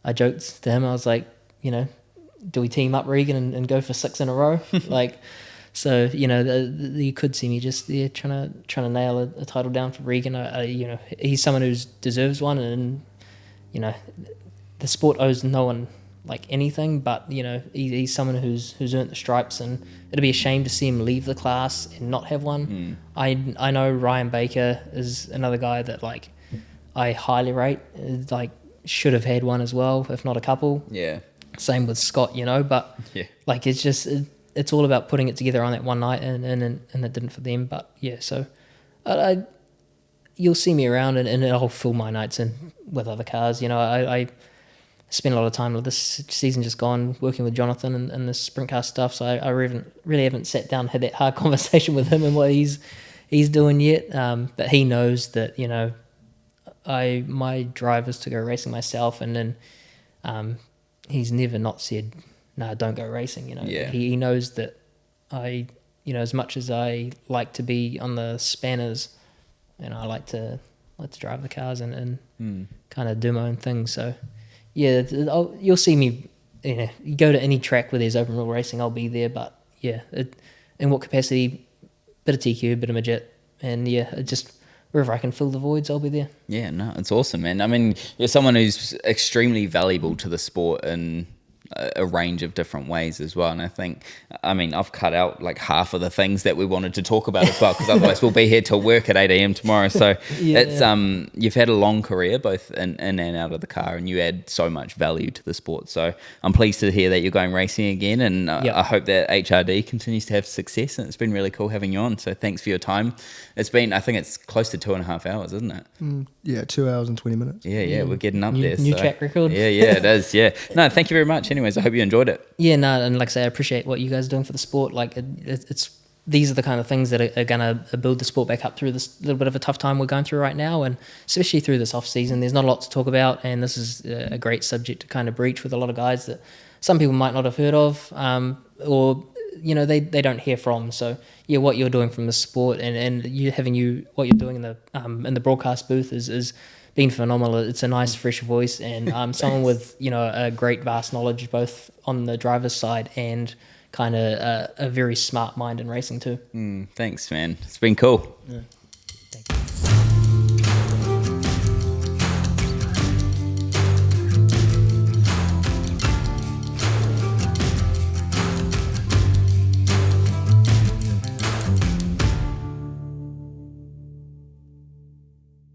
I joked to him, I was like, do we team up Regan and go for 6 in a row? Like, so, you could see me just there trying to nail a title down for Regan. He's someone who deserves one, and, the sport owes no one like anything, but he's someone who's earned the stripes, and it'd be a shame to see him leave the class and not have one. I know Ryan Baker is another guy that like I highly rate, like should have had one as well, if not a couple. Same with Scott, but like it's just it's all about putting it together on that one night, and it didn't for them. But so you'll see me around, and I'll fill my nights in with other cars. I spent a lot of time with this season just gone working with Jonathan and the sprint car stuff, so I really haven't sat down and had that hard conversation with him and what he's doing yet. But he knows that my drive is to go racing myself, and then he's never not said, "No, don't go racing." Yeah. He knows that as much as I like to be on the spanners, I like to drive the cars and kind of do my own thing. So yeah, you'll see me. You go to any track where there's open wheel racing, I'll be there. But yeah, in what capacity? Bit of TQ, bit of midget, and just wherever I can fill the voids, I'll be there. Yeah, no, it's awesome, man. I mean, you're someone who's extremely valuable to the sport in a range of different ways as well. And I think, I've cut out like half of the things that we wanted to talk about as well, because otherwise we'll be here till work at 8 a.m. tomorrow. So it's you've had a long career both in and out of the car, and you add so much value to the sport. So I'm pleased to hear that you're going racing again, and I hope that HRD continues to have success. And it's been really cool having you on. So thanks for your time. It's been, I think it's close to 2.5 hours, isn't it? 2 hours and 20 minutes. Yeah, we're getting up there. New track record. Yeah, it is. Yeah. No, thank you very much. Anyways, I hope you enjoyed it. Yeah, no, and like I say, I appreciate what you guys are doing for the sport. Like, it's these are the kind of things that are going to build the sport back up through this little bit of a tough time we're going through right now, and especially through this off season. There's not a lot to talk about, and this is a great subject to kind of breach with a lot of guys that some people might not have heard of, or they don't hear from. So yeah, what you're doing from the sport and what you're doing in the broadcast booth is been phenomenal. It's a nice fresh voice, and someone with a great vast knowledge both on the driver's side and kind of a very smart mind in racing too. Thanks, man. It's been cool. Yeah.